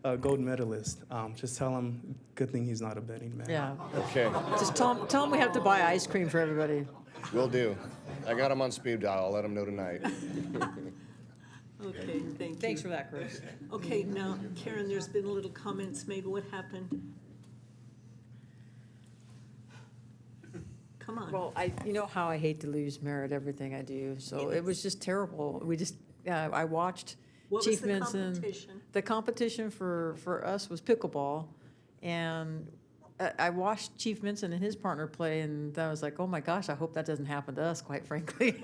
a gold medalist." Just tell him, good thing he's not a betting man. Yeah. Okay, Just tell him we have to buy ice cream for everybody. will do. I got him on speed dial. I'll let him know tonight. Okay, thank you. Thanks for that, Chris. Okay, now, Karen, there's been a little comments made. What happened? Come on. Well, you know how I hate to lose merit everything I do, so it was just terrible. We just, I watched What was Chief the Minson. competition? The competition for us was pickleball, and I watched Chief Minson and his partner play, and I was like, oh my gosh, I hope that doesn't happen to us, quite frankly.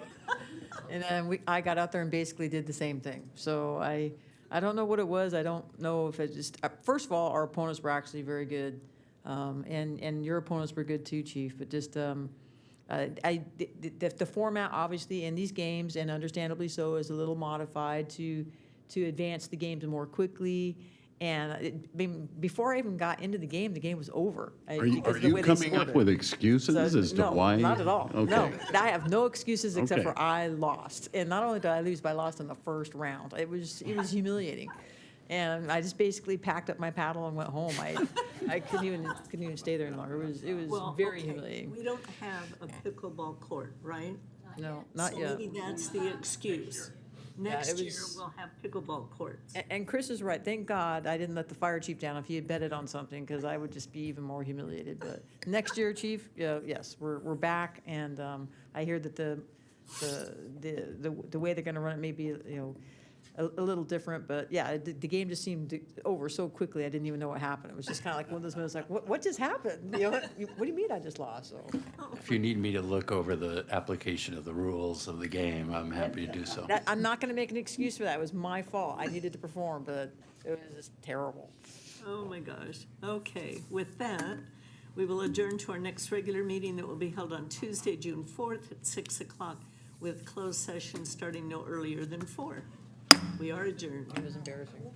And then I got out there and basically did the same thing. So I don't know what it was. I don't know if it just, first of all, our opponents were actually very good. And your opponents were good too, Chief, but just, the format, obviously, in these games, and understandably so, is a little modified to advance the games more quickly. And before I even got into the game was over. Are you coming up with excuses as to why? No, not at all. Okay. No, I have no excuses except Okay. for I lost. And not only did I lose, but I lost in the first round. It was humiliating. And I just basically packed up my paddle and went home. I couldn't even stay there any longer. It was Well, very okay, humiliating. we don't have a pickleball court, right? No, not yet. So maybe that's the excuse. Next it year, was- we'll have pickleball courts. And Chris is right. Thank God I didn't let the fire chief down if he had betted on something, because I would just be even more humiliated. But next year, Chief, yes, we're back, and I hear that the way they're going to run it may be a little different, but yeah, the game just seemed over so quickly. I didn't even know what happened. It was just kind of like one of those moments, like what just happened? What do you mean I just lost? So If you need me to look over the application of the rules of the game, I'm happy to do so. I'm not going to make an excuse for that. It was my fault. I needed to perform, but it was just terrible. Oh, my gosh. Okay, with that, we will adjourn to our next regular meeting that will be held on Tuesday, June 4th at 6 o'clock, with closed session starting no earlier than 4. We are adjourned. It was embarrassing.